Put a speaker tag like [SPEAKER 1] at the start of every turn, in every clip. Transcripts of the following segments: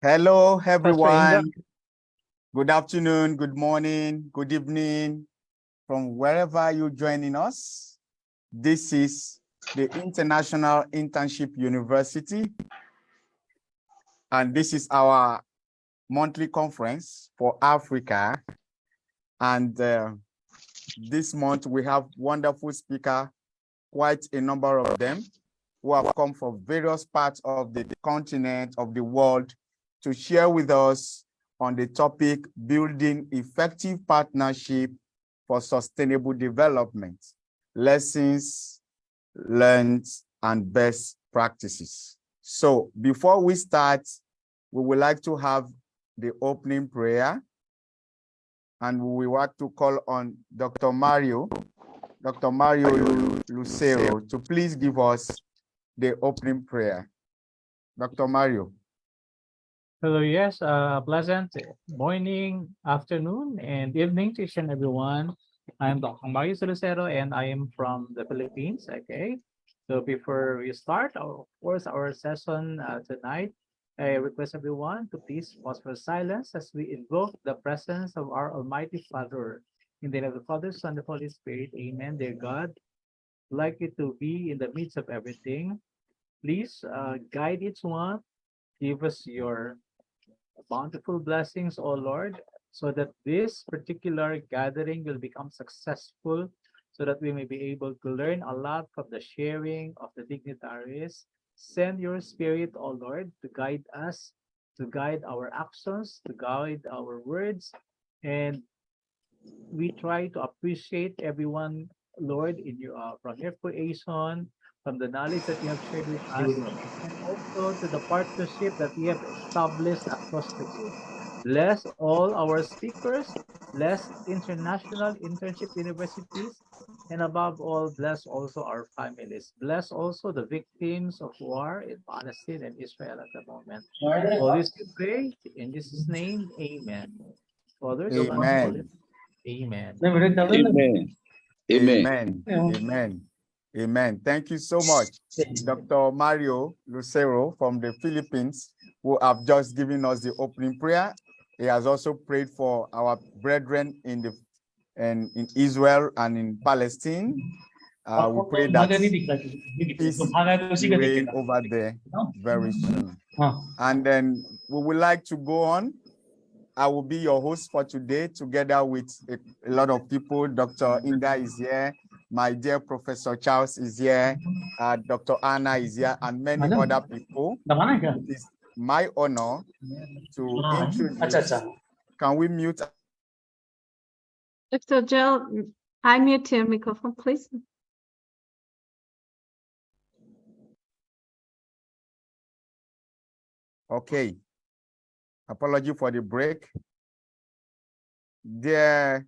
[SPEAKER 1] Hello,
[SPEAKER 2] Pastor Inga.
[SPEAKER 1] everyone. Good afternoon, good morning, good evening, from wherever you're joining us. This is the International Internship University, and this is our monthly conference for Africa. And this month we have wonderful speakers, quite a number of them, who have come from various parts of the continent, of the world, to share with us on the topic, building effective partnership for sustainable development, lessons learned and best practices. So before we start, we would like to have the opening prayer, and we want to call on Dr. Mario Lucero to please give us the opening prayer. Dr. Mario.
[SPEAKER 2] Hello, yes, pleasant morning, afternoon, and evening to each and everyone. I'm Dr. Mario Lucero, and I am from the Philippines, okay? So before we start, of course, our session tonight, I request everyone to please pause for silence as we invoke the presence of our Almighty Father. In the name of the Father, Son, and the Holy Spirit, amen. Dear God, I'd like you to be in the midst of everything. Please guide each one. Give us your bountiful blessings, O Lord, so that this particular gathering will become successful, so that we may be able to learn a lot from the sharing of the dignitaries. Send your spirit, O Lord, to guide us, to guide our actions, to guide our words, and we try to appreciate everyone, Lord, in your from your creation, from the knowledge that you have shared with us, and also to the partnership that we have established across the group. Bless all our speakers, bless international internship universities, and above all, bless also our families. Bless also the victims of war in Palestine and Israel at the moment. All this we pray in Jesus' name, amen. Father, Son, and Holy
[SPEAKER 1] Amen.
[SPEAKER 2] Amen.
[SPEAKER 3] Amen.
[SPEAKER 1] Amen. Amen. Amen. Thank you so much, Dr. Mario Lucero from the Philippines, who have just given us the opening prayer. He has also prayed for our brethren in Israel and in Palestine. We pray that peace will reign over there very soon. And then we would like to go on. I will be your host for today, together with a lot of people. Dr. Inga is here. My dear Professor Charles is here. Dr. Anna is here, and many other people. It is my honor to introduce. Can we mute?
[SPEAKER 4] Dr. Jill, unmute your microphone, please.
[SPEAKER 1] Okay. Apology for the break. Dear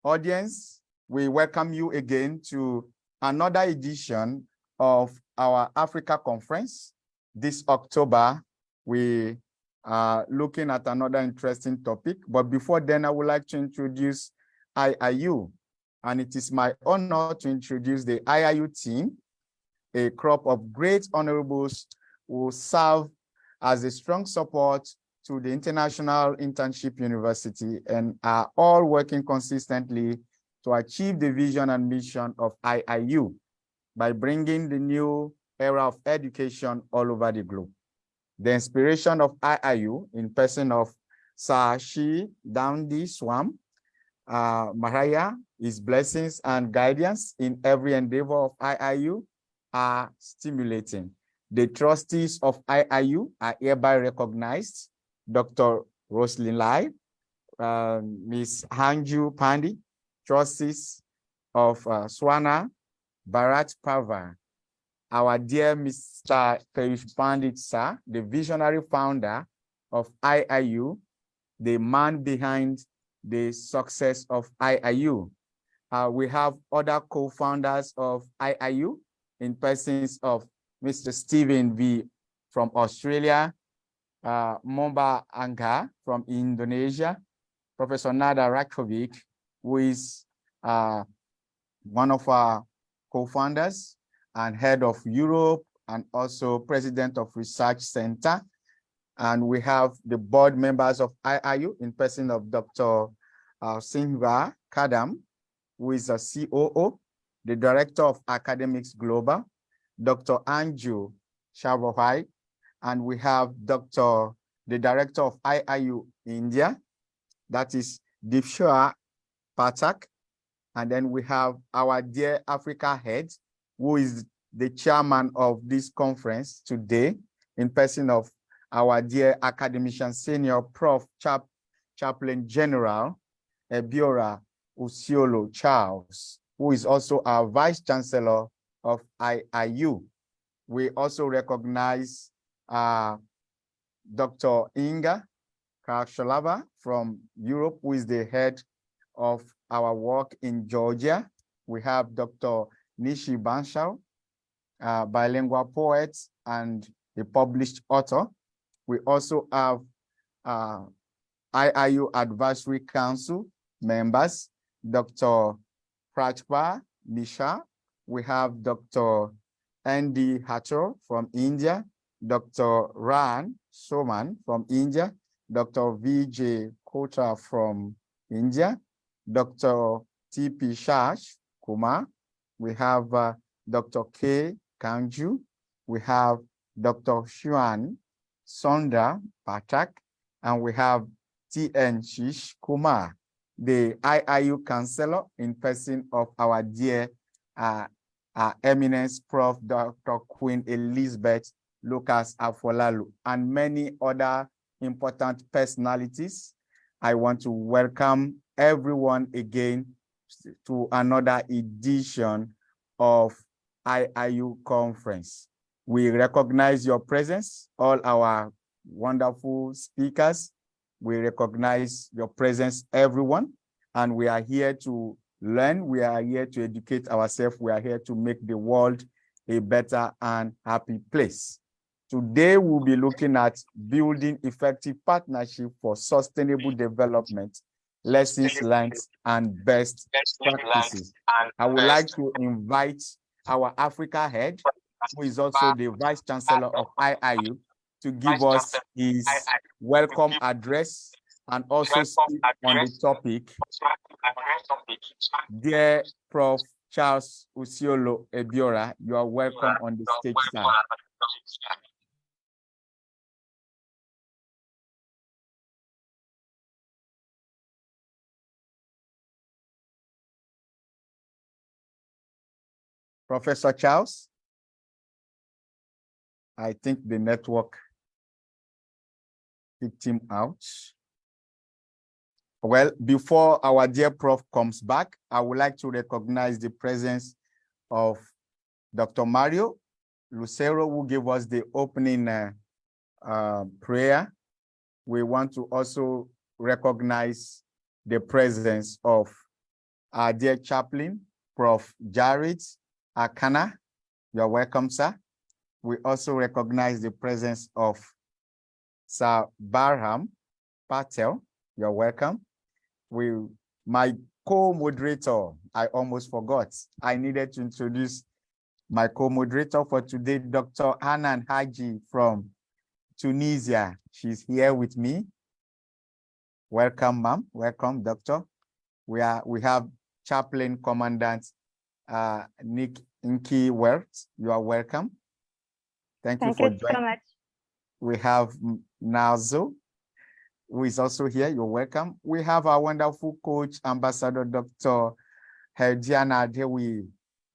[SPEAKER 1] audience, we welcome you again to another edition of our Africa Conference. This October, we are looking at another interesting topic. But before then, I would like to introduce IIU. And it is my honor to introduce the IIU team, a crop of great honorables who serve as a strong support to the International Internship University and are all working consistently to achieve the vision and mission of IIU by bringing the new era of education all over the globe. The inspiration of IIU in person of Sir Shi Dandi Swam Mahaya, his blessings and guidance in every endeavor of IIU are stimulating. The trustees of IIU are hereby recognized: Dr. Roslyn Lai, Ms. Hanju Pandi, trustees of Swana, Bharat Pava, our dear Mr. Peyush Pandit sir, the visionary founder of IIU, the man behind the success of IIU. We have other co-founders of IIU in persons of Mr. Stephen V. from Australia, Momba Angga from Indonesia, Professor Nada Rakovic, who is one of our co-founders and head of Europe and also president of Research Center, And we have the board members of IIU in person of Dr. Singhva Kadam, who is a COO, the Director of Academics Global, Dr. Anju Shabahai, and we have the Director of IIU India, that is Divshua Patak. And then we have our dear Africa head, who is the chairman of this conference today, in person of our dear Academician Senior Prof. Chap General Ebhoria U Charles, who is also our Vice Chancellor of IIU. We also recognize Dr. Inga Karshalava from Europe, who is the head of our work in Georgia. We have Dr. Nishi Banshal, bilingual poet and a published author. We also have IIU Advisory Council members, Dr. Pratpa Misha. We have Dr. Andy Hathor from India, Dr. Ran Soman from India, Dr. Vijay Kota from India, Dr. T.P. Shash Kumar. We have Dr. K. Kanju. We have Dr. Xuan Sondra Patak, and we have T.N. Shish Kumar, the IIU Chancellor in person of our dear eminence Prof. Dr. Queen Elizabeth Lucas Afolalu, and many other important personalities. I want to welcome everyone again to another edition of IIU conference. We recognize your presence, all our wonderful speakers. We recognize your presence, everyone, and we are here to learn. We are here to educate ourselves. We are here to make the world a better and happy place. Today, we'll be looking at building effective partnership for sustainable development, lessons learned, and best practices. I would like to invite our Africa head, who is also the Vice Chancellor of IIU, to give us his welcome address and also speak on the topic. Dear Prof. Charles Usiolo Ebhoria, you are welcome on the stage, sir. Professor Charles, I think the network kicked him out. Well, before our dear Prof comes back, I would like to recognize the presence of Dr. Mario Lucero, who gave us the opening prayer. We want to also recognize the presence of our dear chaplain, Prof. Jared Akana. You're welcome, sir. We also recognize the presence of Sir Barham Patel. You're welcome. My co-moderator, I almost forgot. I needed to introduce my co-moderator for today, Dr. Hanan Haji from Tunisia. She's here with me. Welcome, ma'am. Welcome, doctor. We have Chaplain Commandant Nick Inki Wert. You are welcome. Thank you for joining.
[SPEAKER 3] So much.
[SPEAKER 1] We have Nazo, who is also here. You're welcome. We have our wonderful coach, Ambassador Dr. Herdiana Dewi.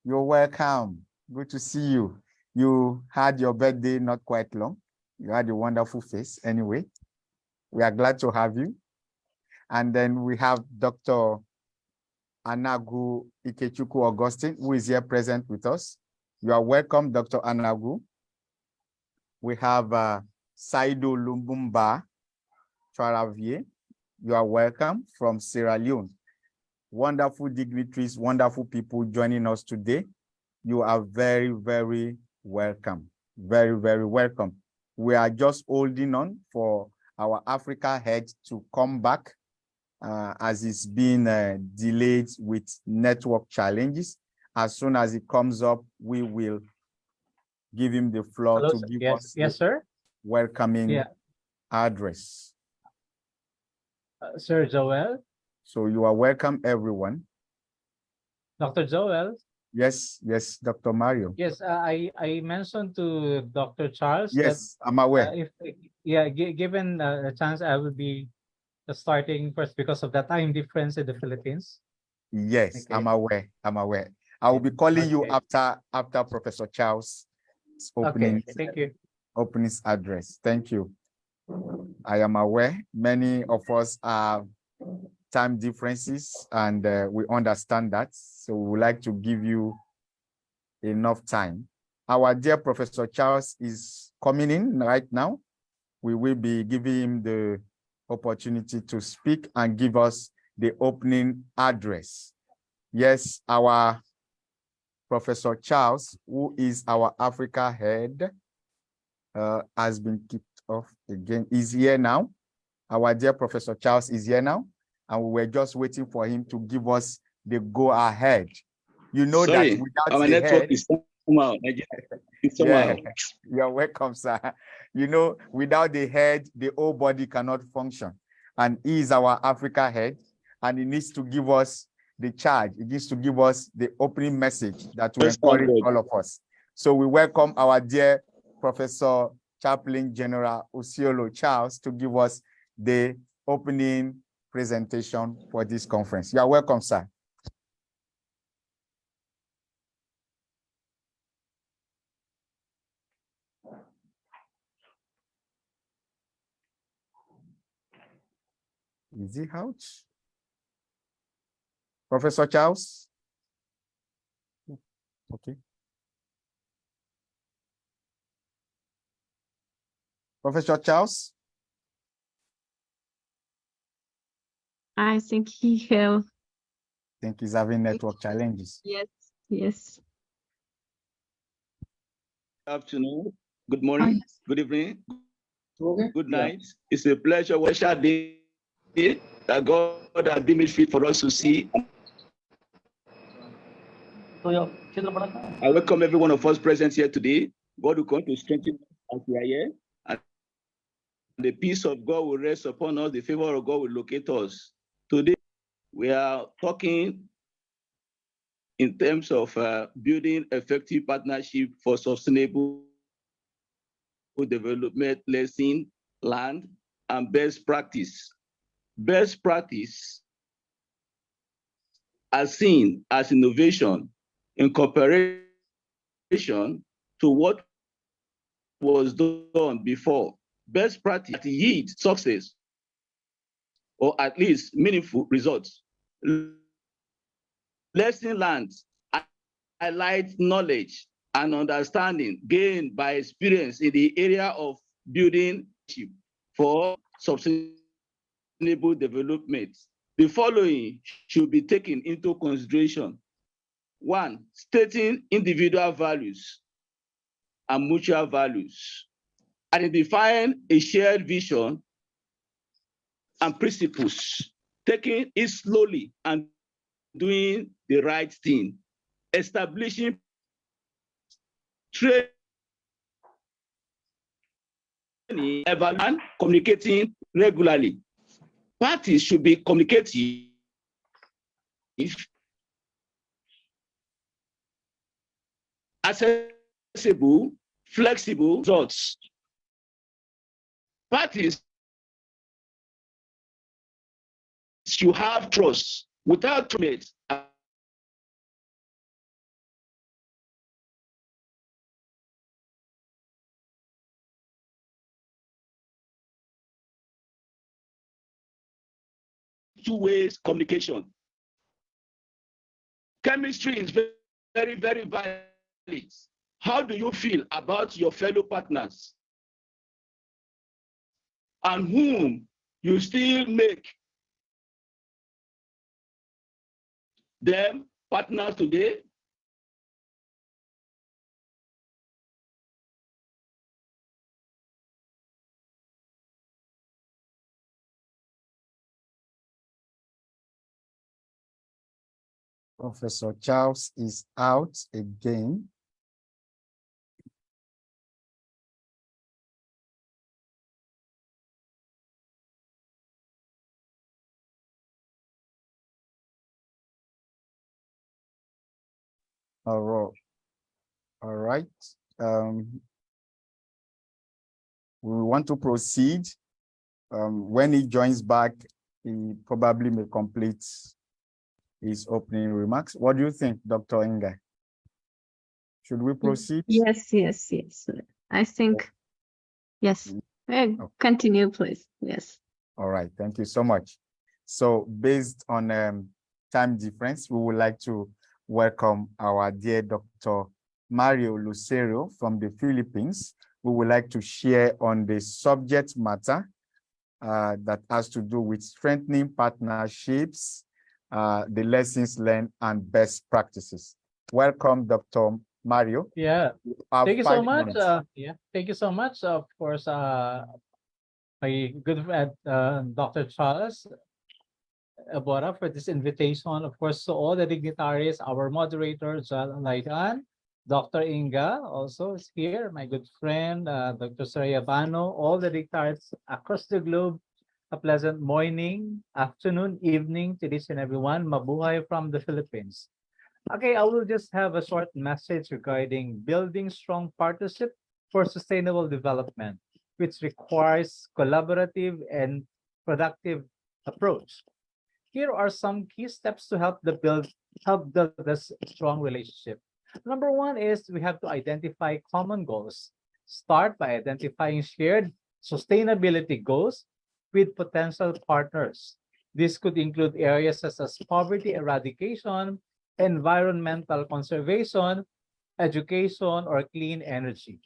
[SPEAKER 1] You're welcome. Good to see you. You had your birthday not quite long. You had a wonderful face. Anyway, we are glad to have you. And then we have Dr. Anagu Ikechukwu Augustine, who is here present with us. You are welcome, Dr. Anagu. We have Saido Lumbumba Charavier. You are welcome from Sierra Leone. Wonderful dignitaries, wonderful people joining us today. You are very, very welcome. Very, very welcome. We are just holding on for our Africa head to come back as it's been delayed with network challenges. As soon as it comes up, we will give him the floor.
[SPEAKER 2] Hello,
[SPEAKER 1] to give
[SPEAKER 2] yes,
[SPEAKER 1] us
[SPEAKER 2] yes, sir.
[SPEAKER 1] welcoming address.
[SPEAKER 2] Sir Joel,
[SPEAKER 1] So you are welcome, everyone.
[SPEAKER 2] Dr. Joel.
[SPEAKER 1] Yes, yes, Dr. Mario.
[SPEAKER 2] Yes, I mentioned to Dr. Charles that
[SPEAKER 1] Yes, I'm aware.
[SPEAKER 2] if given a chance, I will be starting first because of the time difference in the Philippines.
[SPEAKER 1] Yes,
[SPEAKER 2] Okay.
[SPEAKER 1] I'm aware. I'm aware. I will be calling you
[SPEAKER 2] Okay.
[SPEAKER 1] after Professor Charles'
[SPEAKER 2] Okay, thank you.
[SPEAKER 1] opening address. Thank you. I am aware many of us have time differences, and we understand that. So we would like to give you enough time. Our dear Professor Charles is coming in right now. We will be giving him the opportunity to speak and give us the opening address. Yes, our Professor Charles, who is our Africa head, has been kicked off again. He's here now. Our dear Professor Charles is here now, and we were just waiting for him to give us the go ahead. You know,
[SPEAKER 3] sorry,
[SPEAKER 1] that without
[SPEAKER 3] our
[SPEAKER 1] the
[SPEAKER 3] network
[SPEAKER 1] head,
[SPEAKER 3] is somehow. It's somehow.
[SPEAKER 1] yeah, you're welcome, sir. You know, without the head, the whole body cannot function. And he is our Africa head, and he needs to give us the charge. He needs to give us the opening message that will encourage all of us. So we welcome our dear Professor Chaplain General Osiolo Charles to give us the opening presentation for this conference. You are welcome, sir. Is he out? Professor Charles? Okay. Professor Charles?
[SPEAKER 4] I think he have.
[SPEAKER 1] I think he's having network challenges.
[SPEAKER 4] Yes, yes.
[SPEAKER 3] Good afternoon, good morning,
[SPEAKER 4] yes.
[SPEAKER 3] good evening, good night. It's a pleasure, special day that God has deemed it fit for us to see. I welcome every one of us present here today. God will come to strengthen us as we are here, and the peace of God will rest upon us. The favor of God will locate us. Today, we are talking in terms of building effective partnership for sustainable development, lesson, land, and best practice. Best practice are seen as innovation in comparison to what was done before. Best practice yield success, or at least meaningful results. Lesson learned highlight knowledge and understanding gained by experience in the area of building for sustainable development. The following should be taken into consideration. 1, stating individual values and mutual values. Identifying a shared vision and principles. Taking it slowly and doing the right thing. Establishing training, and communicating regularly. Parties should be communicative, accessible, flexible results. Parties should have trust. Without trust, two-way communication. Chemistry is very, very valid. How do you feel about your fellow partners and whom you still make them partners today?
[SPEAKER 1] Professor Charles is out again. All right. All right. We want to proceed. When he joins back, he probably may complete his opening remarks. What do you think, Dr. Inga? Should we proceed?
[SPEAKER 4] Yes, yes, yes. I think, yes. Continue, please. Yes.
[SPEAKER 1] All right, thank you so much. So based on time difference, we would like to welcome our dear Dr. Mario Lucero from the Philippines. We would like to share on the subject matter that has to do with strengthening partnerships, the lessons learned, and best practices. Welcome, Dr. Mario.
[SPEAKER 2] Yeah, thank you so much. Thank you so much. Of course, my good friend, Dr. Charles Ebhoria, for this invitation. Of course, to all the dignitaries, our moderator, John Laidan, Dr. Inga also is here, my good friend, Dr. Bano, all the dignitaries across the globe. A pleasant morning, afternoon, evening to each and everyone. Mabuhay from the Philippines. Okay, I will just have a short message regarding building strong partnership for sustainable development, which requires collaborative and productive approach. Here are some key steps to help build this strong relationship. Number one is we have to identify common goals. Start by identifying shared sustainability goals with potential partners. This could include areas such as poverty eradication, environmental conservation, education, or clean energy.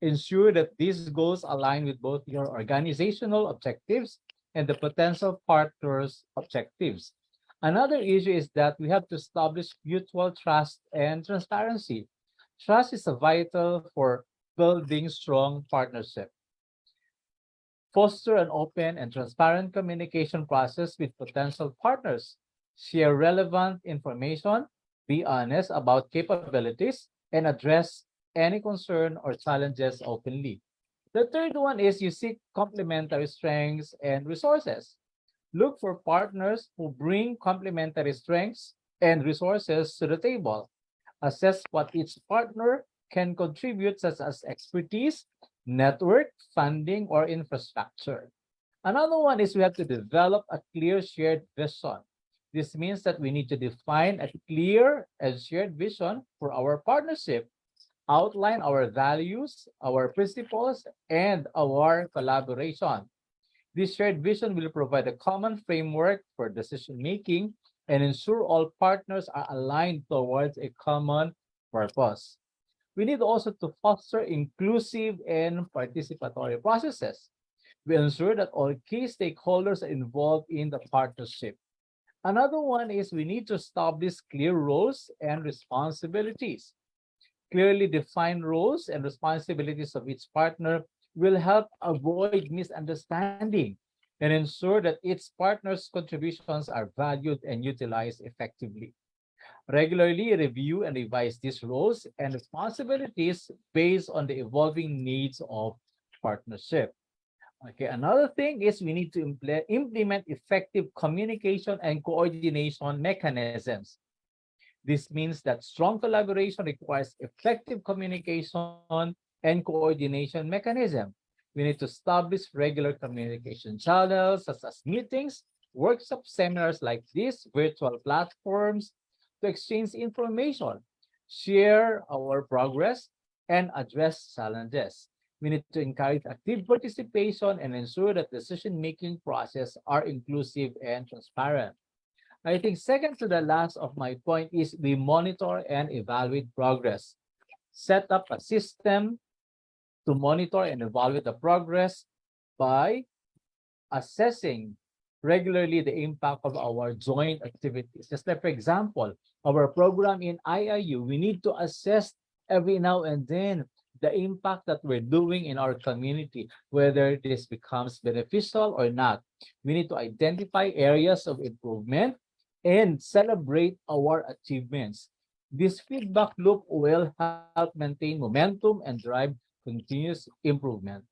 [SPEAKER 2] Ensure that these goals align with both your organizational objectives and the potential partners' objectives. Another issue is that we have to establish mutual trust and transparency. Trust is vital for building strong partnership. Foster an open and transparent communication process with potential partners. Share relevant information, be honest about capabilities, and address any concern or challenges openly. The third one is you seek complementary strengths and resources. Look for partners who bring complementary strengths and resources to the table. Assess what each partner can contribute, such as expertise, network, funding, or infrastructure. Another one is we have to develop a clear shared vision. This means that we need to define a clear and shared vision for our partnership, outline our values, our principles, and our collaboration. This shared vision will provide a common framework for decision making and ensure all partners are aligned towards a common purpose. We need also to foster inclusive and participatory processes. We ensure that all key stakeholders are involved in the partnership. Another one is we need to establish clear roles and responsibilities. Clearly defined roles and responsibilities of each partner will help avoid misunderstanding and ensure that each partner's contributions are valued and utilized effectively. Regularly review and revise these roles and responsibilities based on the evolving needs of partnership. Okay, another thing is we need to implement effective communication and coordination mechanisms. This means that strong collaboration requires effective communication and coordination mechanism. We need to establish regular communication channels such as meetings, workshops, seminars like this, virtual platforms to exchange information, share our progress, and address challenges. We need to encourage active participation and ensure that decision-making processes are inclusive and transparent. I think second to the last of my point is we monitor and evaluate progress. Set up a system to monitor and evaluate the progress by assessing regularly the impact of our joint activities. Just like, for example, our program in IIU, we need to assess every now and then the impact that we're doing in our community, whether this becomes beneficial or not. We need to identify areas of improvement and celebrate our achievements. This feedback loop will help maintain momentum and drive continuous improvement.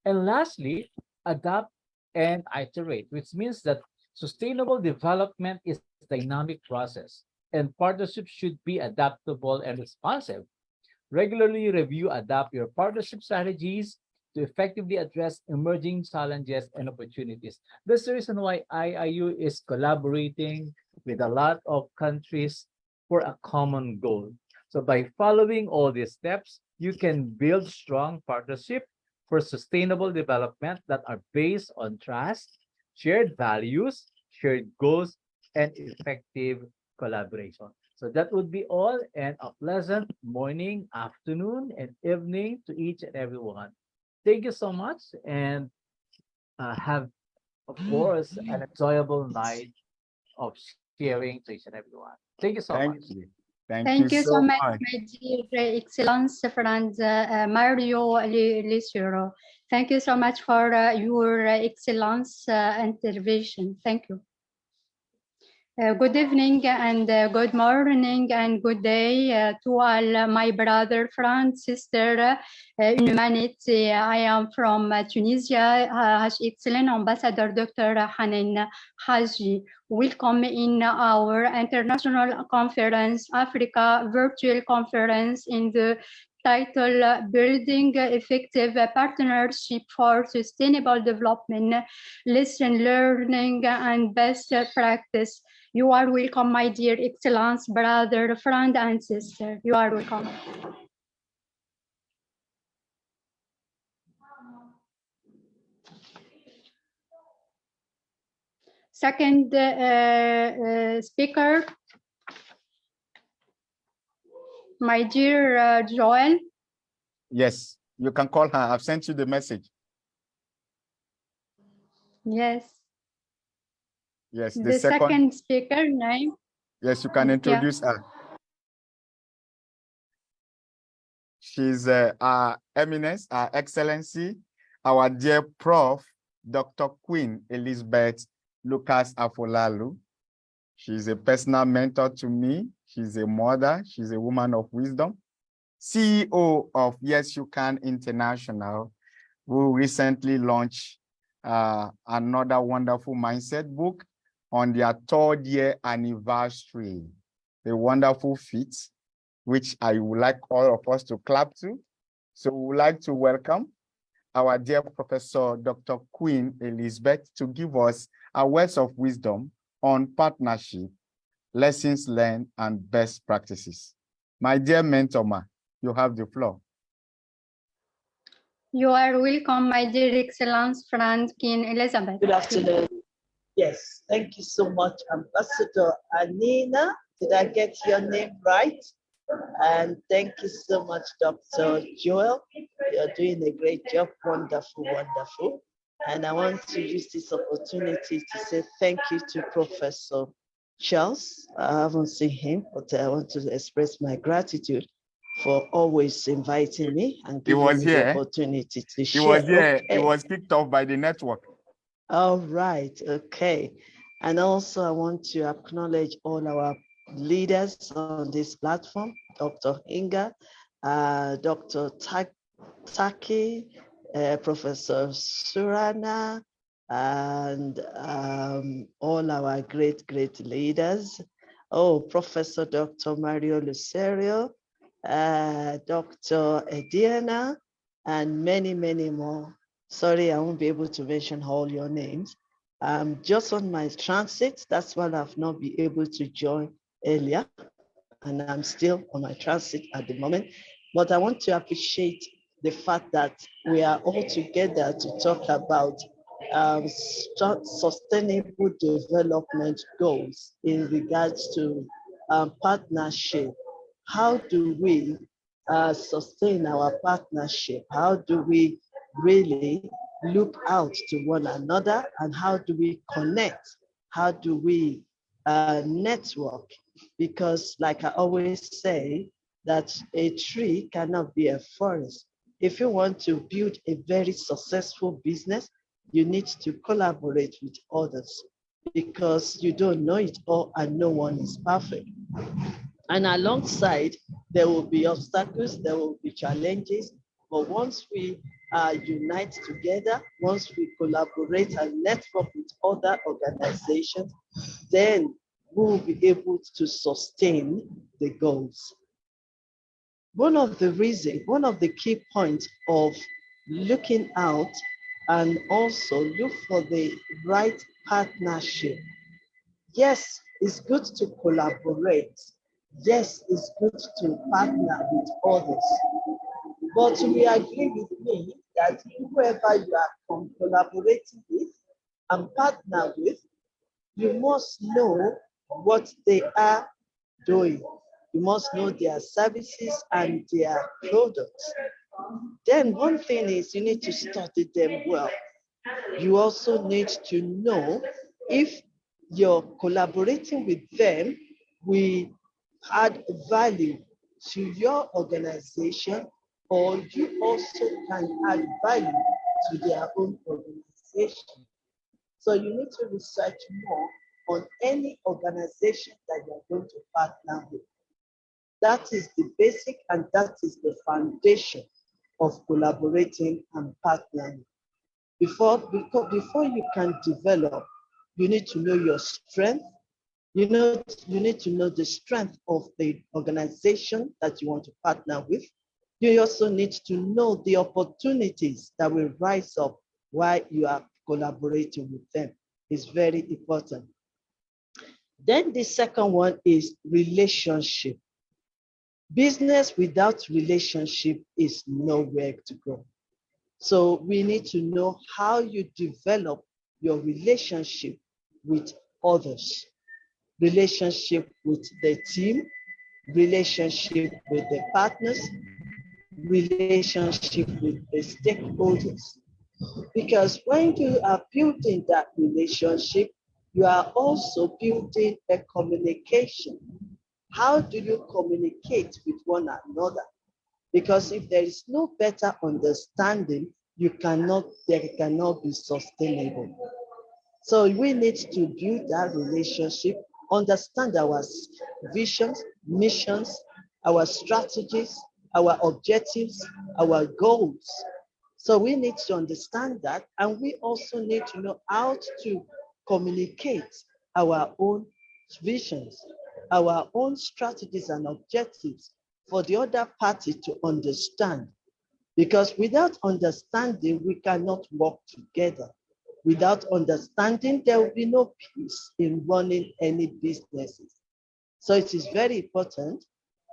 [SPEAKER 2] And lastly, adapt and iterate, which means that sustainable development is a dynamic process. and partnerships should be adaptable and responsive. Regularly review, adapt your partnership strategies to effectively address emerging challenges and opportunities. That's the reason why IIU is collaborating with a lot of countries for a common goal. So by following all these steps, you can build strong partnership for sustainable development that are based on trust, shared values, shared goals, and effective collaboration. So that would be all, and a pleasant morning, afternoon, and evening to each and every one. Thank you so much, and have, of course, an enjoyable night of sharing to each and every one. Thank you so
[SPEAKER 1] Thank
[SPEAKER 2] much.
[SPEAKER 1] you. Thank
[SPEAKER 5] Thank
[SPEAKER 1] you
[SPEAKER 5] you so
[SPEAKER 1] so
[SPEAKER 5] much,
[SPEAKER 1] much.
[SPEAKER 5] my dear Excellence friend Mario Lisero. Thank you so much for your Excellence intervention. Thank you. Good evening and good morning and good day to all my brother, friend, sister in humanity. I am from Tunisia, His Excellent Ambassador Dr. Hanan Haji. Welcome in our international conference, Africa virtual conference in the title Building Effective Partnership for Sustainable Development, Lesson Learning and Best Practice. You are welcome, my dear Excellence, brother, friend, and sister. You are welcome. Second speaker, my dear Joel.
[SPEAKER 1] Yes, you can call her. I've sent you the message.
[SPEAKER 5] Yes.
[SPEAKER 1] Yes,
[SPEAKER 5] The second speaker name.
[SPEAKER 1] Yes, you can introduce her. She's our eminence, our excellency, our dear Prof, Dr. Queen Elizabeth Lucas Afolalu. She's a personal mentor to me. She's a mother. She's a woman of wisdom. CEO of Yes You Can International, who recently launched another wonderful mindset book on their 3rd year anniversary. A wonderful feat, which I would like all of us to clap to. So we would like to welcome our dear Professor Dr. Queen Elizabeth to give us a words of wisdom on partnership, lessons learned, and best practices. My dear mentor, ma, you have the floor.
[SPEAKER 5] You are welcome, my dear Excellence, friend, Queen Elizabeth.
[SPEAKER 6] Good afternoon. Yes, thank you so much, Ambassador Anina. Did I get your name right? And thank you so much, Dr. Joel. You're doing a great job. Wonderful, wonderful. And I want to use this opportunity to say thank you to Professor Charles. I haven't seen him, but I want to express my gratitude for always inviting me and giving me the opportunity to share.
[SPEAKER 1] He was here. Okay. He was kicked off by the network.
[SPEAKER 6] All right. Okay. And also I want to acknowledge all our leaders on this platform, Dr. Inga, Dr. Taki, Professor Surana, and all our great, great leaders. Oh, Professor Dr. Mario Lucerio, Dr. Ediana, and many, many more. Sorry, I won't be able to mention all your names. Just on my transit, that's why I've not been able to join earlier, and I'm still on my transit at the moment. But I want to appreciate the fact that we are all together to talk about sustainable development goals in regards to partnership. How do we sustain our partnership? How do we really look out to one another, and how do we connect? How do we network? Because like I always say, that a tree cannot be a forest. If you want to build a very successful business, you need to collaborate with others, because you don't know it all and no one is perfect. And alongside, there will be obstacles, there will be challenges, but once we unite together, once we collaborate and network with other organizations, then we will be able to sustain the goals. One of the key points of looking out and also look for the right partnership. Yes, it's good to collaborate. Yes, it's good to partner with others. But you will agree with me that whoever you are collaborating with and partner with, you must know what they are doing. You must know their services and their products. Then one thing is you need to study them well. You also need to know if you're collaborating with them, we add value to your organization, or you also can add value to their own organization. So you need to research more on any organization that you're going to partner with. That is the basic and that is the foundation of collaborating and partnering. Before you can develop, you need to know your strength. You need to know the strength of the organization that you want to partner with. You also need to know the opportunities that will rise up while you are collaborating with them. It's very important. Then the second one is relationship. Business without relationship is nowhere to go. So we need to know how you develop your relationship with others, relationship with the team, relationship with the partners, relationship with the stakeholders. Because when you are building that relationship, you are also building a communication. How do you communicate with one another? Because if there is no better understanding, there cannot be sustainable. So we need to build that relationship, understand our visions, missions, our strategies, our objectives, our goals. So we need to understand that, and we also need to know how to communicate our own visions, our own strategies and objectives for the other party to understand. Because without understanding, we cannot work together. Without understanding, there will be no peace in running any businesses. So it is very important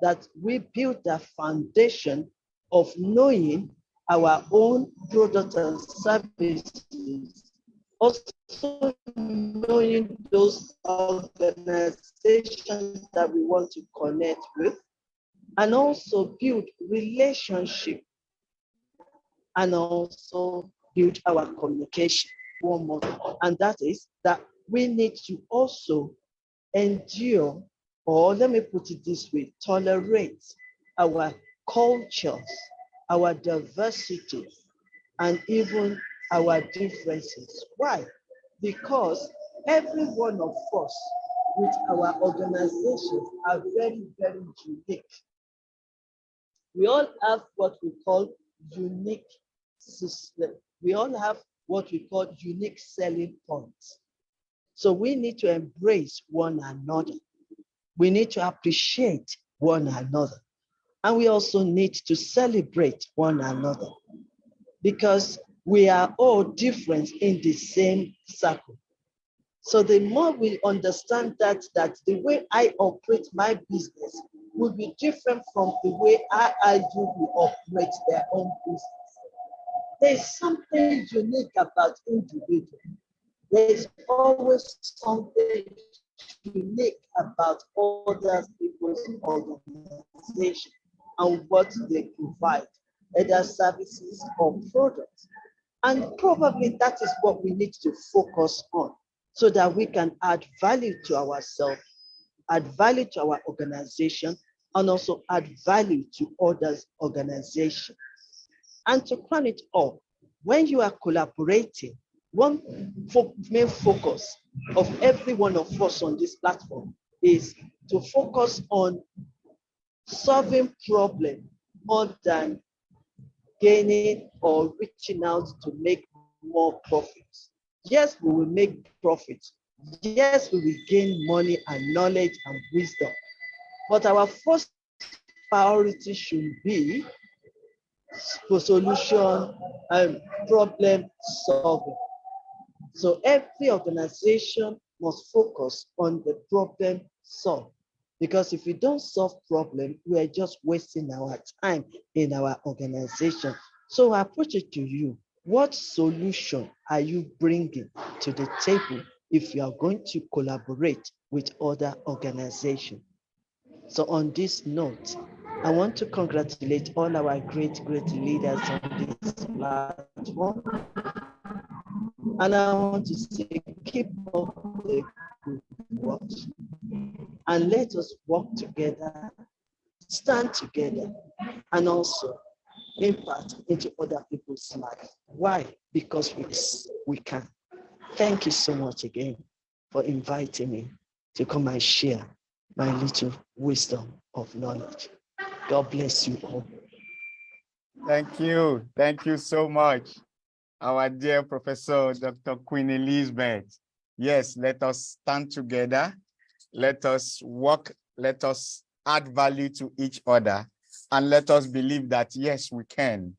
[SPEAKER 6] that we build the foundation of knowing our own products and services, also knowing those organizations that we want to connect with, and also build relationship, and also build our communication. One more, and that is that we need to also endure, or let me put it this way, tolerate our cultures, our diversity, and even our differences. Why? Because every one of us with our organizations are very, very unique. We all have what we call unique system. We all have what we call unique selling points. So we need to embrace one another. We need to appreciate one another. And we also need to celebrate one another, because we are all different in the same circle. So the more we understand that the way I operate my business will be different from the way IIU will operate their own business. There's something unique about individuals. There's always something unique about other people's organization and what they provide, either services or products. And probably that is what we need to focus on, so that we can add value to ourselves, add value to our organization, and also add value to others' organizations. And to crown it all, when you are collaborating, one main focus of every one of us on this platform is to focus on solving problems more than gaining or reaching out to make more profits. Yes, we will make profits, Yes, we will gain money and knowledge and wisdom, but our first priority should be for solution and problem solving. So every organization must focus on the problem solved, because if we don't solve problem, we are just wasting our time in our organization. So I approach it to you. What solution are you bringing to the table if you are going to collaborate with other organizations? So on this note, I want to congratulate all our great leaders on this platform. And I want to say, keep up the good work and let us work together, stand together, and also impact into other people's life. Why? Because we can. Thank you so much again for inviting me to come and share my little wisdom of knowledge. God bless you all.
[SPEAKER 1] Thank you. Thank you so much, our dear Professor Dr. Queen Elizabeth. Yes, let us stand together. Let us work. Let us add value to each other. And let us believe that, yes, we can.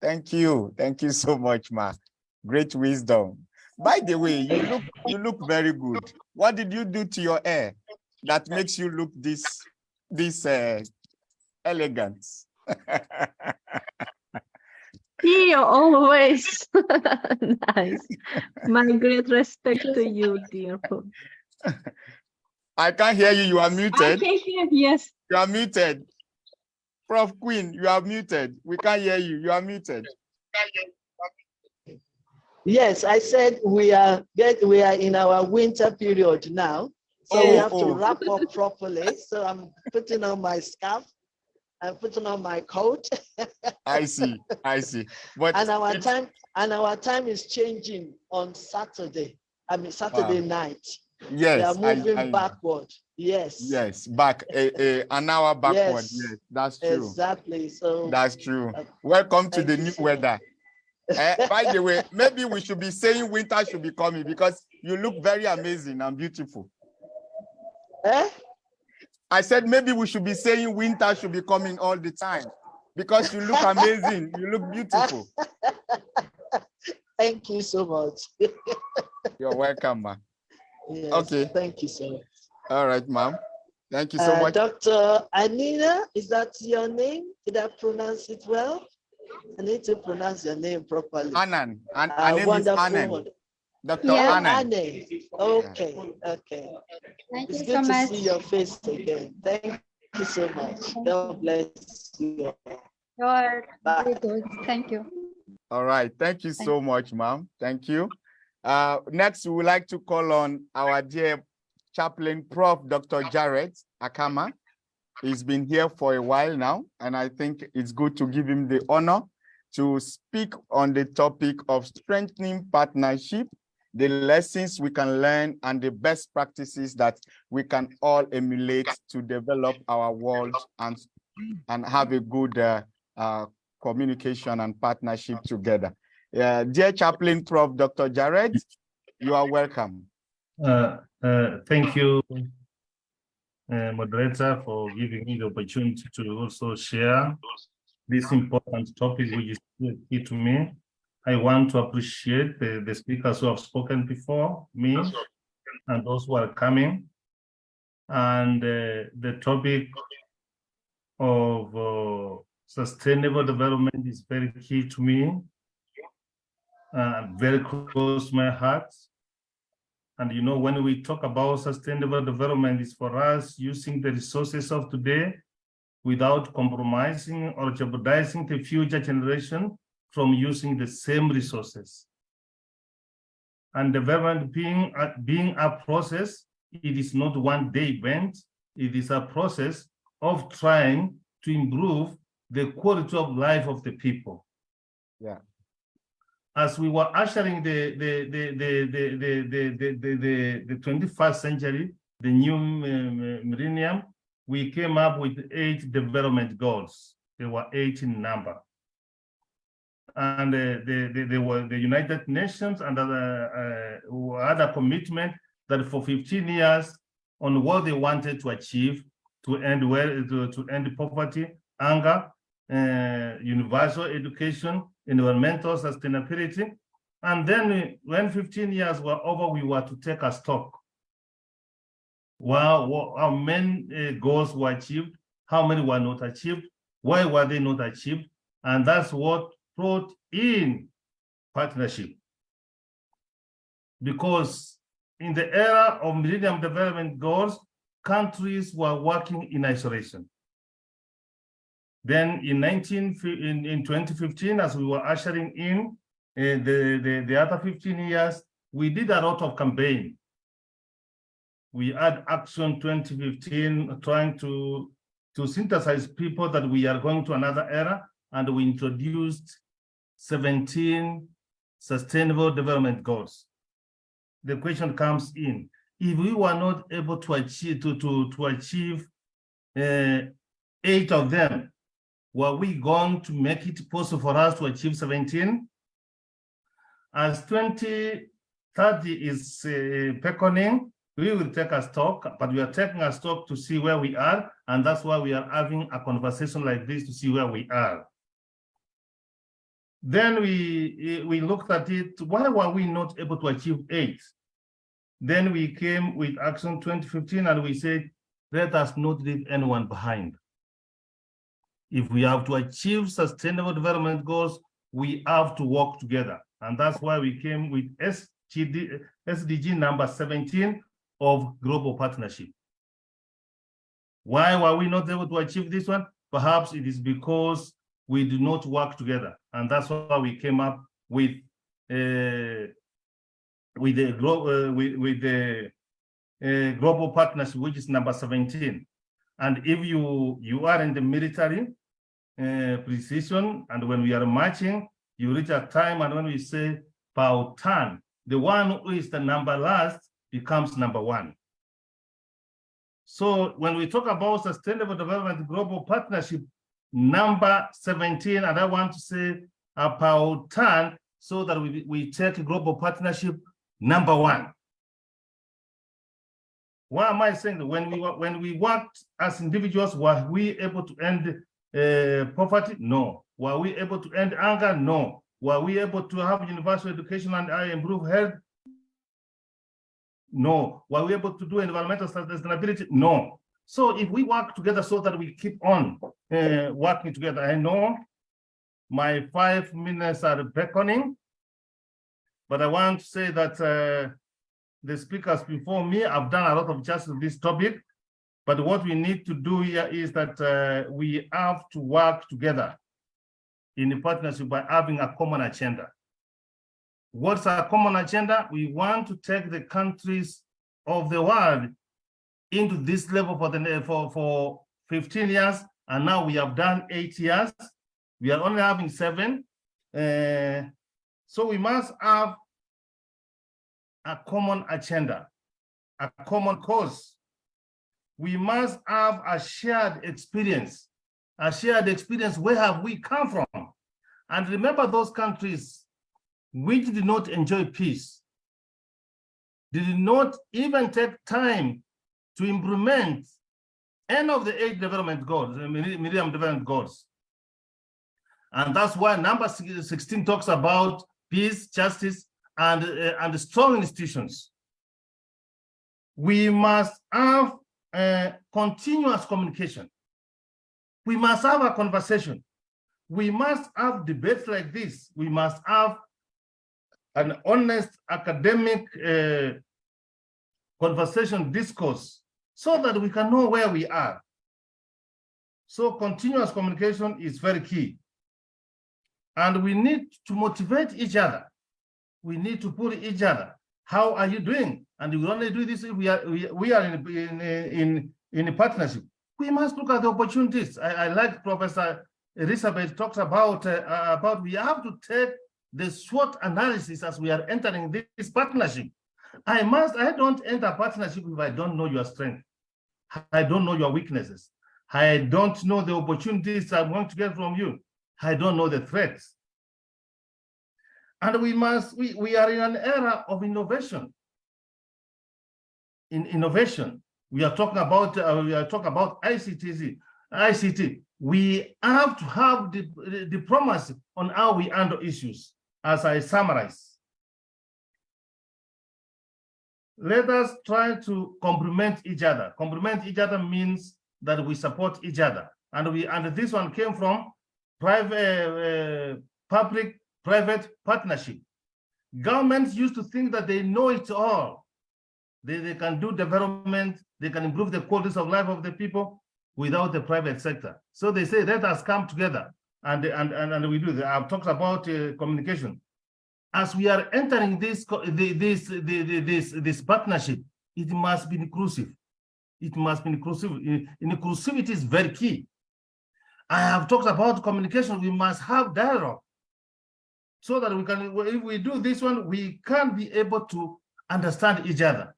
[SPEAKER 1] Thank you. Thank you so much, Ma. Great wisdom. By the way, you look very good. What did you do to your hair that makes you look this elegant?
[SPEAKER 4] You're always nice. My great respect to you, dear Prof.
[SPEAKER 1] I can't hear you. You are
[SPEAKER 4] I
[SPEAKER 1] muted.
[SPEAKER 4] can hear, yes.
[SPEAKER 1] You are muted. Prof. Queen, you are muted. We can't hear you. You are muted.
[SPEAKER 6] Yes, I said we are in our winter period now, so we have to wrap up properly. So I'm putting on my scarf, I'm putting on my coat.
[SPEAKER 1] I see. But
[SPEAKER 6] and our time is changing on Saturday. I mean Saturday night.
[SPEAKER 1] Yes,
[SPEAKER 6] we are moving backward. Yes.
[SPEAKER 1] Yes, back an hour backward. Yes, that's true.
[SPEAKER 6] Exactly. So
[SPEAKER 1] that's true. Welcome to the new weather. By the way, maybe we should be saying winter should be coming because you look very amazing and beautiful. I said maybe we should be saying winter should be coming all the time because you look amazing. You look beautiful.
[SPEAKER 6] Thank you so much.
[SPEAKER 1] You're welcome, ma.
[SPEAKER 6] Yes,
[SPEAKER 1] okay.
[SPEAKER 6] Thank you so much.
[SPEAKER 1] All right, ma'am. Thank you so much.
[SPEAKER 6] Dr. Anina, is that your name? Did I pronounce it well? I need to pronounce your name properly.
[SPEAKER 1] Anan. Her name is Anan. Dr. Anan.
[SPEAKER 6] Okay, okay.
[SPEAKER 5] Thank
[SPEAKER 6] It's
[SPEAKER 5] you
[SPEAKER 6] good
[SPEAKER 5] so
[SPEAKER 6] to
[SPEAKER 5] much.
[SPEAKER 6] see your face again. Thank you so much. God bless you.
[SPEAKER 5] You are very good. Thank you.
[SPEAKER 1] All right. Thank you so much, ma'am. Thank you. Next, we would like to call on our dear chaplain, Prof. Dr. Jared Akama. He's been here for a while now, and I think it's good to give him the honor to speak on the topic of strengthening partnership, the lessons we can learn, and the best practices that we can all emulate to develop our world and have a good communication and partnership together. Dear Chaplain Prof. Dr. Jared, you are welcome.
[SPEAKER 7] Thank you, moderator, for giving me the opportunity to also share this important topic, which is key to me. I want to appreciate the speakers who have spoken before me and those who are coming. And the topic of sustainable development is very key to me, very close to my heart. And you know, when we talk about sustainable development, it's for us using the resources of today without compromising or jeopardizing the future generation from using the same resources. And development being a process, it is not one day event. It is a process of trying to improve the quality of life of the people.
[SPEAKER 1] Yeah.
[SPEAKER 7] As we were ushering the 21st century, the new millennium, we came up with 8 development goals. They were 8 in number. And they were the United Nations and other commitment that for 15 years on what they wanted to achieve to end to end poverty, hunger, universal education, environmental sustainability. And then when 15 years were over, we were to take a stock. Well, how many goals were achieved? How many were not achieved? Why were they not achieved? And that's what brought in partnership. Because in the era of Millennium Development Goals, countries were working in isolation. Then in 2015, as we were ushering in the other 15 years, we did a lot of campaign. We had Action 2015, trying to synthesize people that we are going to another era, and we introduced 17 Sustainable Development Goals. The question comes in: if we were not able to achieve to achieve 8 of them, were we going to make it possible for us to achieve 17? As 2030 is beckoning, we will take a stock, but we are taking a stock to see where we are, and that's why we are having a conversation like this to see where we are. Then we looked at it. Why were we not able to achieve 8? Then we came with Action 2015, and we said, let us not leave anyone behind. If we have to achieve Sustainable Development Goals, we have to work together. And that's why we came with SDG number 17 of Global Partnership. Why were we not able to achieve this one? Perhaps it is because we do not work together. And that's why we came up with the Global Partnership, which is number 17. And if you are in the military precision, and when we are marching, you reach a time, and when we say per turn, the one who is the number last becomes number 1. So when we talk about Sustainable Development Global Partnership number 17, and I want to say per turn, so that we take Global Partnership number 1. Why am I saying that? When we worked as individuals, were we able to end poverty? No. Were we able to end hunger? No. Were we able to have universal education and improve health? No. Were we able to do environmental sustainability? No. So if we work together so that we keep on working together, I know my 5 minutes are beckoning, but I want to say that the speakers before me have done a lot of justice to this topic. But what we need to do here is that we have to work together in a partnership by having a common agenda. What's our common agenda? We want to take the countries of the world into this level for 15 years, and now we have done 8 years. We are only having 7. So we must have a common agenda, a common cause. We must have a shared experience. Where have we come from? And remember those countries which did not enjoy peace, did not even take time to implement any of the 8 development goals, Millennium Development Goals. And that's why number 16 talks about peace, justice, and strong institutions. We must have continuous communication. We must have a conversation. We must have debates like this. We must have an honest academic conversation, discourse, so that we can know where we are. So continuous communication is very key. And we need to motivate each other. We need to pull each other. How are you doing? And we only do this if we are in a partnership. We must look at the opportunities. I like Professor Elizabeth talks about we have to take the SWOT analysis as we are entering this partnership. I don't enter partnership if I don't know your strength. I don't know your weaknesses. I don't know the opportunities I'm going to get from you. I don't know the threats. And we are in an era of innovation. in innovation. We are talking about ICT. We have to have the diplomacy on how we handle issues. As I summarize, let us try to complement each other. Complement each other means that we support each other, and this one came from public-private partnership. Governments used to think that they know it all. They can do development, they can improve the qualities of life of the people without the private sector. So they say, let us come together, and we do that. I've talked about communication. As we are entering this partnership, it must be inclusive. It must be inclusive. Inclusivity is very key. I have talked about communication. We must have dialogue so that we can, if we do this one, we can be able to understand each other.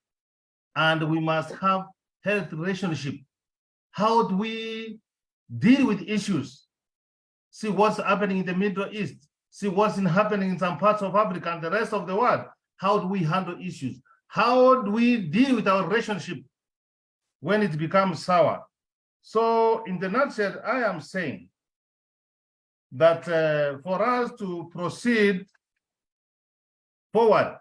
[SPEAKER 7] And we must have healthy relationship. How do we deal with issues? See what's happening in the Middle East. See what's happening in some parts of Africa and the rest of the world. How do we handle issues? How do we deal with our relationship when it becomes sour? So in the nutshell, I am saying that for us to proceed forward,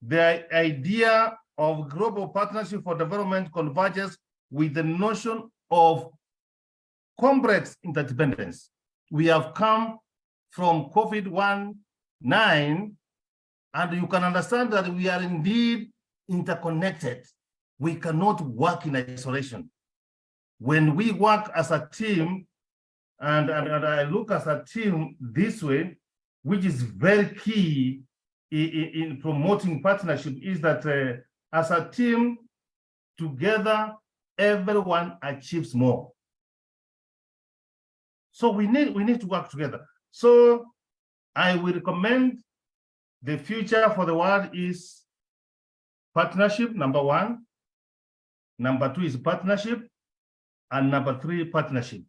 [SPEAKER 7] the idea of global partnership for development converges with the notion of complex interdependence. We have come from COVID-19, and you can understand that we are indeed interconnected. We cannot work in isolation. When we work as a team, and I look as a team this way, which is very key in promoting partnership, is that as a team, together, everyone achieves more. So we need to work together. So I will recommend the future for the world is partnership, number one. Number two is partnership. And number three, partnership.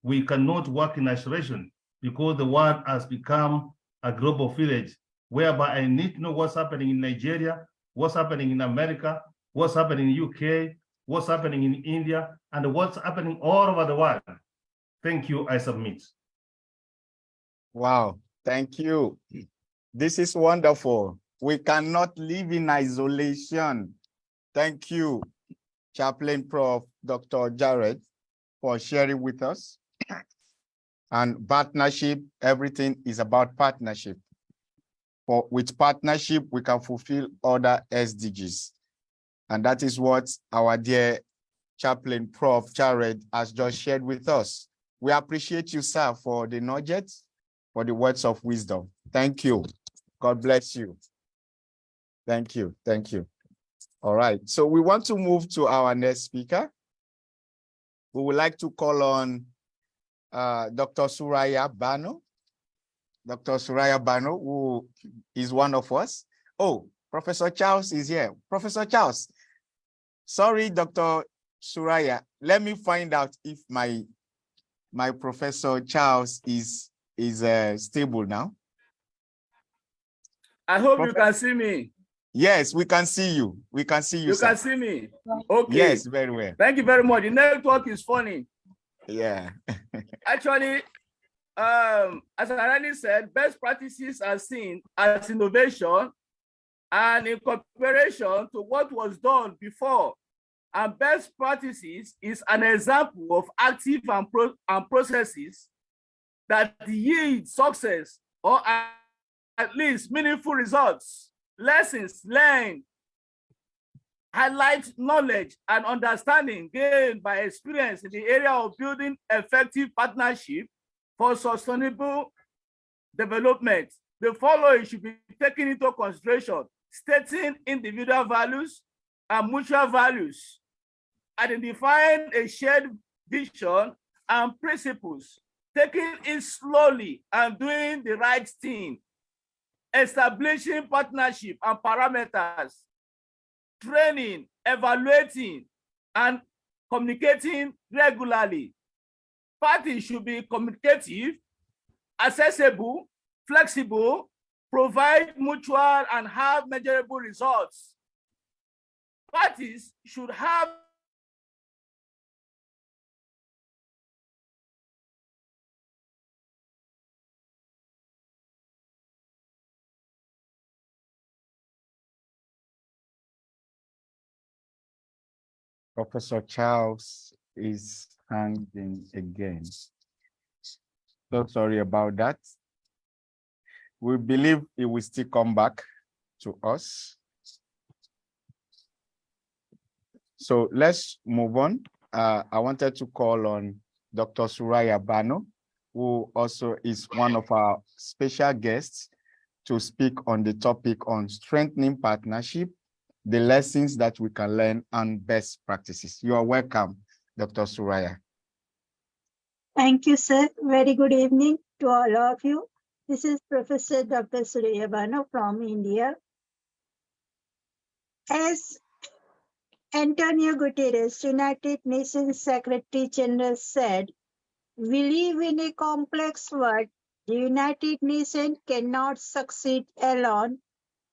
[SPEAKER 7] We cannot work in isolation because the world has become a global village whereby I need to know what's happening in Nigeria, what's happening in America, what's happening in UK, what's happening in India, and what's happening all over the world. Thank you, I submit.
[SPEAKER 1] Wow, thank you. This is wonderful. We cannot live in isolation. Thank you, Chaplain Prof. Dr. Jared, for sharing with us. And partnership, everything is about partnership. With partnership, we can fulfill other SDGs. And that is what our dear Chaplain Prof. Jared has just shared with us. We appreciate you, sir, for the nuggets, for the words of wisdom. Thank you. God bless you. Thank you. Thank you. All right. So we want to move to our next speaker. We would like to call on Dr. Suraya Bano. Dr. Suraya Bano, who is one of us. Oh, Professor Charles is here. Professor Charles. Sorry, Dr. Suraya. Let me find out if my Professor Charles is stable now.
[SPEAKER 8] I hope you can see me.
[SPEAKER 1] Yes, we can see you. We can see you.
[SPEAKER 8] You
[SPEAKER 1] sir.
[SPEAKER 8] can see me. Okay.
[SPEAKER 1] Yes, very well.
[SPEAKER 8] Thank you very much. The network is funny.
[SPEAKER 1] Yeah.
[SPEAKER 8] Actually, as I already said, best practices are seen as innovation and in comparison to what was done before. And best practices is an example of active and processes that yield success or at least meaningful results. Lessons learned highlight knowledge and understanding gained by experience in the area of building effective partnership for sustainable development. The following should be taken into consideration: stating individual values and mutual values, identifying a shared vision and principles, taking it slowly and doing the right thing, establishing partnership and parameters, training, evaluating, and communicating regularly. Parties should be communicative, accessible, flexible, provide mutual and have measurable results. parties should have
[SPEAKER 1] Professor Charles is hanging again. So sorry about that. We believe he will still come back to us. So let's move on. I wanted to call on Dr. Suraya Bano, who also is one of our special guests, to speak on the topic on strengthening partnership, the lessons that we can learn, and best practices. You are welcome, Dr. Suraya.
[SPEAKER 9] Thank you, sir. Very good evening to all of you. This is Professor Dr. Suraya Bano from India. As Antonio Guterres, United Nations Secretary General, said, we live in a complex world. The United Nations cannot succeed alone.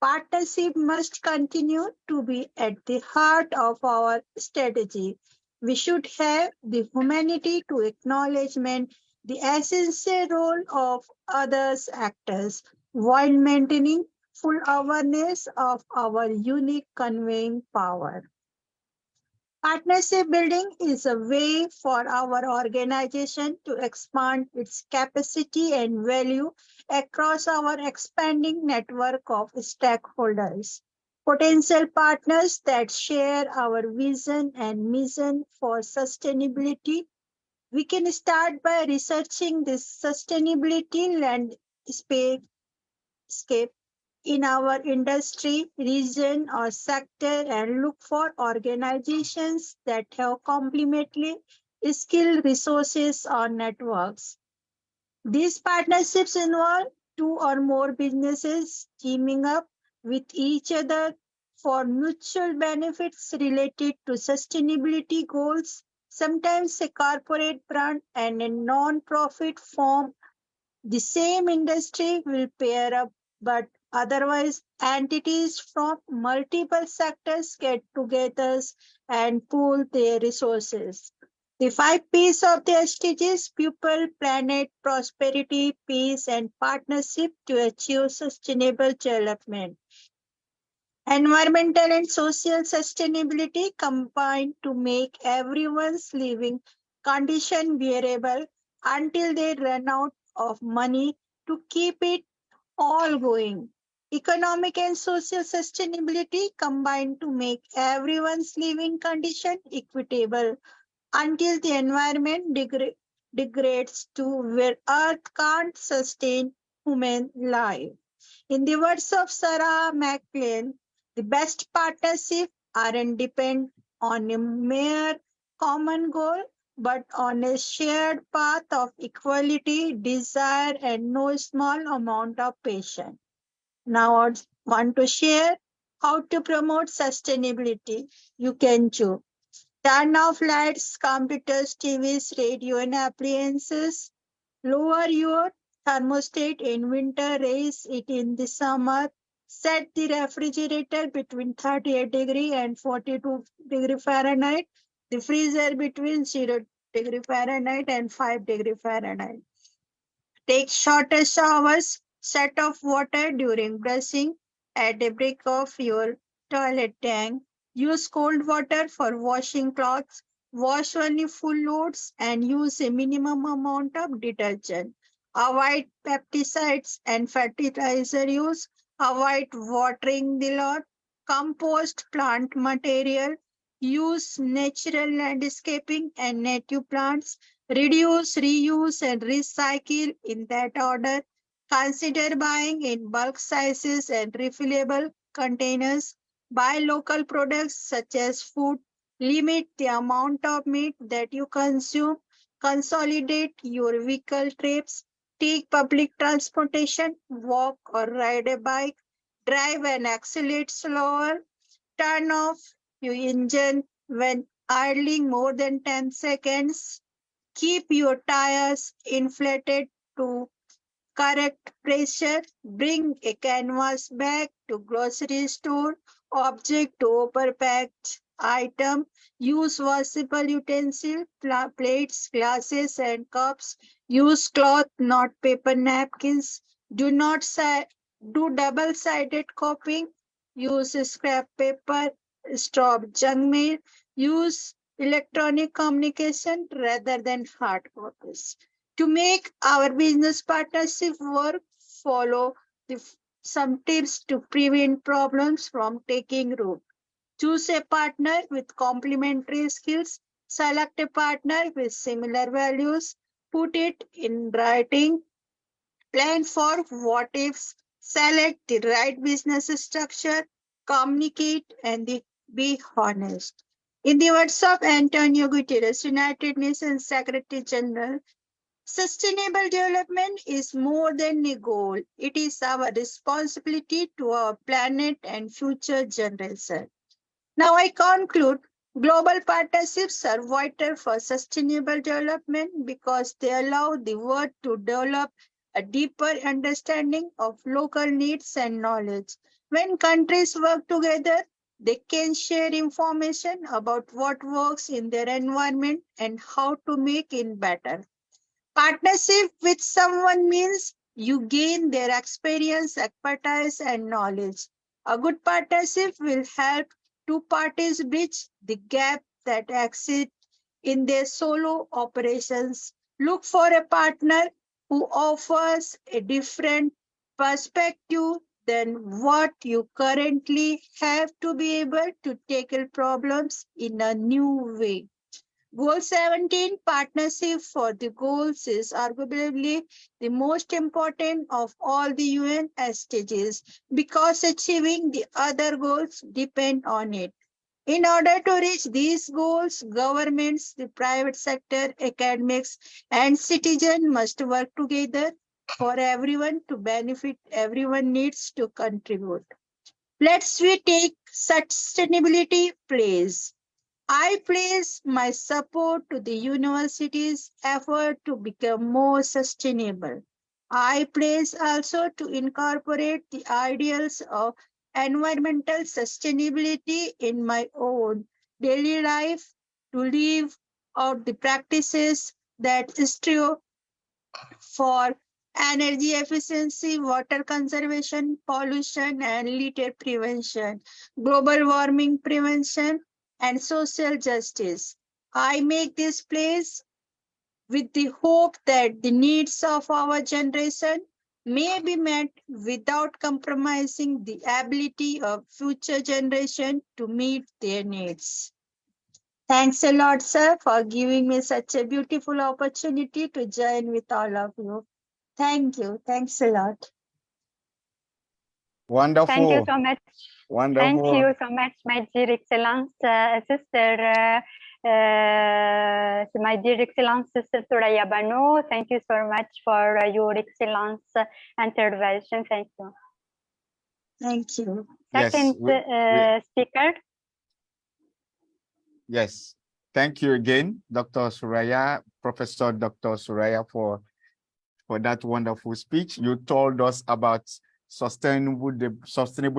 [SPEAKER 9] Partnership must continue to be at the heart of our strategy. We should have the humanity to acknowledge the essential role of others actors while maintaining full awareness of our unique conveying power. Partnership building is a way for our organization to expand its capacity and value across our expanding network of stakeholders. Potential partners that share our vision and mission for sustainability. We can start by researching this sustainability landscape in our industry, region, or sector and look for organizations that have complementary skilled resources or networks. These partnerships involve two or more businesses teaming up with each other for mutual benefits related to sustainability goals. Sometimes a corporate brand and a non-profit firm, the same industry, will pair up, but otherwise, entities from multiple sectors get together and pool their resources. The 5 P's of the SDGs: people, planet, prosperity, peace, and partnership to achieve sustainable development. Environmental and social sustainability combine to make everyone's living condition bearable until they run out of money to keep it all going. Economic and social sustainability combine to make everyone's living condition equitable until the environment degrades to where Earth can't sustain human life. In the words of Sarah McLean, the best partnerships aren't depend on a mere common goal, but on a shared path of equality, desire, and no small amount of patience. Now I want to share how to promote sustainability. You can choose. Turn off lights, computers, TVs, radio, and appliances. Lower your thermostat in winter, raise it in the summer. Set the refrigerator between 38 degree and 42 degree Fahrenheit. The freezer between 0 degree Fahrenheit and 5 degree Fahrenheit. Take shorter showers. Set off water during brushing. Add a brick of your toilet tank. Use cold water for washing clothes. Wash only full loads and use a minimum amount of detergent. Avoid pesticides and fertilizer use. Avoid watering the lawn. Compost plant material. Use natural landscaping and native plants. Reduce, reuse, and recycle in that order. Consider buying in bulk sizes and refillable containers. Buy local products such as food. Limit the amount of meat that you consume. Consolidate your vehicle trips. Take public transportation. Walk or ride a bike. Drive and accelerate slower. Turn off your engine when idling more than 10 seconds. Keep your tires inflated to correct pressure. Bring a canvas bag to grocery store object to overpacked item. Use washable utensil, plates, glasses, and cups. Use cloth, not paper napkins. Do not do double-sided copying. Use scrap paper. Stop junk mail. Use electronic communication rather than hard copies. To make our business partnership work, follow some tips to prevent problems from taking root. Choose a partner with complementary skills. Select a partner with similar values. Put it in writing. Plan for what ifs. Select the right business structure. Communicate and be honest. In the words of Antonio Guterres, United Nations Secretary General, sustainable development is more than a goal. It is our responsibility to our planet and future generations. Now I conclude, global partnerships are vital for sustainable development because they allow the world to develop a deeper understanding of local needs and knowledge. When countries work together, they can share information about what works in their environment and how to make it better. Partnership with someone means you gain their experience, expertise, and knowledge. A good partnership will help two parties bridge the gap that exists in their solo operations. Look for a partner who offers a different perspective than what you currently have to be able to tackle problems in a new way. Goal 17, partnership for the goals, is arguably the most important of all the UN SDGs because achieving the other goals depend on it. In order to reach these goals, governments, the private sector, academics, and citizens must work together for everyone to benefit. Everyone needs to contribute. Let's we take sustainability place. I place my support to the university's effort to become more sustainable. I place also to incorporate the ideals of environmental sustainability in my own daily life to live out the practices that strive for energy efficiency, water conservation, pollution and litter prevention, global warming prevention, and social justice. I make this place with the hope that the needs of our generation may be met without compromising the ability of future generation to meet their needs. Thanks a lot, sir, for giving me such a beautiful opportunity to join with all of you. Thank you. Thanks a lot.
[SPEAKER 1] Wonderful.
[SPEAKER 10] Thank you so much.
[SPEAKER 1] Wonderful.
[SPEAKER 10] Thank you so much, my dear Excellence, Sister, my dear Excellence, Sister Suraya Banu. Thank you so much for your Excellence intervention. Thank you.
[SPEAKER 9] Thank you.
[SPEAKER 10] Second speaker.
[SPEAKER 1] Yes. Thank you again, Dr. Suraya, Professor Dr. Suraya, for that wonderful speech. You told us about sustainable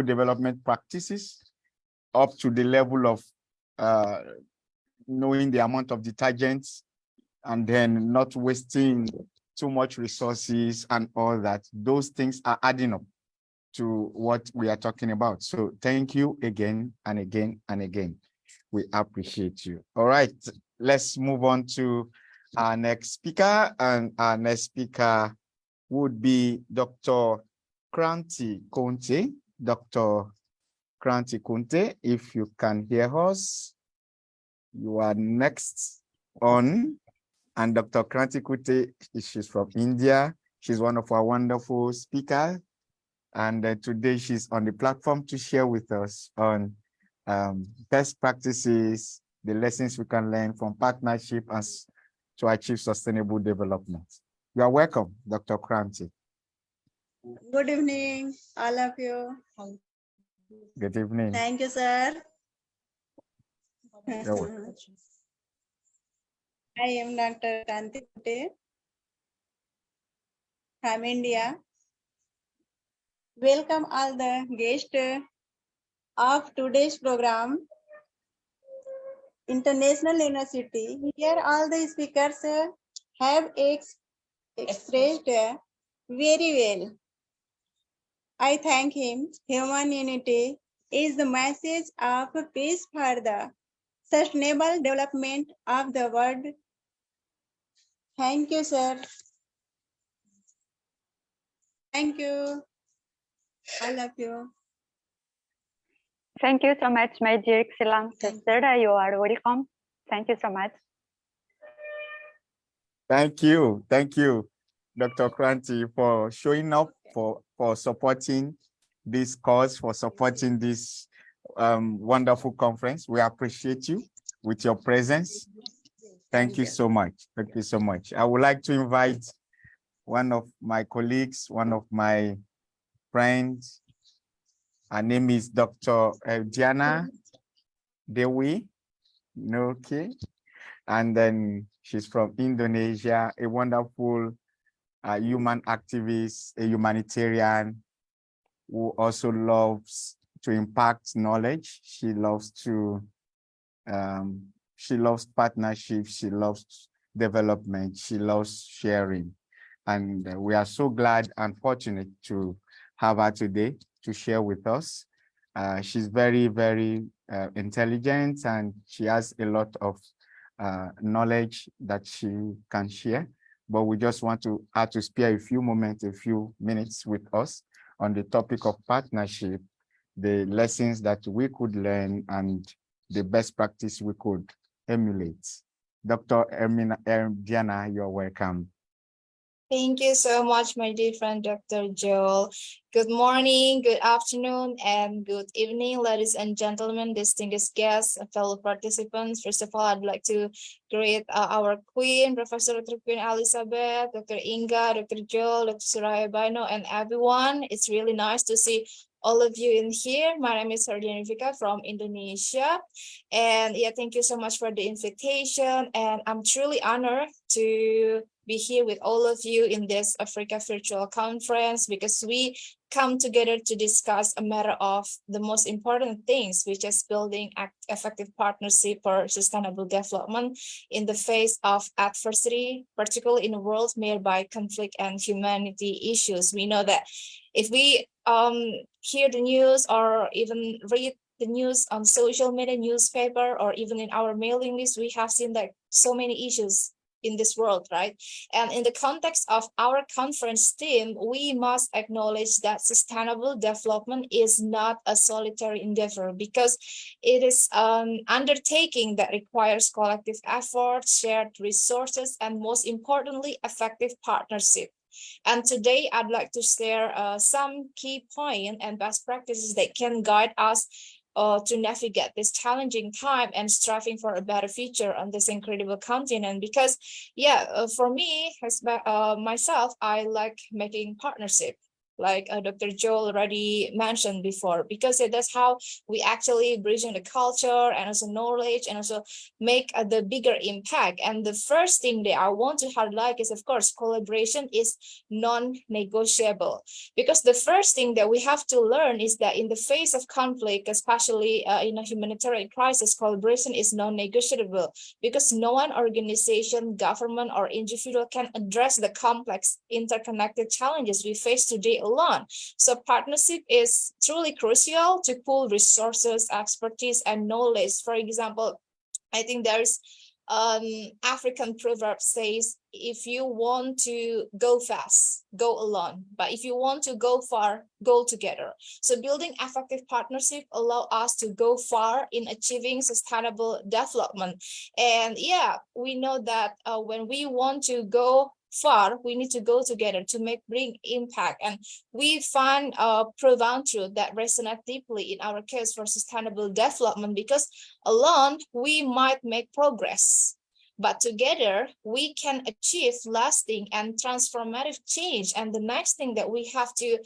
[SPEAKER 1] development practices up to the level of knowing the amount of detergents and then not wasting too much resources and all that. Those things are adding up to what we are talking about. So thank you again and again and again. We appreciate you. All right, let's move on to our next speaker. And our next speaker would be Dr. Kranti Konte. Dr. Kranti Konte, if you can hear us, you are next on. And Dr. Kranti Konte, she's from India. She's one of our wonderful speakers. And today she's on the platform to share with us on best practices, the lessons we can learn from partnership as to achieve sustainable development. You are welcome, Dr. Kranti.
[SPEAKER 11] Good evening, all of you.
[SPEAKER 1] Good evening.
[SPEAKER 11] Thank you, sir. I am Dr. Kranti Konte from India. Welcome all the guests of today's program, International University. Here all the speakers have expressed very well. I thank him. Human unity is the message of peace for the sustainable development of the world. Thank you, sir. Thank you. All of you.
[SPEAKER 10] Thank you so much, my dear excellent sister. You are welcome. Thank you so much.
[SPEAKER 1] Thank you, Dr. Kranti, for showing up, for supporting this cause, for supporting this wonderful conference. We appreciate you with your presence. Thank you so much. Thank you so much. I would like to invite one of my colleagues, one of my friends. Her name is Dr. Diana Dewi. Okay. And then she's from Indonesia, a wonderful human activist, a humanitarian who also loves to impact knowledge. She loves partnership. She loves development. She loves sharing. And we are so glad and fortunate to have her today to share with us. She's very, very intelligent, and she has a lot of knowledge that she can share, but we just want her to spare a few minutes with us on the topic of partnership, the lessons that we could learn and the best practice we could emulate. Dr. Diana, you're welcome.
[SPEAKER 12] Thank you so much, my dear friend, Dr. Joel. Good morning, good afternoon, and good evening, ladies and gentlemen, distinguished guests, and fellow participants. First of all, I'd like to greet our Queen, Professor Dr. Queen Elizabeth, Dr. Inga, Dr. Joel, Dr. Suraya Bano, and everyone. It's really nice to see all of you in here. My name is Vika from Indonesia. And yeah, thank you so much for the invitation. And I'm truly honored to be here with all of you in this Africa virtual conference, because we come together to discuss a matter of the most important things, which is building effective partnership for sustainable development in the face of adversity, particularly in a world marred by conflict and humanity issues. We know that if we hear the news or even read the news on social media, newspaper, or even in our mailing list, we have seen like so many issues in this world, right? And in the context of our conference theme, we must acknowledge that sustainable development is not a solitary endeavor, because it is an undertaking that requires collective effort, shared resources, and most importantly, effective partnership. And today I'd like to share some key points and best practices that can guide us to navigate this challenging time and striving for a better future on this incredible continent. Because for me, as myself, I like making partnership, like Dr. Joel already mentioned before, because that's how we actually bridging the culture and also knowledge and also make the bigger impact. And the first thing that I want to highlight is, of course, collaboration is non-negotiable, because the first thing that we have to learn is that in the face of conflict, especially in a humanitarian crisis, collaboration is non-negotiable, because no one organization, government, or individual can address the complex interconnected challenges we face today alone. So partnership is truly crucial to pool resources, expertise, and knowledge. For example, I think there's African proverb says, if you want to go fast, go alone. But if you want to go far, go together. So building effective partnership allow us to go far in achieving sustainable development. And yeah, we know that when we want to go far, we need to go together to bring impact. And we find a profound truth that resonates deeply in our case for sustainable development, because alone we might make progress, but together we can achieve lasting and transformative change. And the next thing that we have to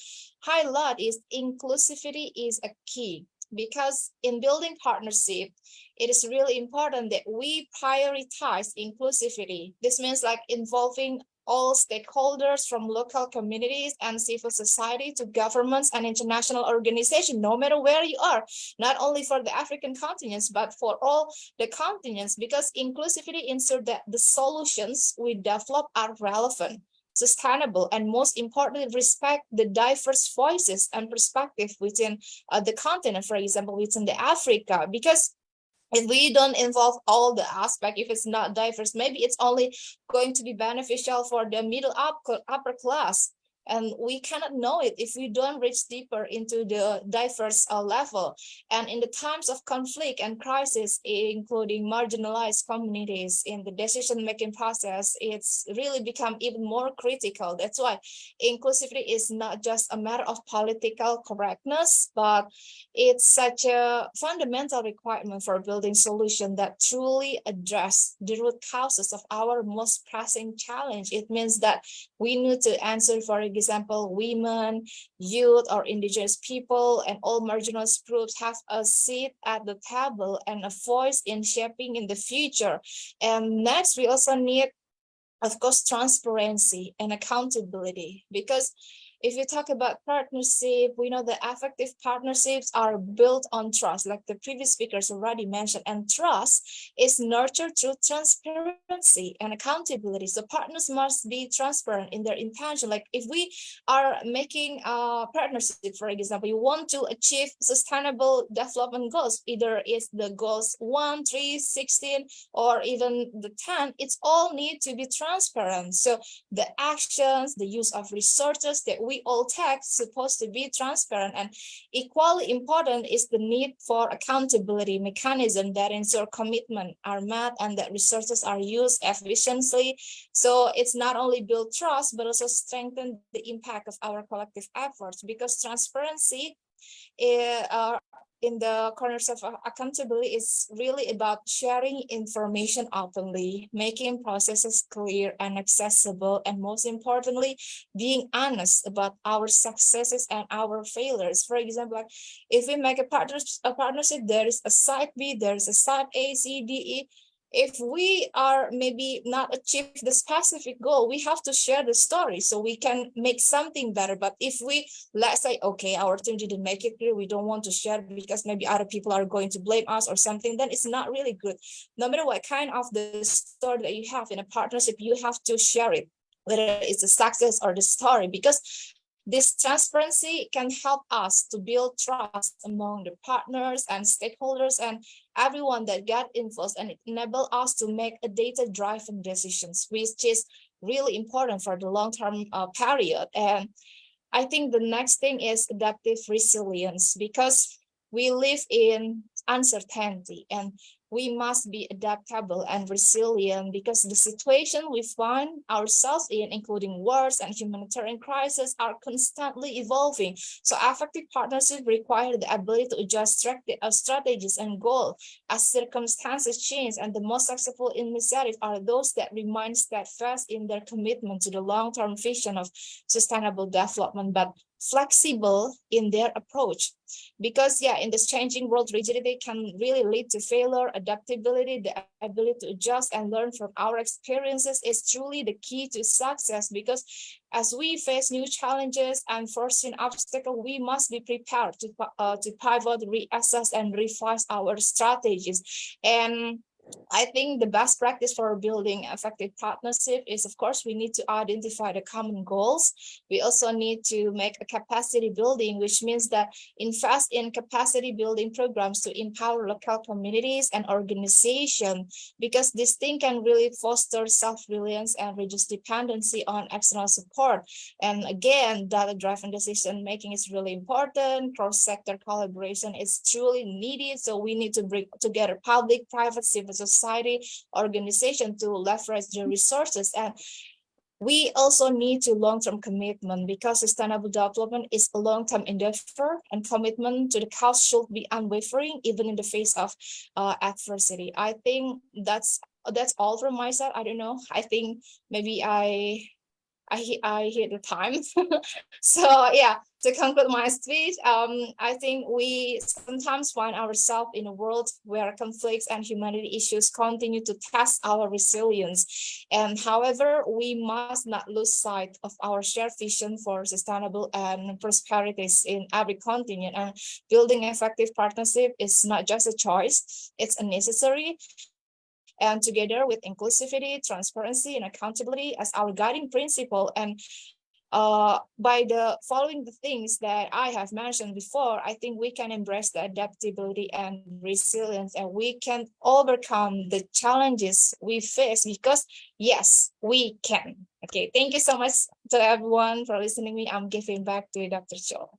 [SPEAKER 12] highlight is inclusivity is a key, because in building partnership, it is really important that we prioritize inclusivity. This means like involving all stakeholders from local communities and civil society to governments and international organizations, no matter where you are, not only for the African continents, but for all the continents, because inclusivity ensures that the solutions we develop are relevant, sustainable, and most importantly, respect the diverse voices and perspectives within the continent, for example, within the Africa. Because if we don't involve all the aspect, if it's not diverse, maybe it's only going to be beneficial for the middle upper class. And we cannot know it if we don't reach deeper into the diverse level. And in the times of conflict and crisis, including marginalized communities in the decision-making process, it's really become even more critical. That's why inclusivity is not just a matter of political correctness, but it's such a fundamental requirement for building solutions that truly address the root causes of our most pressing challenge. It means that we need to answer, for example, women, youth, or indigenous people, and all marginalized groups have a seat at the table and a voice in shaping in the future. And next, we also need, of course, transparency and accountability, because if you talk about partnership, we know that effective partnerships are built on trust, like the previous speakers already mentioned, and trust is nurtured through transparency and accountability. So partners must be transparent in their intention. Like if we are making a partnership, for example, you want to achieve sustainable development goals, either it's the goals 1, 3, 16, or even the 10, it's all need to be transparent. So the actions, the use of resources that we all take supposed to be transparent, and equally important is the need for accountability mechanism that ensure commitment are met and that resources are used efficiently. So it's not only build trust, but also strengthen the impact of our collective efforts, because transparency in the corners of accountability is really about sharing information openly, making processes clear and accessible, and most importantly, being honest about our successes and our failures. For example, like if we make a partnership, there is a side B, there is a side A, C, D, E. If we are maybe not achieve the specific goal, we have to share the story so we can make something better. But if we, let's say, okay, our team didn't make it clear, we don't want to share because maybe other people are going to blame us or something, then it's not really good. No matter what kind of the story that you have in a partnership, you have to share it, whether it's a success or the story, because this transparency can help us to build trust among the partners and stakeholders and everyone that got involved, and it enable us to make a data-driven decisions, which is really important for the long-term period. And I think the next thing is adaptive resilience, because we live in uncertainty and we must be adaptable and resilient, because the situation we find ourselves in, including wars and humanitarian crises, are constantly evolving. So effective partnership require the ability to adjust strategies and goals as circumstances change, and the most successful initiatives are those that remain steadfast in their commitment to the long-term vision of sustainable development, but flexible in their approach. Because in this changing world, rigidity can really lead to failure. Adaptability, the ability to adjust and learn from our experiences, is truly the key to success, because as we face new challenges and foreseen obstacles, we must be prepared to pivot, reassess, and revise our strategies. And I think the best practice for building effective partnership is, of course, we need to identify the common goals. We also need to make a capacity building, which means that invest in capacity building programs to empower local communities and organizations, because this thing can really foster self-reliance and reduce dependency on external support. And again, data-driven decision making is really important. Cross-sector collaboration is truly needed. So we need to bring together public, private, civil society, organization to leverage the resources. And we also need to long-term commitment, because sustainable development is a long-term endeavor, and commitment to the cause should be unwavering even in the face of adversity. I think that's all from my side. I don't know. I think maybe I I hit the time. So yeah, to conclude my speech, I think we sometimes find ourselves in a world where conflicts and humanity issues continue to test our resilience. And however, we must not lose sight of our shared vision for sustainable and prosperities in every continent. And building effective partnership is not just a choice, it's a necessary. And together with inclusivity, transparency, and accountability as our guiding principle, and by the following the things that I have mentioned before, I think we can embrace the adaptability and resilience, and we can overcome the challenges we face, because yes, we can. Okay, thank you so much to everyone for listening to me. I'm giving back to Dr. Joel.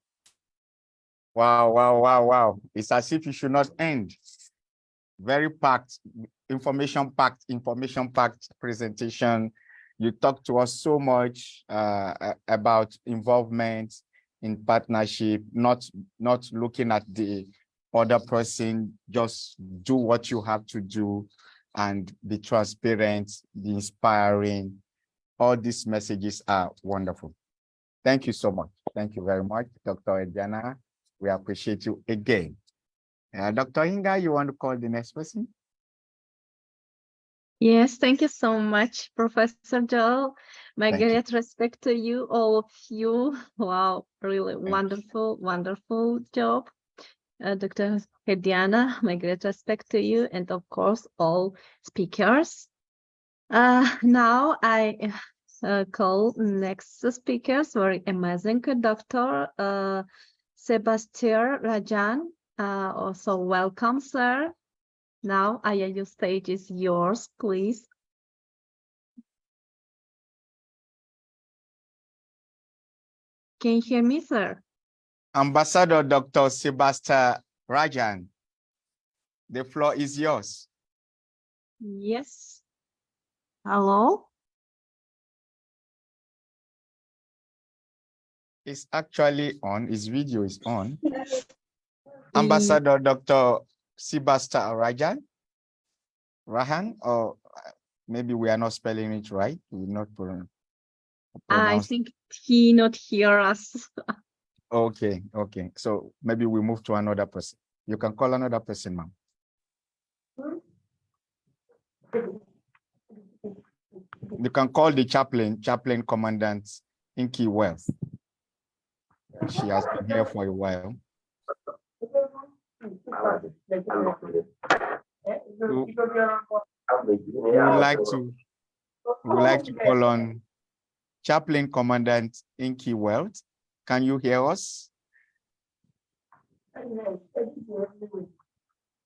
[SPEAKER 1] Wow, wow, wow, wow. It's as if you should not end. Very packed, information packed presentation. You talked to us so much about involvement in partnership, not looking at the other person, just do what you have to do and be transparent, be inspiring. All these messages are wonderful. Thank you so much. Thank you very much, Dr. Ediana. We appreciate you again. Dr. Inga, you want to call the next person?
[SPEAKER 4] Yes, thank you so much, Professor Joel. My great respect to you, all of you. Wow, really wonderful, wonderful job. Dr. Ediana, my great respect to you, and of course, all speakers. Now I call next speakers, very amazing, Dr. Sebastian Rajan. Also welcome, sir. Now IIU stage is yours, please. Can you hear me, sir?
[SPEAKER 1] Ambassador Dr. Sebastian Rajan, the floor is yours.
[SPEAKER 4] Yes. Hello?
[SPEAKER 1] It's actually on, his video is on. Ambassador Dr. Sebastian Rajan, or maybe we are not spelling it right. We're not pronounce.
[SPEAKER 4] I think he not hear us.
[SPEAKER 1] Okay. So maybe we move to another person. You can call another person, ma'am. You can call the chaplain commandant Inky Wealth. She has been here for a while. We would like to call on Chaplain Commandant Inky Wealth. Can you hear us?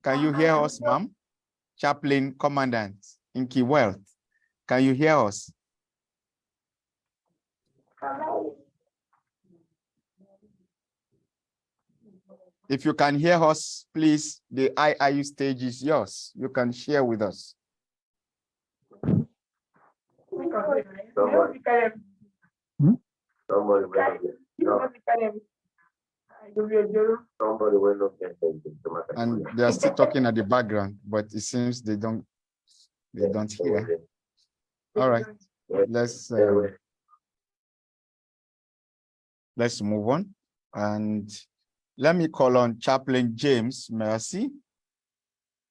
[SPEAKER 1] Can you hear us, ma'am? Chaplain Commandant Inky Wealth. Can you hear us? If you can hear us, please, the IIU stage is yours. You can share with us. And they are still talking at the background, but it seems they don't hear. All right, let's move on. And let me call on Chaplain James Mercy.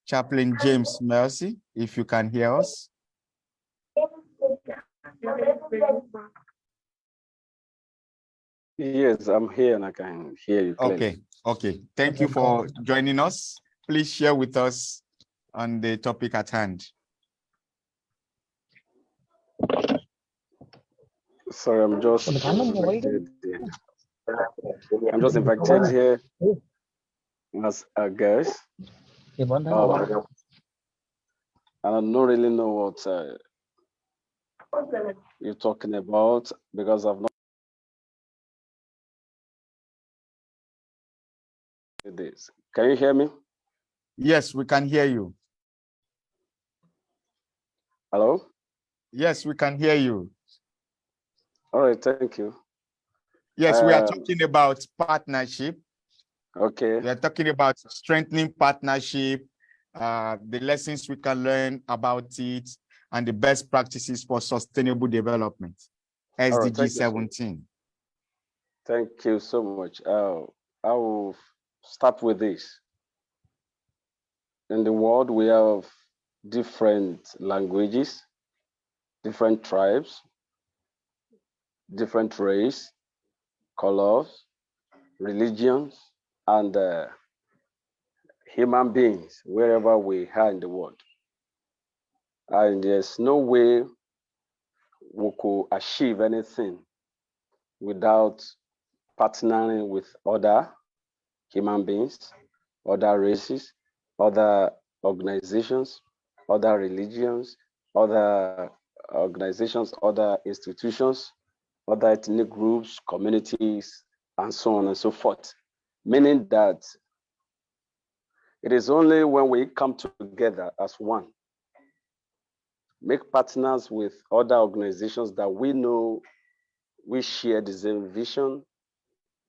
[SPEAKER 1] Chaplain James Mercy, if you can hear us.
[SPEAKER 13] Yes, I'm here and I can hear you clearly.
[SPEAKER 1] Okay. Thank you for joining us. Please share with us on the topic at hand.
[SPEAKER 13] Sorry, I'm just infected here as a guest. I don't really know what you're talking about because I've not this. Can you hear me?
[SPEAKER 1] Yes, we can hear you.
[SPEAKER 13] Hello?
[SPEAKER 1] Yes, we can hear you.
[SPEAKER 13] All right, thank you.
[SPEAKER 1] Yes, we are talking about partnership.
[SPEAKER 13] Okay.
[SPEAKER 1] We are talking about strengthening partnership, the lessons we can learn about it, and the best practices for sustainable development. SDG 17.
[SPEAKER 13] Thank you so much. I will start with this. In the world, we have different languages, different tribes, different race, colors, religions, and human beings, wherever we are in the world. And there's no way we could achieve anything without partnering with other human beings, other races, other organizations, other religions, other organizations, other institutions, other ethnic groups, communities, and so on and so forth. Meaning that it is only when we come together as one, make partners with other organizations that we know we share the same vision,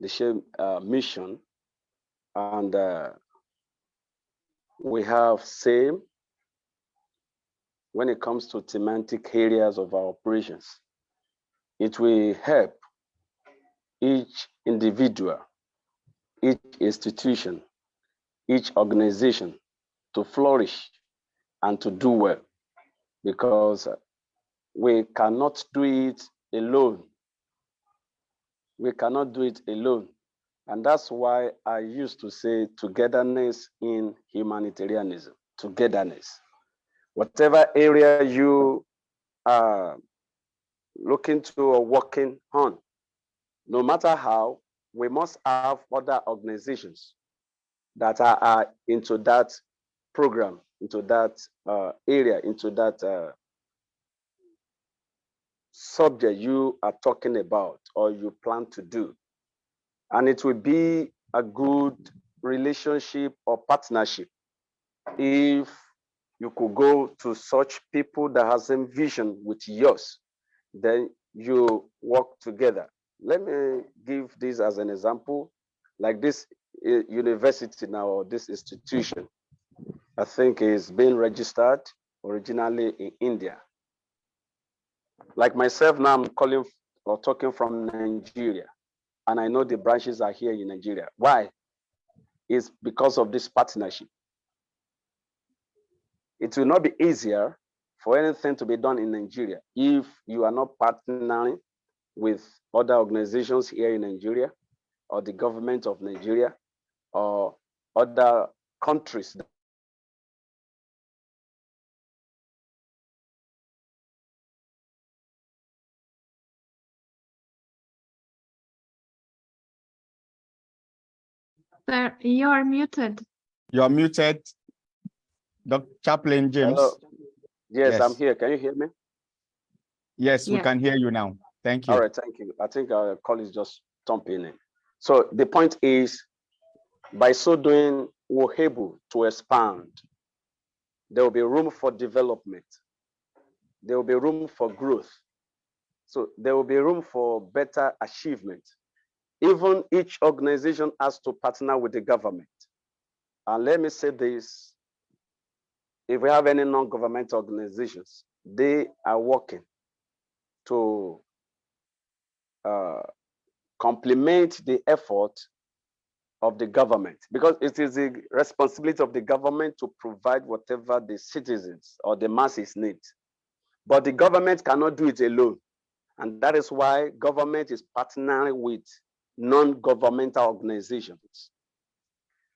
[SPEAKER 13] the same mission, and we have same when it comes to thematic areas of our operations. It will help each individual, each institution, each organization to flourish and to do well, because we cannot do it alone. We cannot do it alone. And that's why I used to say togetherness in humanitarianism, togetherness. Whatever area you are looking to or working on, no matter how, we must have other organizations that are into that program, into that area, into that subject you are talking about or you plan to do. And it will be a good relationship or partnership if you could go to such people that has same vision with yours, then you work together. Let me give this as an example, like this university now, or this institution, I think is being registered originally in India. Like myself now, I'm calling or talking from Nigeria, and I know the branches are here in Nigeria. Why? It's because of this partnership. It will not be easier for anything to be done in Nigeria if you are not partnering with other organizations here in Nigeria, or the government of Nigeria, or other countries.
[SPEAKER 4] Sir, you're muted.
[SPEAKER 1] You're muted, Dr. Chaplain James.
[SPEAKER 13] Hello. Yes, I'm here. Can you hear me?
[SPEAKER 1] Yes, we can hear you now. Thank you.
[SPEAKER 13] All right, thank you. I think our call is just jumping in. So the point is, by so doing, we're able to expand. There will be room for development. There will be room for growth. So there will be room for better achievement. Even each organization has to partner with the government. And let me say this, if we have any non-government organizations, they are working to complement the effort of the government, because it is the responsibility of the government to provide whatever the citizens or the masses need. But the government cannot do it alone. And that is why government is partnering with non-governmental organizations.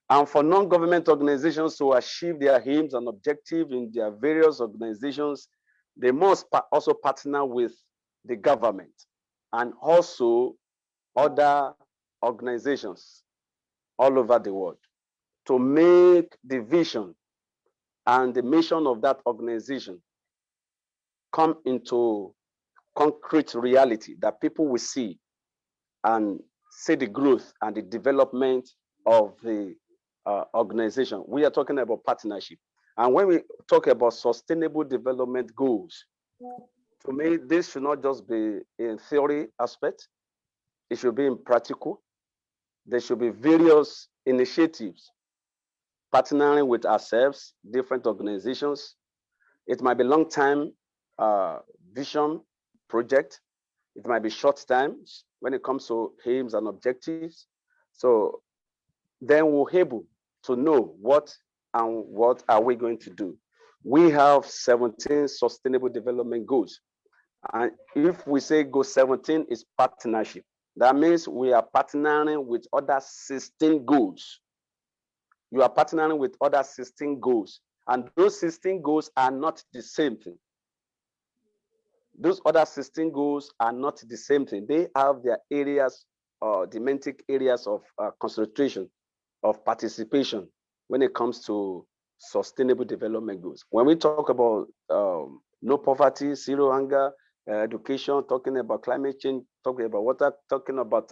[SPEAKER 13] And for non-government organizations to achieve their aims and objectives in their various organizations, they must also partner with the government and also other organizations all over the world to make the vision and the mission of that organization come into concrete reality that people will see and see the growth and the development of the organization. We are talking about partnership. And when we talk about sustainable development goals, to me, this should not just be in theory aspect, it should be in practical. There should be various initiatives partnering with ourselves, different organizations. It might be long-term vision project. It might be short times when it comes to aims and objectives. So then we're able to know what are we going to do. We have 17 sustainable development goals. And if we say goal 17 is partnership, that means we are partnering with other 16 goals. You are partnering with other 16 goals. And those 16 goals are not the same thing. Those other 16 goals are not the same thing. They have their areas, thematic areas of concentration, of participation when it comes to sustainable development goals. When we talk about no poverty, zero hunger, education, talking about climate change, talking about water, talking about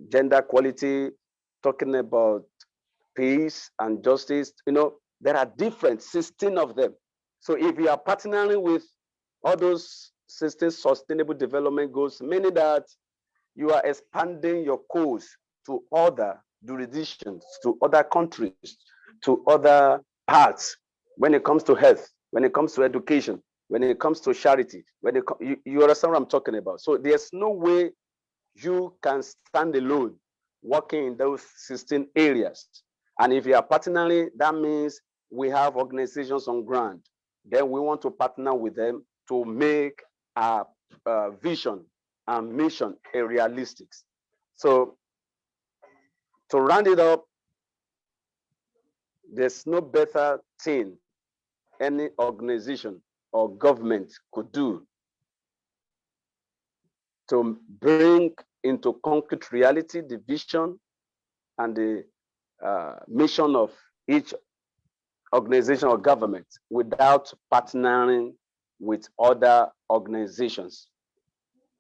[SPEAKER 13] gender equality, talking about peace and justice, there are different 16 of them. So if you are partnering with all those 16 sustainable development goals, meaning that you are expanding your goals to other jurisdictions, to other countries, to other parts, when it comes to health, when it comes to education, when it comes to charity, you understand what I'm talking about. So there's no way you can stand alone working in those 16 areas. And if you are partnering, that means we have organizations on ground. Then we want to partner with them to make our vision and mission a realistic. So to round it up, there's no better thing any organization or government could do to bring into concrete reality the vision and the mission of each organization or government without partnering with other organizations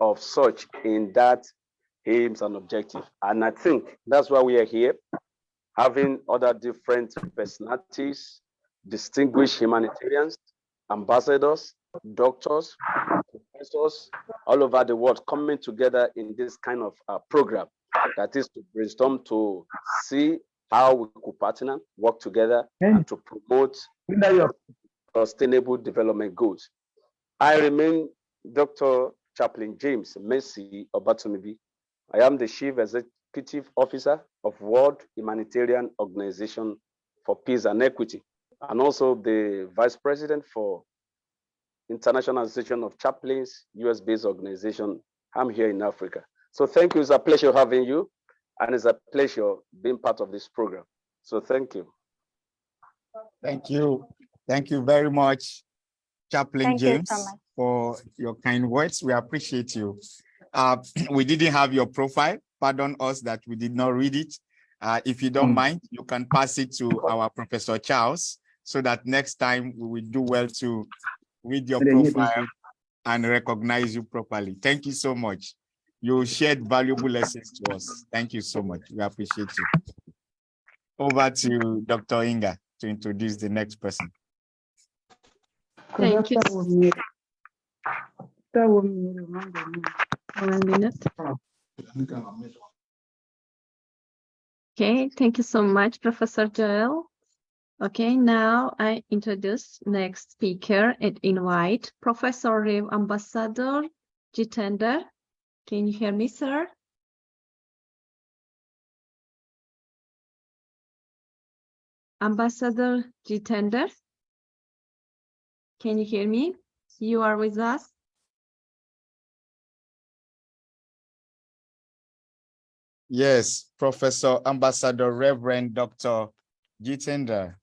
[SPEAKER 13] of such in that aims and objective. And I think that's why we are here, having other different personalities, distinguished humanitarians, ambassadors, doctors, professors, all over the world coming together in this kind of program that is to brainstorm to see how we could partner, work together, and to promote sustainable development goals. I remain Dr. Chaplain James Mercy Obatumibi. I am the Chief Executive Officer of World Humanitarian Organization for Peace and Equity, and also the Vice President for International Association of Chaplains, US-based organization. I'm here in Africa. So thank you. It's a pleasure having you, and it's a pleasure being part of this program. So thank you.
[SPEAKER 1] Thank you. Thank you very much, Chaplain James, for your kind words. We appreciate you. We didn't have your profile. Pardon us that we did not read it. If you don't mind, you can pass it to our Professor Charles so that next time we will do well to read your profile and recognize you properly. Thank you so much. You shared valuable lessons to us. Thank you so much. We appreciate you. Over to Dr. Inga to introduce the next person.
[SPEAKER 4] Thank you. 1 minute. Okay, thank you so much, Professor Joel. Okay, now I introduce next speaker and invite Professor Rev Ambassador Jitender. Can you hear me, sir? Ambassador Jitender, can you hear me? You are with us?
[SPEAKER 1] Yes, Professor Ambassador Reverend Dr. Jitender.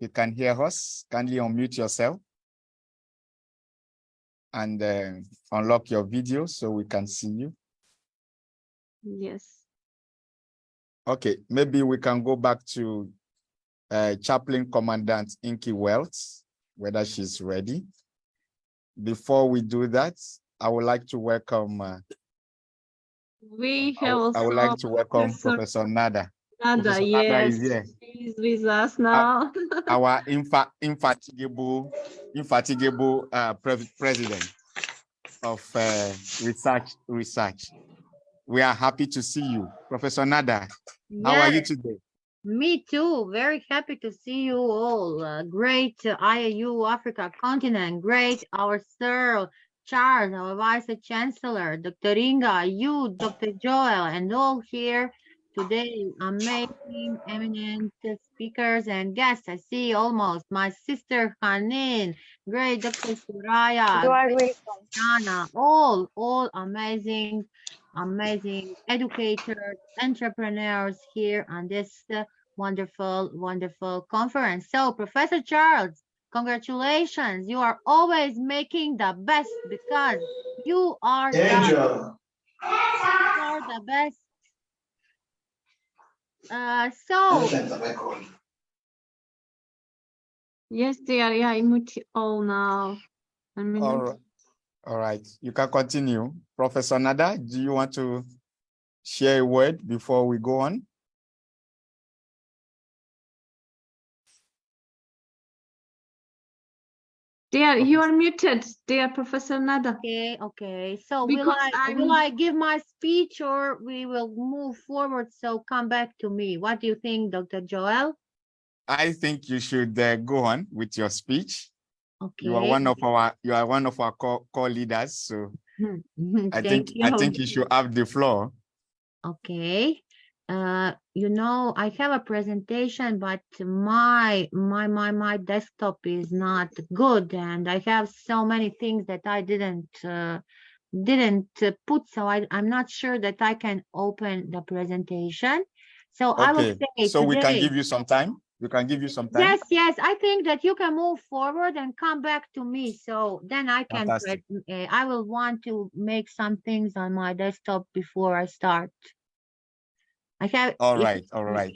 [SPEAKER 1] You can hear us. Kindly unmute yourself and unlock your video so we can see you.
[SPEAKER 4] Yes.
[SPEAKER 1] Okay, maybe we can go back to Chaplain Commandant Inky Welts, whether she's ready. Before we do that, I would like to welcome
[SPEAKER 4] I would
[SPEAKER 1] like to welcome Professor Nada.
[SPEAKER 4] Nada, yes, he's with us now.
[SPEAKER 1] Our infatigable president of research. We are happy to see you. Professor Nada, how are you today?
[SPEAKER 14] Me too. Very happy to see you all. Great IIU Africa continent. Great our sir, Charles, our Vice Chancellor, Dr. Inga, you, Dr. Joel, and all here today, amazing, eminent speakers and guests. I see almost my sister Hanin, great Dr. Suraya,
[SPEAKER 10] You are
[SPEAKER 14] great
[SPEAKER 10] welcome.
[SPEAKER 14] Jana, all amazing, amazing educators, entrepreneurs here on this wonderful, wonderful conference. So, Professor Charles, congratulations. You are always making the best because you are
[SPEAKER 15] Angel.
[SPEAKER 14] the best. So
[SPEAKER 4] Yes, dear. Yeah, I mute you all now.
[SPEAKER 1] All right. You can continue. Professor Nada, do you want to share a word before we go on?
[SPEAKER 4] Dear, you are muted, dear Professor Nada.
[SPEAKER 14] Okay. So
[SPEAKER 4] Because
[SPEAKER 14] will I give my speech or we will move forward? So come back to me. What do you think, Dr. Joel?
[SPEAKER 1] I think you should go on with your speech.
[SPEAKER 14] Okay.
[SPEAKER 1] You are one of our core leaders, so I think you should have the floor.
[SPEAKER 14] Okay. You know, I have a presentation, but my desktop is not good, and I have so many things that I didn't put, so I'm not sure that I can open the presentation. So I will say
[SPEAKER 1] so we can
[SPEAKER 14] today,
[SPEAKER 1] give you some time. We can give you some time.
[SPEAKER 14] yes, I think that you can move forward and come back to me, so then I can I will want to make some things on my desktop before I start. I have.
[SPEAKER 1] All right.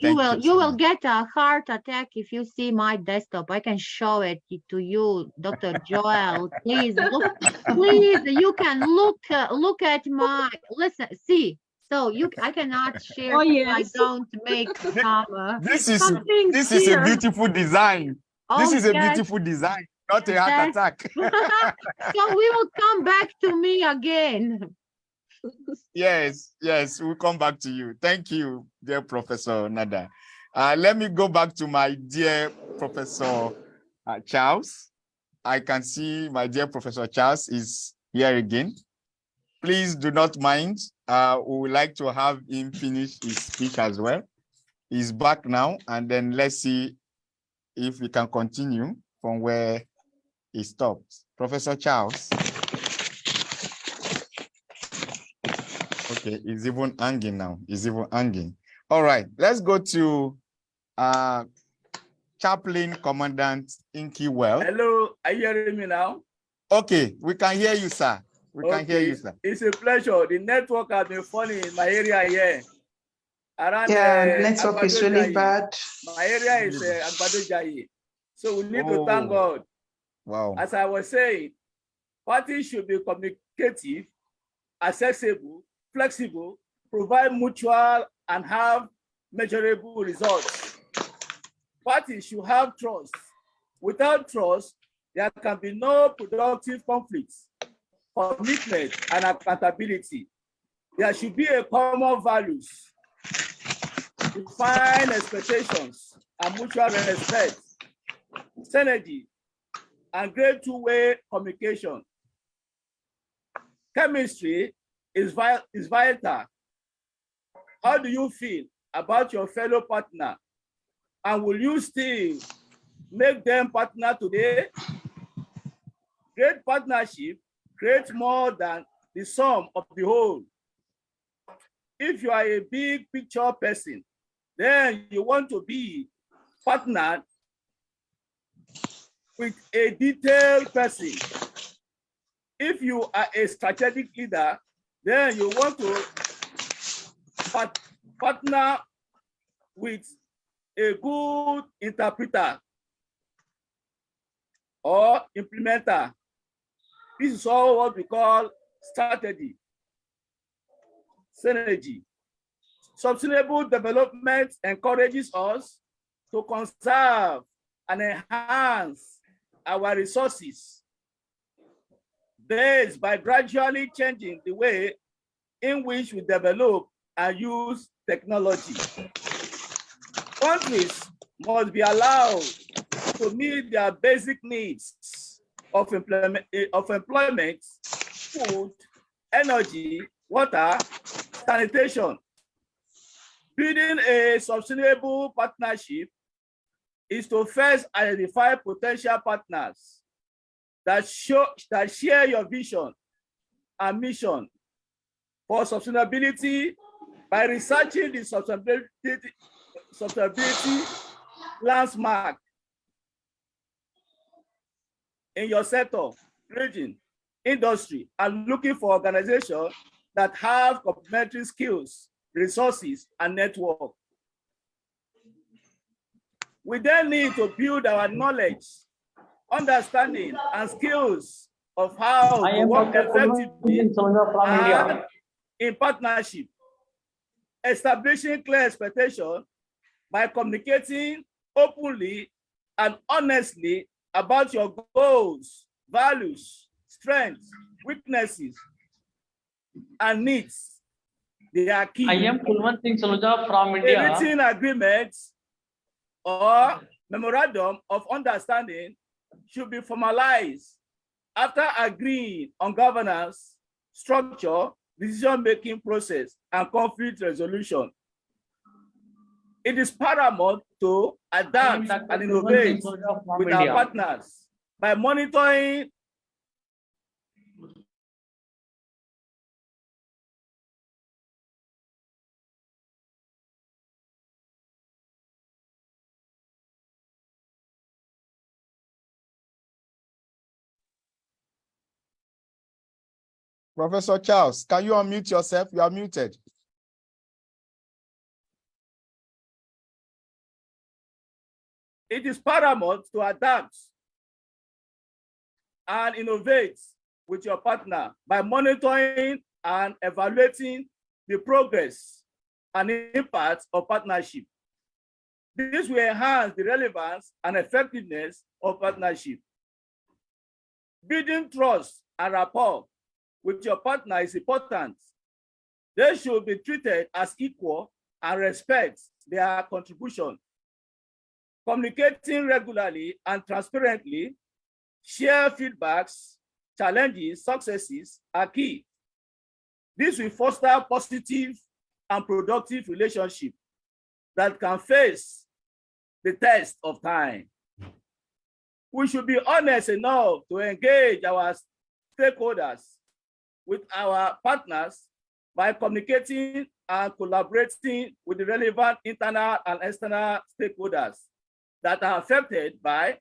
[SPEAKER 14] You will get a heart attack if you see my desktop. I can show it to you, Dr. Joel. Please look. Please, you can look at my. Listen, see. So I cannot share.
[SPEAKER 4] Oh,
[SPEAKER 14] if I
[SPEAKER 4] yes.
[SPEAKER 14] don't make
[SPEAKER 1] This is a beautiful design. This is a beautiful design, not a heart attack.
[SPEAKER 14] So we will come back to me again.
[SPEAKER 1] Yes, we'll come back to you. Thank you, dear Professor Nada. Let me go back to my dear Professor Charles. I can see my dear Professor Charles is here again. Please do not mind. We would like to have him finish his speech as well. He's back now, and then let's see if we can continue from where he stopped. Professor Charles. Okay, he's even hanging now. All right, let's go to Chaplain Commandant Inky Well.
[SPEAKER 8] Hello, are you hearing me now?
[SPEAKER 1] Okay, we can hear you, sir. Can hear you, sir.
[SPEAKER 8] It's a pleasure. The network has been funny in my area here. Around
[SPEAKER 15] the network is really bad.
[SPEAKER 8] My area is Agbado Jayi. So we need to thank God.
[SPEAKER 1] Wow.
[SPEAKER 8] As I was saying, parties should be communicative, accessible, flexible, provide mutual, and have measurable results. Parties should have trust. Without trust, there can be no productive conflicts, commitment, and accountability. There should be a common values, defined expectations, and mutual respect, synergy, and great two-way communication. Chemistry is vital. How do you feel about your fellow partner? And will you still make them partner today? Great partnership creates more than the sum of the whole. If you are a big picture person, then you want to be partnered with a detailed person. If you are a strategic leader, then you want to partner with a good interpreter or implementer. This is all what we call strategy. Synergy. Sustainable development encourages us to conserve and enhance our resources based by gradually changing the way in which we develop and use technology. Countries must be allowed to meet their basic needs of employment food, energy, water, sanitation. Building a sustainable partnership is to first identify potential partners that share your vision and mission for sustainability by researching the sustainability landmark in your sector, region, industry, and looking for organizations that have complementary skills, resources, and network. We then need to build our knowledge, understanding, and skills of how to work effectively and in partnership, establishing clear expectations by communicating openly and honestly about your goals, values, strengths, weaknesses, and needs. They are key.
[SPEAKER 16] I am Kulwant Singh Saluja from India.
[SPEAKER 8] A written agreement or memorandum of understanding should be formalized after agreeing on governance, structure, decision-making process, and conflict resolution. It is paramount to adapt and innovate with our partners by monitoring
[SPEAKER 1] Professor Charles, can you unmute yourself? You are muted.
[SPEAKER 8] It is paramount to adapt and innovate with your partner by monitoring and evaluating the progress and impact of partnership. This will enhance the relevance and effectiveness of partnership. Building trust and rapport with your partner is important. They should be treated as equal and respect their contribution. Communicating regularly and transparently, share feedbacks, challenges, successes are key. This will foster positive and productive relationships that can face the test of time. We should be honest enough to engage our stakeholders with our partners by communicating and collaborating with the relevant internal and external stakeholders that are affected by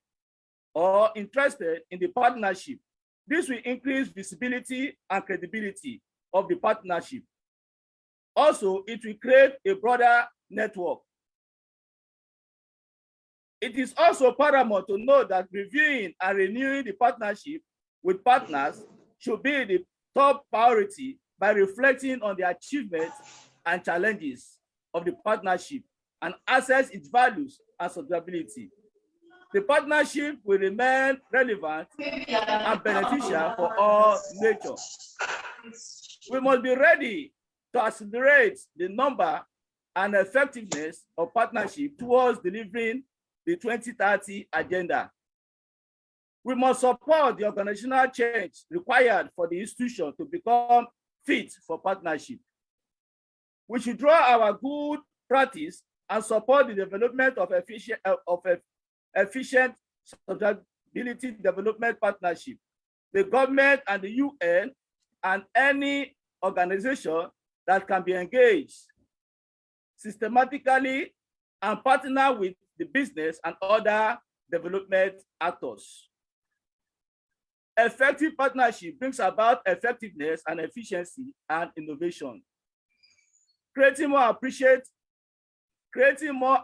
[SPEAKER 8] or interested in the partnership. This will increase visibility and credibility of the partnership. Also, it will create a broader network. It is also paramount to know that reviewing and renewing the partnership with partners should be the top priority by reflecting on the achievements and challenges of the partnership and assess its values and sustainability. The partnership will remain relevant and beneficial for all nature. We must be ready to accelerate the number and effectiveness of partnership towards delivering the 2030 agenda. We must support the organizational change required for the institution to become fit for partnership. We should draw our good practice and support the development of efficient sustainability development partnership. The government and the UN and any organization that can be engaged systematically and partner with the business and other development actors. Effective partnership brings about effectiveness and efficiency and innovation. Creating more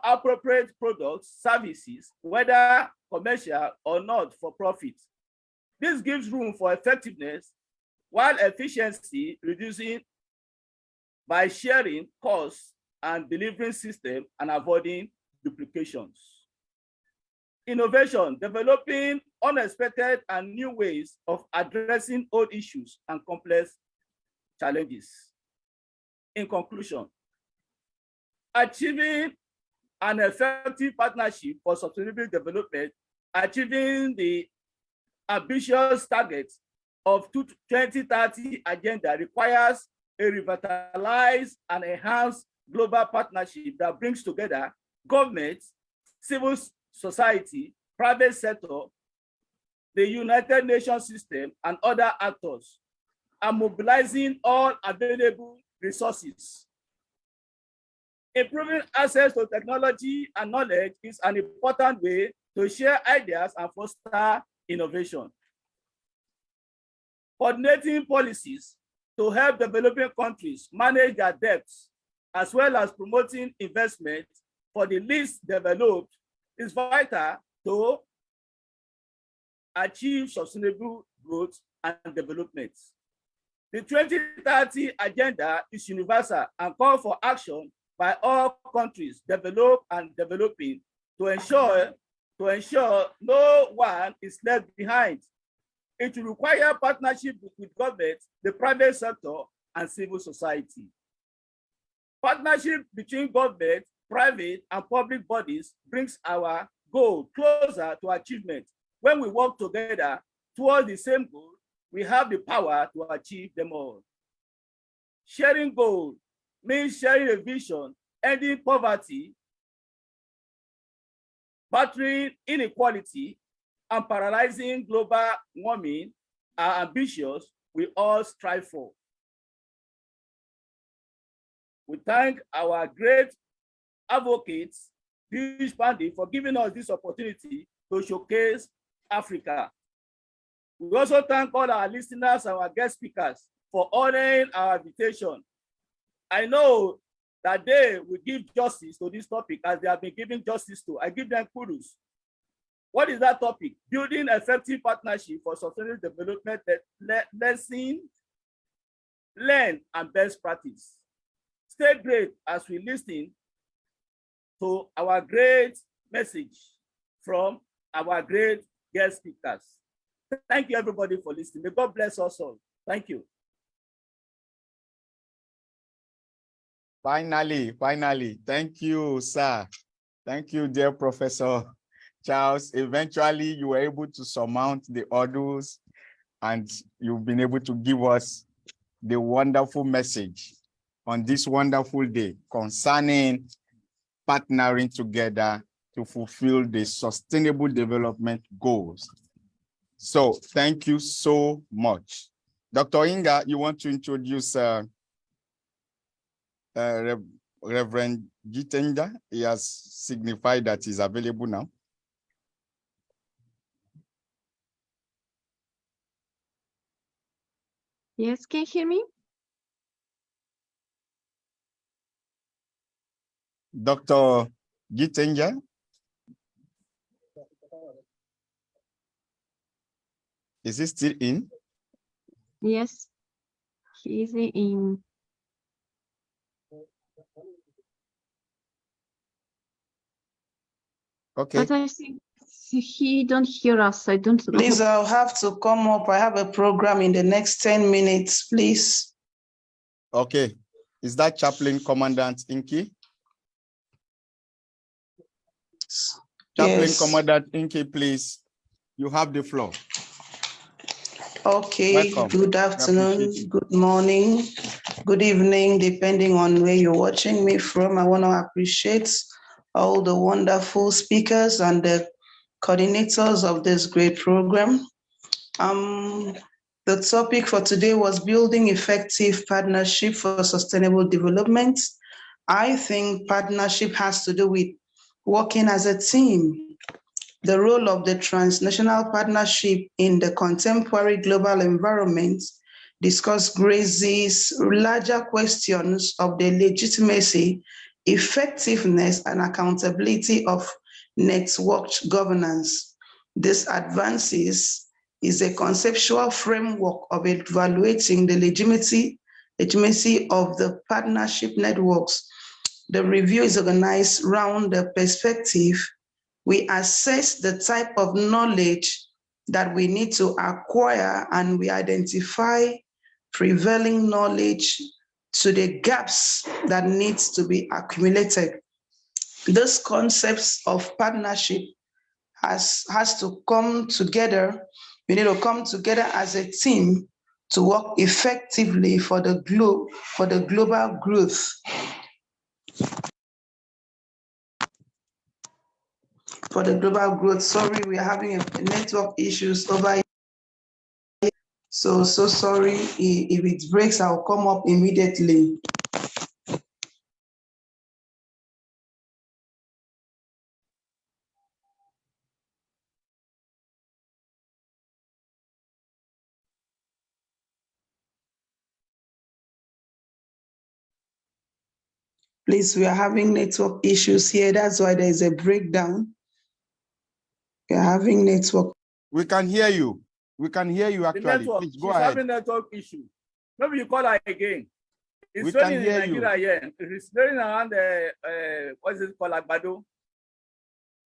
[SPEAKER 8] appropriate products, services, whether commercial or not for profit. This gives room for effectiveness, while efficiency reducing by sharing costs and delivering system and avoiding duplications. Innovation, developing unexpected and new ways of addressing old issues and complex challenges. In conclusion, achieving an effective partnership for sustainable development, achieving the ambitious targets of 2030 agenda requires a revitalized and enhanced global partnership that brings together government, civil society, private sector, the United Nations system, and other actors, and mobilizing all available resources. Improving access to technology and knowledge is an important way to share ideas and foster innovation. Coordinating policies to help developing countries manage their debts, as well as promoting investment for the least developed, is vital to achieve sustainable growth and development. The 2030 agenda is universal and calls for action by all countries, developed and developing, to ensure no one is left behind. It will require partnership with government, the private sector, and civil society. Partnership between government, private, and public bodies brings our goal closer to achievement. When we work together towards the same goal, we have the power to achieve them all. Sharing goals means sharing a vision, ending poverty, battering inequality, and paralyzing global warming are ambitious we all strive for. We thank our great advocates, Ph.D. for giving us this opportunity to showcase Africa. We also thank all our listeners and our guest speakers for honoring our invitation. I know that they will give justice to this topic as they have been giving justice to. I give them kudos. What is that topic? Building effective partnership for sustainable development, lesson, learn, and best practice. Stay great as we listen to our great message from our great guest speakers. Thank you, everybody, for listening. May God bless us all. Thank you.
[SPEAKER 1] Finally, thank you, sir. Thank you, dear Professor Charles. Eventually, you were able to surmount the hurdles and you've been able to give us the wonderful message on this wonderful day concerning partnering together to fulfill the sustainable development goals. So thank you so much. Dr. Inga, you want to introduce Reverend Jitenja? He has signified that he's available now.
[SPEAKER 4] Yes, can you hear me?
[SPEAKER 1] Dr. Jitenja? Is he still in?
[SPEAKER 4] Yes, he is in.
[SPEAKER 1] Okay.
[SPEAKER 4] But I think he don't hear us. I don't know.
[SPEAKER 15] Please, I'll have to come up. I have a program in the next 10 minutes, please.
[SPEAKER 1] Okay. Is that Chaplain Commandant Inky? Chaplain
[SPEAKER 15] Yes.
[SPEAKER 1] Commandant Inky, please. You have the floor.
[SPEAKER 15] Okay,
[SPEAKER 1] Welcome.
[SPEAKER 15] good afternoon, good morning, good evening, depending on where you're watching me from. I want to appreciate all the wonderful speakers and the coordinators of this great program. The topic for today was building effective partnership for sustainable development. I think partnership has to do with working as a team. The role of the transnational partnership in the contemporary global environment raises larger questions of the legitimacy, effectiveness, and accountability of networked governance. This advances is a conceptual framework of evaluating the legitimacy of the partnership networks. The review is organized around the perspective. We assess the type of knowledge that we need to acquire, and we identify prevailing knowledge to the gaps that needs to be accumulated. This concepts of partnership has to come together We need to come together as a team to work effectively for the global growth. For the global growth. Sorry, we are having a network issues over here. So sorry. If it breaks, I'll come up immediately. Please, we are having network issues here. That's why there is a breakdown. We are having network.
[SPEAKER 1] We can hear you. We can hear you actually.
[SPEAKER 8] Network,
[SPEAKER 1] please go
[SPEAKER 8] she's
[SPEAKER 1] ahead.
[SPEAKER 8] having network issue. Maybe you call her again. It's
[SPEAKER 1] We can
[SPEAKER 8] raining in
[SPEAKER 1] hear you.
[SPEAKER 8] Nigeria here. It's raining around the what is it called, Agbado?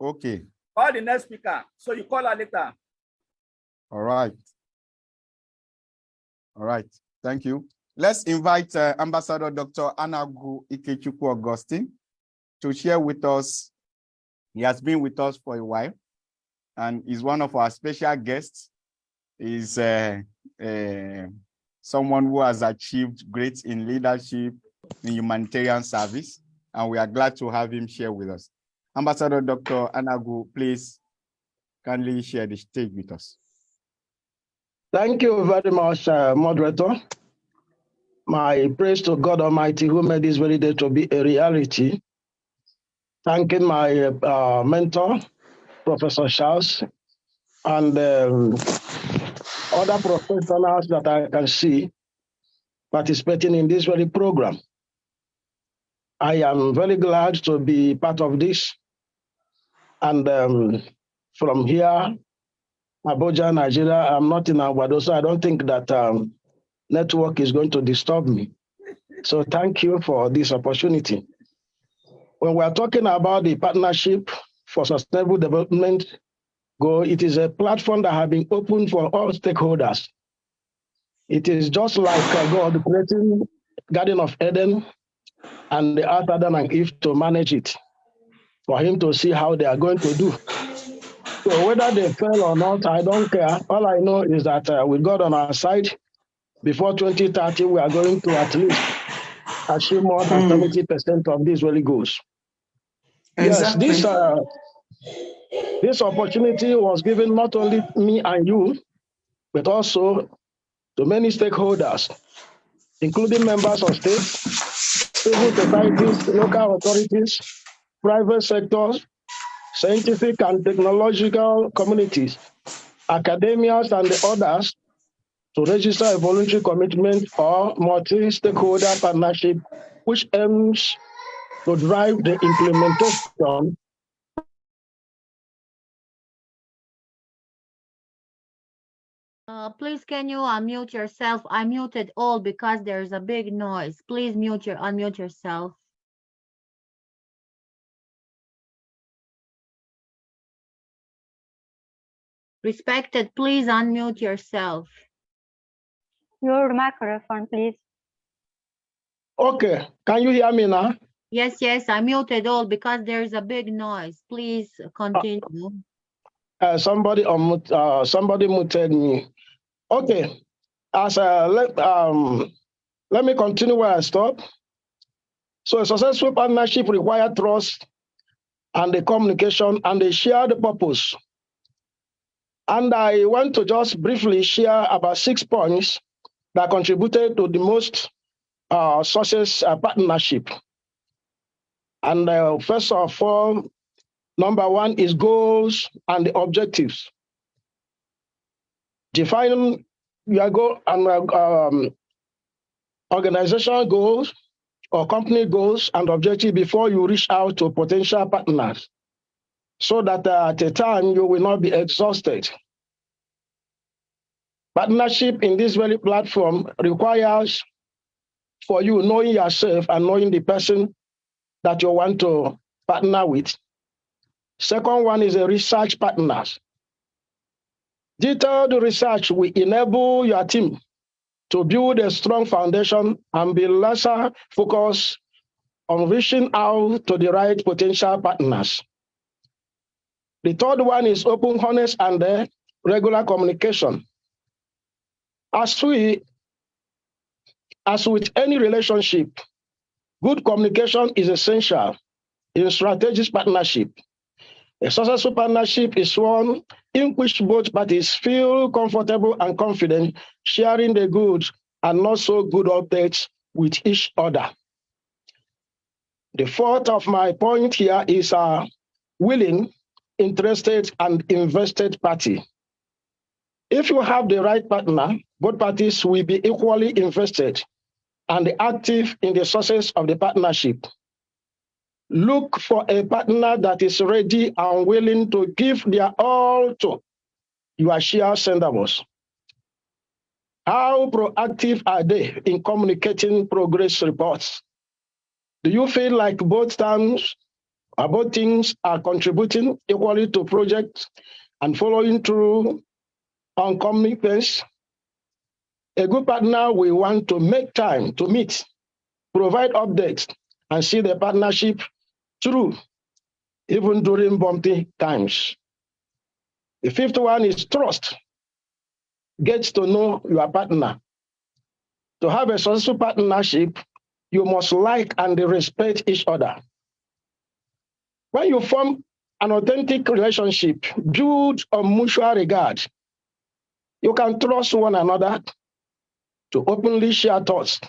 [SPEAKER 1] Okay.
[SPEAKER 8] Call the next speaker. So you call her later.
[SPEAKER 1] All right. All right. Thank you. Let's invite Ambassador Dr. Anagu Ikechukwu Augustine to share with us. He has been with us for a while and is one of our special guests. He's someone who has achieved great in leadership in humanitarian service, and we are glad to have him share with us. Ambassador Dr. Anagu, please kindly share the stage with us.
[SPEAKER 17] Thank you very much, moderator. My praise to God Almighty who made this very day to be a reality. Thanking my mentor, Professor Charles, and other professionals that I can see participating in this very program. I am very glad to be part of this. And from here, Abuja, Nigeria, I'm not in Aguado, so I don't think that network is going to disturb me. So thank you for this opportunity. When we are talking about the Partnership for Sustainable Development Goal, it is a platform that has been open for all stakeholders. It is just like God creating Garden of Eden and the earth, Adam and Eve to manage it, for him to see how they are going to do. So whether they fail or not, I don't care. All I know is that with God on our side, before 2030, we are going to at least achieve more than 70% of these really goals.
[SPEAKER 15] Exactly.
[SPEAKER 17] Yes, this opportunity was given not only me and you, but also to many stakeholders, including members of states, civil societies, local authorities, private sectors, scientific and technological communities, academians, and the others to register a voluntary commitment or multi-stakeholder partnership, which aims to drive the implementation.
[SPEAKER 14] Please, can you unmute yourself? I muted all because there's a big noise. Please unmute yourself. Respected, please unmute yourself.
[SPEAKER 10] Your microphone, please.
[SPEAKER 17] Okay, can you hear me now?
[SPEAKER 14] Yes, I muted all because there's a big noise. Please continue.
[SPEAKER 17] Somebody muted me. Okay, let me continue where I stopped. So a successful partnership requires trust and the communication and the shared purpose. And I want to just briefly share about 6 points that contributed to the most success partnership. And first of all, number 1 is goals and the objectives. Define your goal and organizational goals or company goals and objectives before you reach out to potential partners, so that at a time you will not be exhausted. Partnership in this very platform requires for you knowing yourself and knowing the person that you want to partner with. Second one is a research partners. Detailed research will enable your team to build a strong foundation and be lesser focused on reaching out to the right potential partners. The third one is open, honest, and regular communication. As with any relationship, good communication is essential in strategic partnership. A successful partnership is one in which both parties feel comfortable and confident sharing the good and not so good updates with each other. The fourth of my point here is a willing, interested, and invested party. If you have the right partner, both parties will be equally invested and active in the success of the partnership. Look for a partner that is ready and willing to give their all to your shared endeavors. How proactive are they in communicating progress reports? Do you feel like both teams are contributing equally to projects and following through on commitments? A good partner will want to make time to meet, provide updates, and see the partnership through, even during bumpy times. The fifth one is trust. Get to know your partner. To have a successful partnership, you must like and respect each other. When you form an authentic relationship built on mutual regard, you can trust one another to openly share thoughts,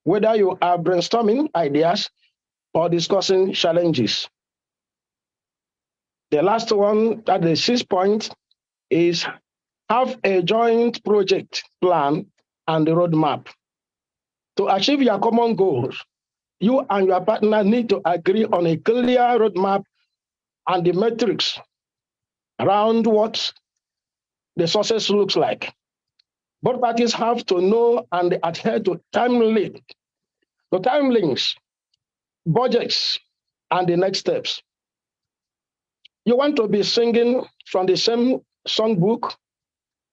[SPEAKER 17] whether you are brainstorming ideas or discussing challenges. The last one, at the 6th point, is have a joint project plan and a roadmap. To achieve your common goals, you and your partner need to agree on a clear roadmap and the metrics around what the success looks like. Both parties have to know and adhere to timelines, budgets, and the next steps. You want to be singing from the same songbook.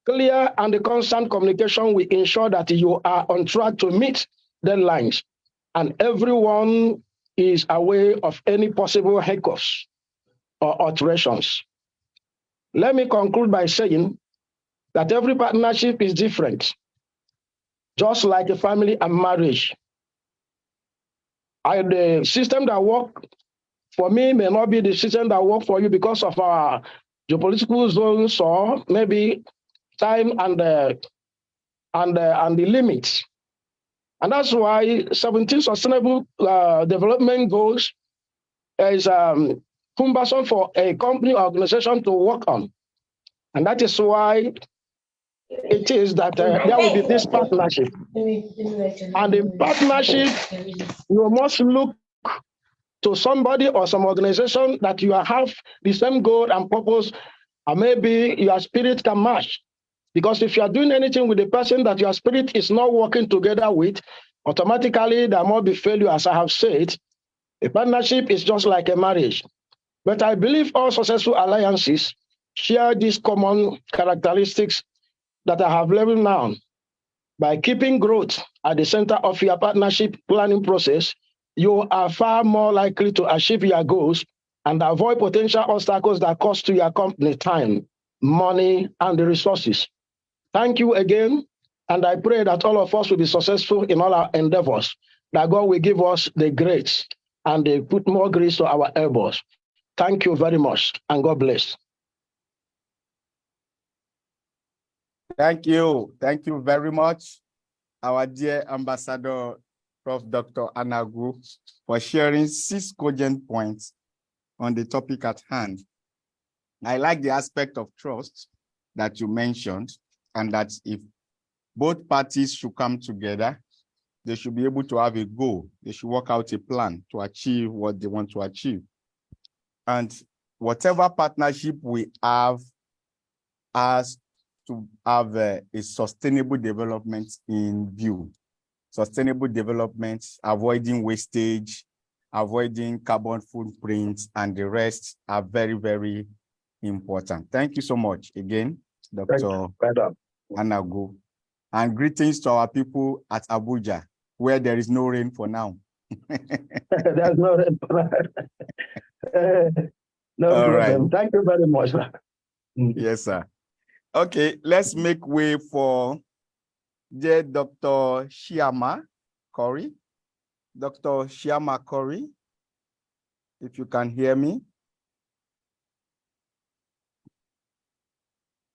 [SPEAKER 17] Clear and constant communication will ensure that you are on track to meet deadlines and everyone is aware of any possible hiccups or alterations. Let me conclude by saying that every partnership is different, just like a family and marriage. The system that works for me may not be the system that works for you because of our geopolitical zones or maybe time and the limits. And that's why 17 Sustainable Development Goals is cumbersome for a company or organization to work on. And that is why it is that there will be this partnership. And in partnership, you must look to somebody or some organization that you have the same goal and purpose, and maybe your spirit can match. Because if you are doing anything with the person that your spirit is not working together with, automatically there must be failure, as I have said. A partnership is just like a marriage. But I believe all successful alliances share these common characteristics that I have leveled now. By keeping growth at the center of your partnership planning process, you are far more likely to achieve your goals and avoid potential obstacles that cost your company time, money, and the resources. Thank you again, and I pray that all of us will be successful in all our endeavors, that God will give us the grace and put more grace to our elbows. Thank you very much, and God bless.
[SPEAKER 1] Thank you. Thank you very much, our dear Ambassador, Prof. Dr. Anagu, for sharing 6 cogent points on the topic at hand. I like the aspect of trust that you mentioned, and that if both parties should come together, they should be able to have a goal. They should work out a plan to achieve what they want to achieve. And whatever partnership we have has to have a sustainable development in view. Sustainable development, avoiding wastage, avoiding carbon footprints, and the rest are very, very important. Thank you so much again, Dr. Anagu. And greetings to our people at Abuja, where there is no rain for now.
[SPEAKER 17] There's no rain for now. No
[SPEAKER 1] All
[SPEAKER 17] problem.
[SPEAKER 1] right.
[SPEAKER 17] Thank you very much.
[SPEAKER 1] Yes, sir. Okay, let's make way for dear Dr. Shiama Corey. Dr. Shiama Corey, if you can hear me.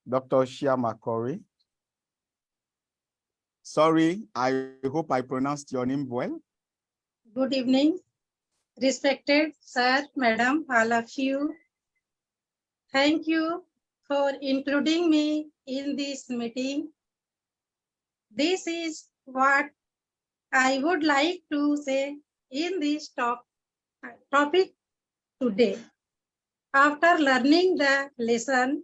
[SPEAKER 1] Dr. Shiama Corey. Sorry, I hope I pronounced your name well.
[SPEAKER 18] Good evening, respected sir, madam, all of you. Thank you for including me in this meeting. This is what I would like to say in this topic today. After learning the lesson,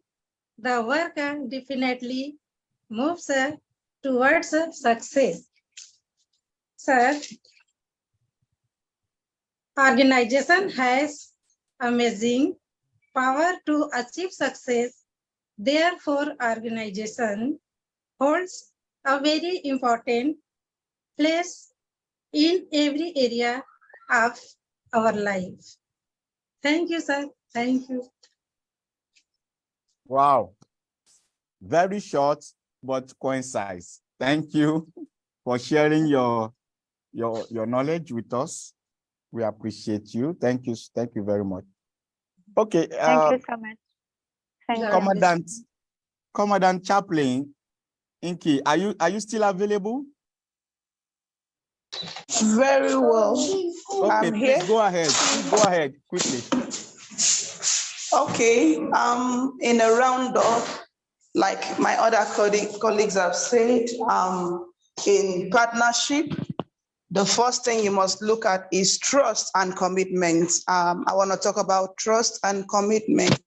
[SPEAKER 18] the work definitely moves towards success. Sir, organization has amazing power to achieve success. Therefore, organization holds a very important place in every area of our life. Thank you, sir. Thank you.
[SPEAKER 1] Wow. Very short, but concise. Thank you for sharing your knowledge with us. We appreciate you. Thank you. Thank you very much. Okay.
[SPEAKER 10] Thank you so much. Thank you.
[SPEAKER 1] Commandant Chaplain Inky, are you still available?
[SPEAKER 15] Very well.
[SPEAKER 1] Okay,
[SPEAKER 15] I'm here.
[SPEAKER 1] please go ahead. Please go ahead quickly.
[SPEAKER 15] Okay. In a roundup, like my other colleagues have said, in partnership, the first thing you must look at is trust and commitment. I want to talk about trust and commitment.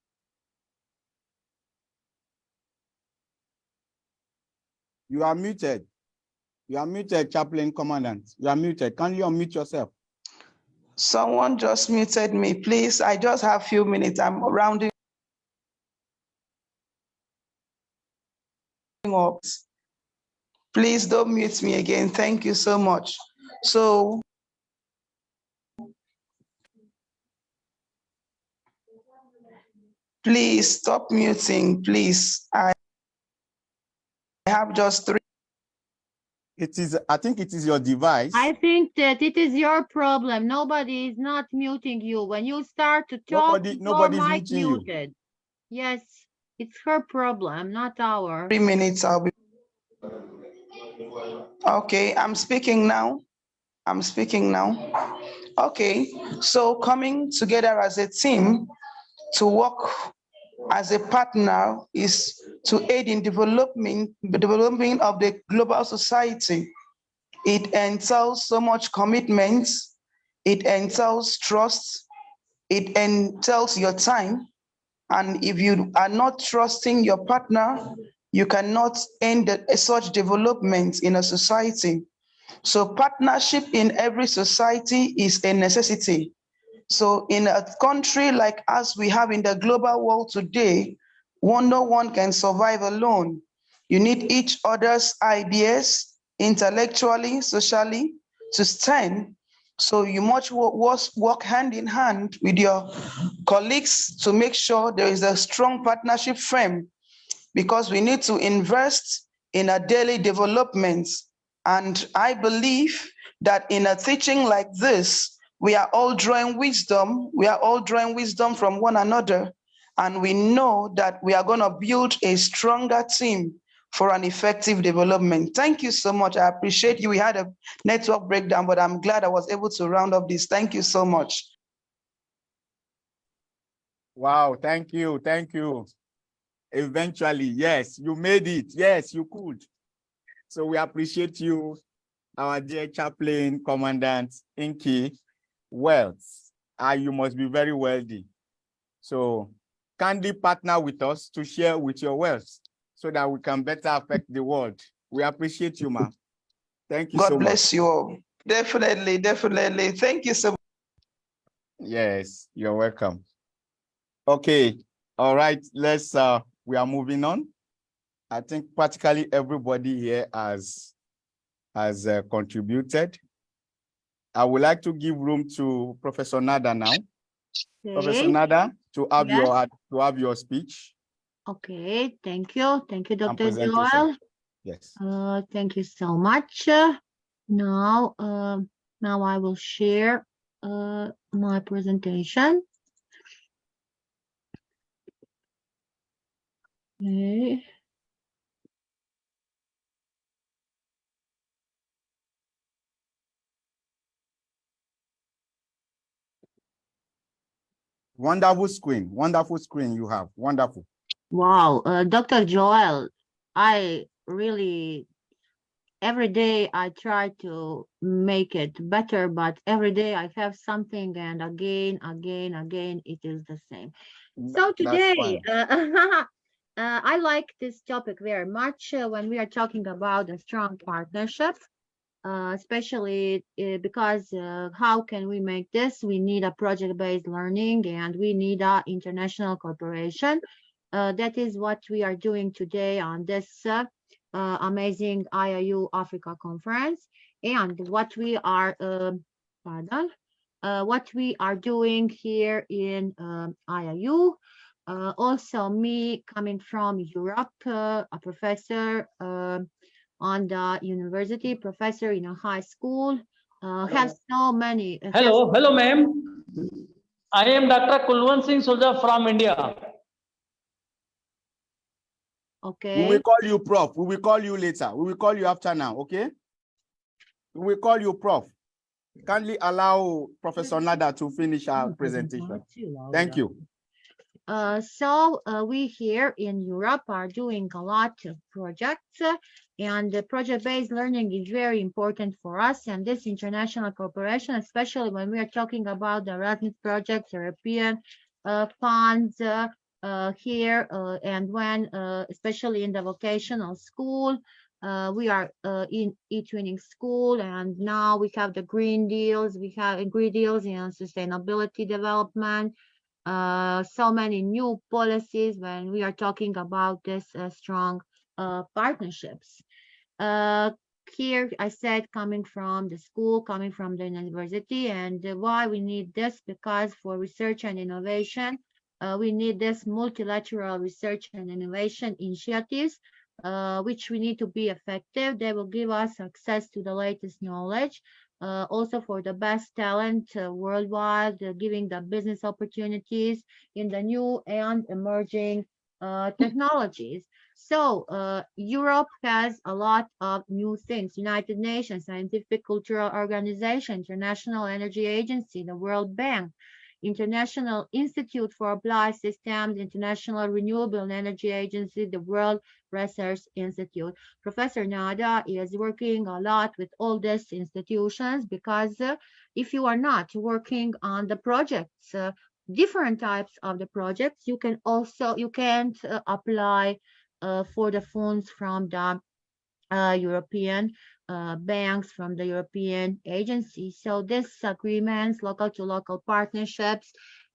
[SPEAKER 1] You are muted. You are muted, Chaplain Commandant. You are muted. Can you unmute yourself?
[SPEAKER 15] Someone just muted me, please. I just have a few minutes. I'm rounding up. Please don't mute me again. Thank you so much. So, please stop muting, please. I have just 3.
[SPEAKER 1] I think it is your device.
[SPEAKER 14] I think that it is your problem. Nobody is not muting you. When you start to talk,
[SPEAKER 1] Nobody's
[SPEAKER 14] your mic
[SPEAKER 1] muting you.
[SPEAKER 14] muted. Yes, it's her problem, not ours.
[SPEAKER 15] 3 minutes, I'll be. Okay, I'm speaking now. I'm speaking now. Okay, so coming together as a team to work as a partner is to aid in development of the global society. It entails so much commitment, it entails trust, it entails your time. And if you are not trusting your partner, you cannot end such development in a society. So partnership in every society is a necessity. So in a country like us we have in the global world today, no one can survive alone. You need each other's ideas intellectually, socially to stand. So you must work hand in hand with your colleagues to make sure there is a strong partnership frame, because we need to invest in a daily development. And I believe that in a teaching like this, we are all drawing wisdom. We are all drawing wisdom from one another. And we know that we are going to build a stronger team for an effective development. Thank you so much. I appreciate you. We had a network breakdown, but I'm glad I was able to round up this. Thank you so much.
[SPEAKER 1] Wow, thank you. Thank you. Eventually, yes, you made it. Yes, you could. So we appreciate you, our dear Chaplain Commandant Inky. Wealth. You must be very wealthy. So kindly partner with us to share with your wealth so that we can better affect the world. We appreciate you, ma'am. Thank you so much.
[SPEAKER 15] God bless you all. Definitely, definitely. Thank you so much.
[SPEAKER 1] Yes, you're welcome. Okay, all right, we are moving on. I think practically everybody here has contributed. I would like to give room to Professor Nada now. Okay. Professor Nada, to have your speech.
[SPEAKER 14] Okay, thank you. Thank you,
[SPEAKER 1] And
[SPEAKER 14] Dr.
[SPEAKER 1] presentation.
[SPEAKER 14] Joel.
[SPEAKER 1] Yes.
[SPEAKER 14] Thank you so much. Now, now I will share my presentation. Okay.
[SPEAKER 1] Wonderful screen you have, wonderful.
[SPEAKER 14] Wow, Dr. Joel, I really, every day I try to make it better, but every day I have something and again, it is the same. So today, I like this topic very much when we are talking about a strong partnership. Especially because how can we make this? We need a project-based learning and we need a international cooperation. That is what we are doing today on this amazing IIU Africa conference. And what we are, what we are doing here in IIU. Also me coming from Europe, a professor on the university, professor in a high school, have so many.
[SPEAKER 16] Hello, ma'am. I am Dr. Kulwant Singh Soja from India.
[SPEAKER 14] Okay.
[SPEAKER 1] We will call you Prof. We will call you later. We will call you after now, okay? We will call you Prof. Kindly allow Professor Nada to finish our presentation. Thank you.
[SPEAKER 14] So we here in Europe are doing a lot of projects and the project-based learning is very important for us, and this international cooperation, especially when we are talking about the Erasmus projects, European funds here, and when especially in the vocational school, we are in e-twinning school, and now we have the green deals, we have green deals in sustainability development. So many new policies when we are talking about this strong partnerships. Here I said coming from the school, coming from the university, and why we need this, because for research and innovation, we need this multilateral research and innovation initiatives, which we need to be effective. They will give us access to the latest knowledge, also for the best talent worldwide, giving the business opportunities in the new and emerging technologies. So Europe has a lot of new things: United Nations, Scientific Cultural Organization, International Energy Agency, the World Bank, International Institute for Applied Systems, International Renewable Energy Agency, the World Research Institute. Professor Nada is working a lot with all these institutions because if you are not working on the projects, different types of the projects, you can't apply for the funds from the European banks, from the European agencies. So these agreements, local to local partnerships,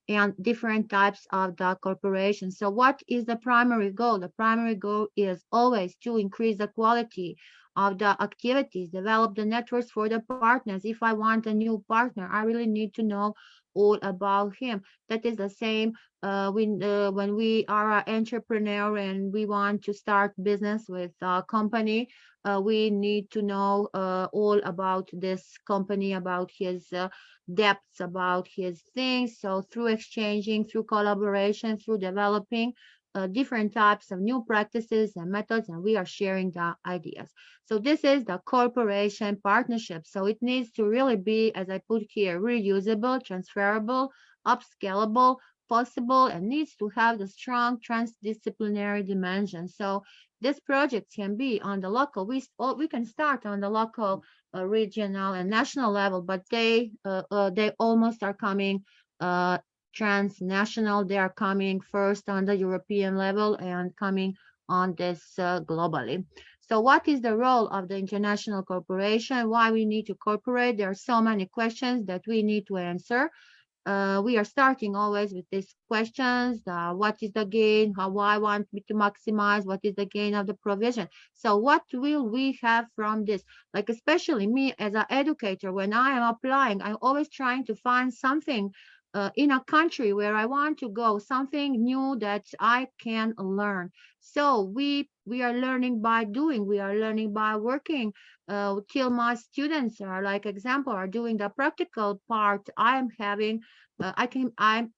[SPEAKER 14] and different types of the corporation. So what is the primary goal? The primary goal is always to increase the quality of the activities, develop the networks for the partners. If I want a new partner, I really need to know all about him. That is the same when we are an entrepreneur and we want to start business with a company. We need to know all about this company, about his depths, about his things. So through exchanging, through collaboration, through developing different types of new practices and methods, and we are sharing the ideas. So this is the corporation partnership. So it needs to really be, as I put here, reusable, transferable, upscalable, possible, and needs to have the strong transdisciplinary dimension. So this project can be on the local, we can start on the local, regional and national level, but they almost are coming transnational. They are coming first on the European level and coming on this globally. So what is the role of the international corporation? Why we need to cooperate? There are so many questions that we need to answer. We are starting always with these questions. What is the gain? Why want me to maximize? What is the gain of the provision? So what will we have from this? Like especially me as an educator, when I am applying, I'm always trying to find something in a country where I want to go, something new that I can learn. So we are learning by doing, we are learning by working. Till my students are, like example, are doing the practical part. I am having, I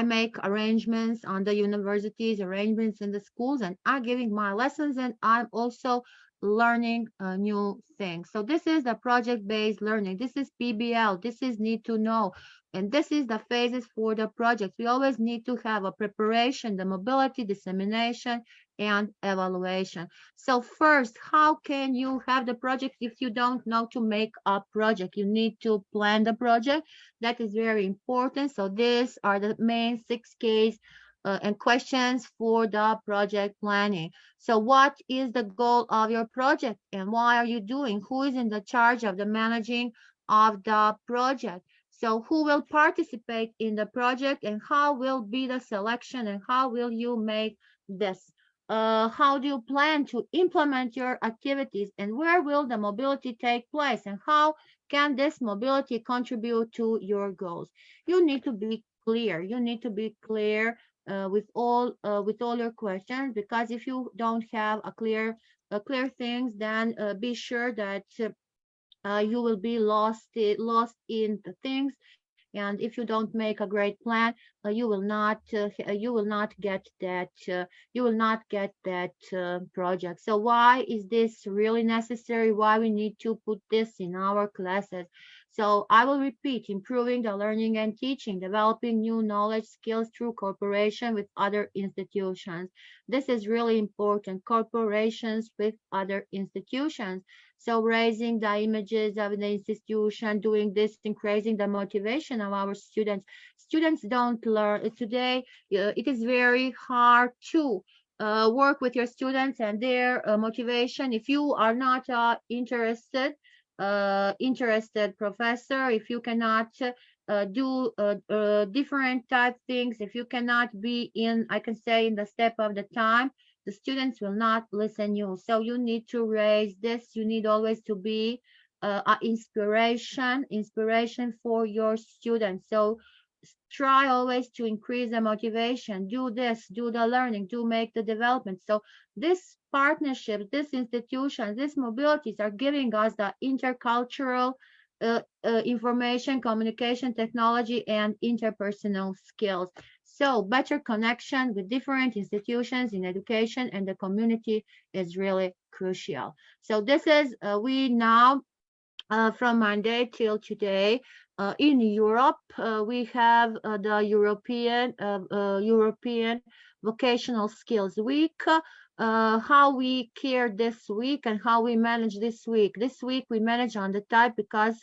[SPEAKER 14] make arrangements on the universities, arrangements in the schools, and I'm giving my lessons, and I'm also learning new things. So this is the project-based learning. This is PBL. This is need to know. And this is the phases for the project. We always need to have a preparation, the mobility, dissemination, and evaluation. So first, how can you have the project if you don't know to make a project? You need to plan the project. That is very important. So these are the main 6 Ks and questions for the project planning. So what is the goal of your project and why are you doing? Who is in the charge of the managing of the project? So who will participate in the project and how will be the selection and how will you make this? How do you plan to implement your activities and where will the mobility take place and how can this mobility contribute to your goals? You need to be clear. You need to be clear with all your questions, because if you don't have a clear things, then be sure that you will be lost in the things. And if you don't make a great plan, you will not get that project. So why is this really necessary? Why we need to put this in our classes? So I will repeat: improving the learning and teaching, developing new knowledge skills through cooperation with other institutions. This is really important, corporations with other institutions. So raising the images of the institution, doing this, increasing the motivation of our students. Students don't learn today. It is very hard to work with your students and their motivation. If you are not interested professor, if you cannot do different type things, if you cannot be in, I can say, in the step of the time, the students will not listen you. So you need to raise this. You need always to be an inspiration for your students. So try always to increase the motivation. Do this, do the learning, do make the development. So this partnership, this institution, these mobilities are giving us the intercultural information, communication, technology, and interpersonal skills. So better connection with different institutions in education and the community is really crucial. So this is, we now, from Monday till today, in Europe, we have the European Vocational Skills Week. How we care this week and how we manage this week. This week we manage on the type because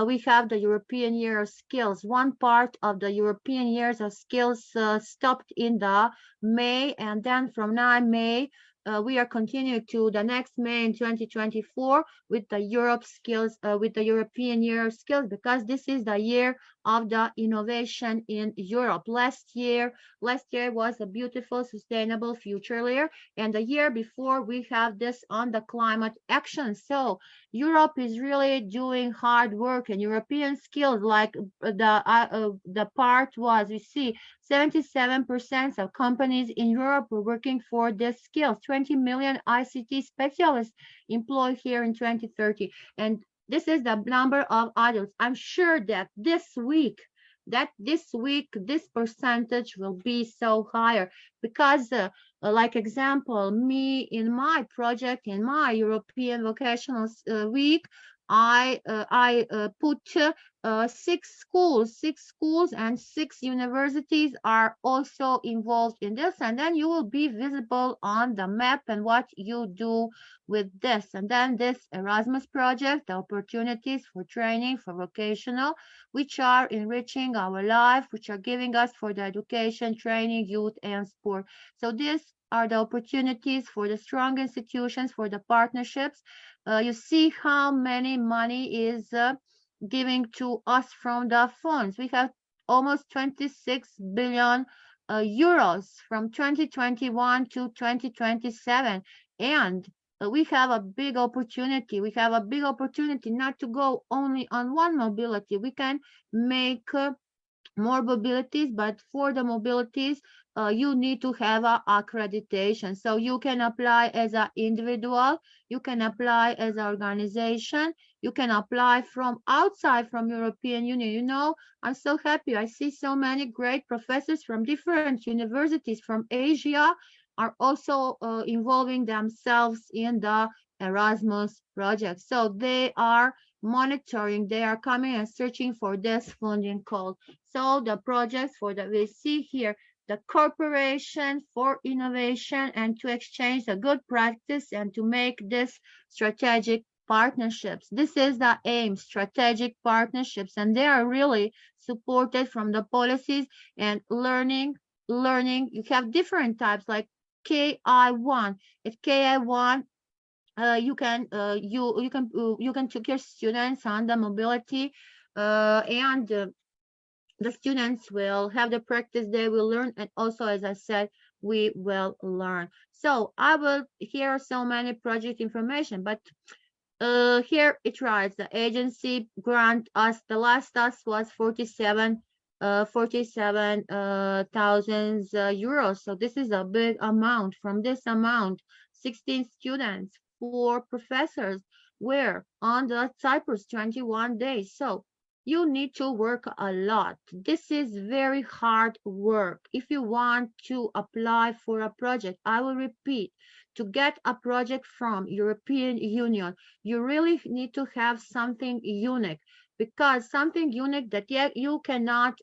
[SPEAKER 14] we have the European Year of Skills. One part of the European Years of Skills stopped in the May, and then from now May, we are continuing to the next May in 2024 with the with the European Year of Skills, because this is the year of the innovation in Europe. Last year was a beautiful, sustainable future year, and the year before we have this on the climate action. So Europe is really doing hard work, and European skills, like the part was, we see 77% of companies in Europe were working for this skills. 20 million ICT specialists employed here in 2030. And this is the number of adults. I'm sure that this week, this percentage will be so higher, because like example, me in my project, in my European Vocational Week, I put 6 schools and 6 universities are also involved in this, and then you will be visible on the map and what you do with this. And then this Erasmus project, the opportunities for training for vocational, which are enriching our life, which are giving us for the education, training, youth, and sport. So these are the opportunities for the strong institutions, for the partnerships. You see how many money is giving to us from the funds. We have almost 26 billion euros from 2021 to 2027, and we have a big opportunity. We have a big opportunity not to go only on one mobility. We can make more mobilities, but for the mobilities, you need to have a accreditation. So you can apply as an individual, you can apply as an organization, you can apply from outside from European Union. You know, I'm so happy. I see so many great professors from different universities from Asia are also involving themselves in the Erasmus project. So they are monitoring, they are coming and searching for this funding call. So the projects for that we see here, the Corporation for Innovation and to exchange the good practice and to make this strategic partnerships. This is the aim, strategic partnerships, and they are really supported from the policies and learning. You have different types like KI1. At KI1, you can take your students on the mobility, and the students will have the practice, they will learn, and also, as I said, we will learn. So I will hear so many project information, but here it writes the agency grant us, the last task was 47,000 euros. So this is a big amount. From this amount, 16 students, 4 professors were on the Cyprus 21 days. So you need to work a lot. This is very hard work. If you want to apply for a project, I will repeat, to get a project from European Union, you really need to have something unique, because something unique that you cannot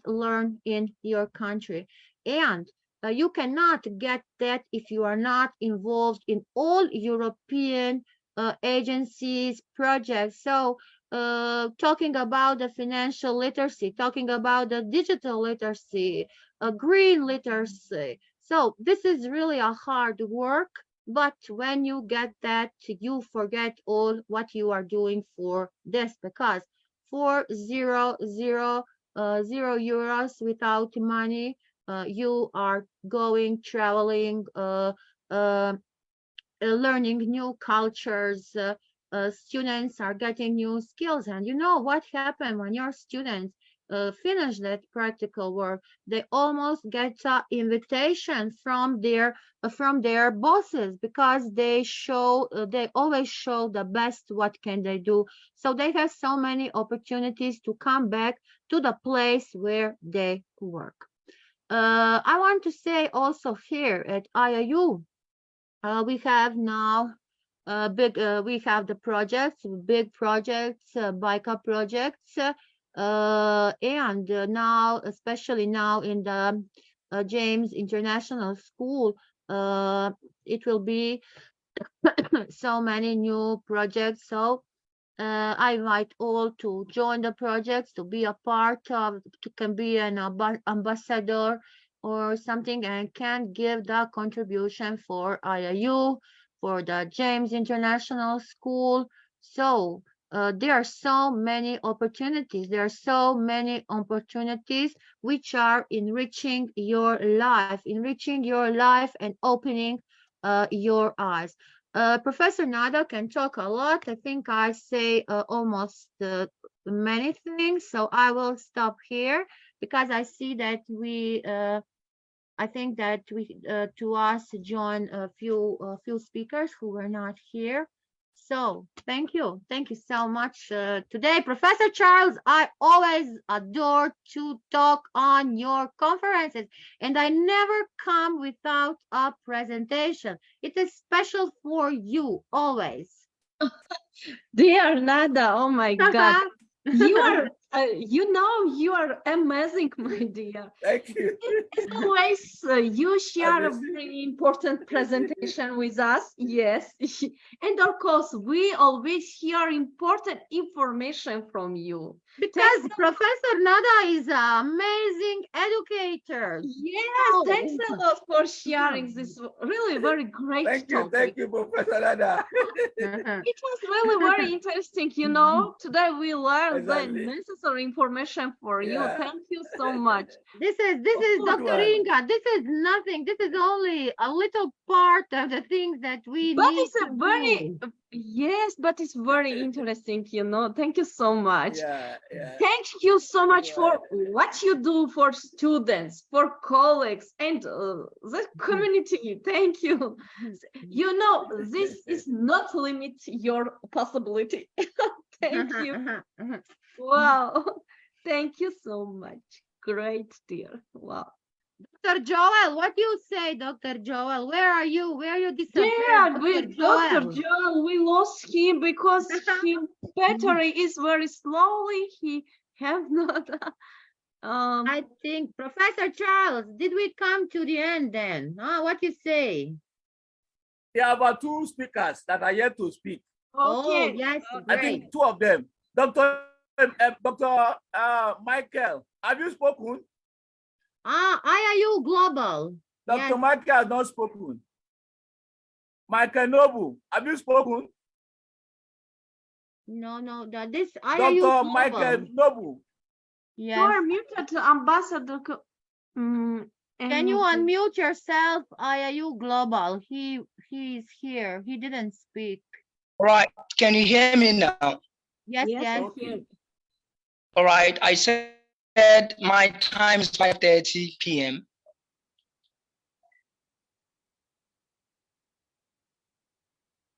[SPEAKER 14] learn in your country, and you cannot get that if you are not involved in all European agencies projects. So talking about the financial literacy, talking about the digital literacy, green literacy. So this is really a hard work, but when you get that, you forget all what you are doing for this, because for zero euros without money, you are going, traveling, learning new cultures, students are getting new skills. And you know what happened when your students finish that practical work? They almost get an invitation from their bosses, because they always show the best what can they do. So they have so many opportunities to come back to the place where they work. I want to say also here at IIU, we have now we have the projects, big projects, BICA projects, and now, especially now in the James International School, it will be so many new projects. So I invite all to join the projects, to be a part of, to can be an ambassador or something, and can give the contribution for IIU, for the James International School. So there are so many opportunities. There are so many opportunities which are enriching your life and opening your eyes. Professor Nada can talk a lot. I think I say almost many things, so I will stop here, because I see that I think that to us join a few speakers who were not here. So thank you so much today, Professor Charles. I always adore to talk on your conferences, and I never come without a presentation. It is special for you always.
[SPEAKER 4] Dear Nada, oh my God, you are, you are amazing, my dear.
[SPEAKER 8] Thank you.
[SPEAKER 4] As always, you share a very important presentation with us. Yes, and of course, we always hear important information from you.
[SPEAKER 14] Because Professor Nada is an amazing educator.
[SPEAKER 4] Yes, thanks a lot for sharing this really very great topic.
[SPEAKER 8] Thank you, Professor Nada.
[SPEAKER 4] It was really very interesting. You know, today we learned the necessary information for you. Thank you so much.
[SPEAKER 14] This is Dr. Inga. This is nothing. This is only a little part of the things that we need.
[SPEAKER 4] But it's a very Yes, but it's very interesting, you know. Thank you so much.
[SPEAKER 8] Yeah.
[SPEAKER 4] Thank you so much for what you do for students, for colleagues, and the community. Thank you. You know, this is not limit your possibility. Thank you. Wow. Thank you so much. Great, dear. Wow.
[SPEAKER 14] Dr. Joel, what do you say, Dr. Joel? Where are you? Where you disappeared,
[SPEAKER 4] Yeah,
[SPEAKER 14] Dr.
[SPEAKER 4] with
[SPEAKER 14] Joel?
[SPEAKER 4] Dr. Joel, we lost him because his battery is very slowly. He have not.
[SPEAKER 14] I think Professor Charles, did we come to the end then? What you say?
[SPEAKER 8] There are about 2 speakers that are yet to speak.
[SPEAKER 14] Oh, yes,
[SPEAKER 8] I think 2 of them. Dr. Michael, have you spoken?
[SPEAKER 14] IIU Global.
[SPEAKER 8] Dr.
[SPEAKER 14] Yes.
[SPEAKER 8] Michael has not spoken. Michael Noble, have you spoken?
[SPEAKER 14] No, this IIU
[SPEAKER 8] Dr.
[SPEAKER 14] Global.
[SPEAKER 8] Michael Noble.
[SPEAKER 14] Yes.
[SPEAKER 4] You are muted, Ambassador.
[SPEAKER 14] Can you unmute yourself, IIU Global? He's here. He didn't speak.
[SPEAKER 19] Right. Can you hear me now?
[SPEAKER 14] Yes.
[SPEAKER 8] Okay.
[SPEAKER 19] All right. I said my time is 5:30 p.m.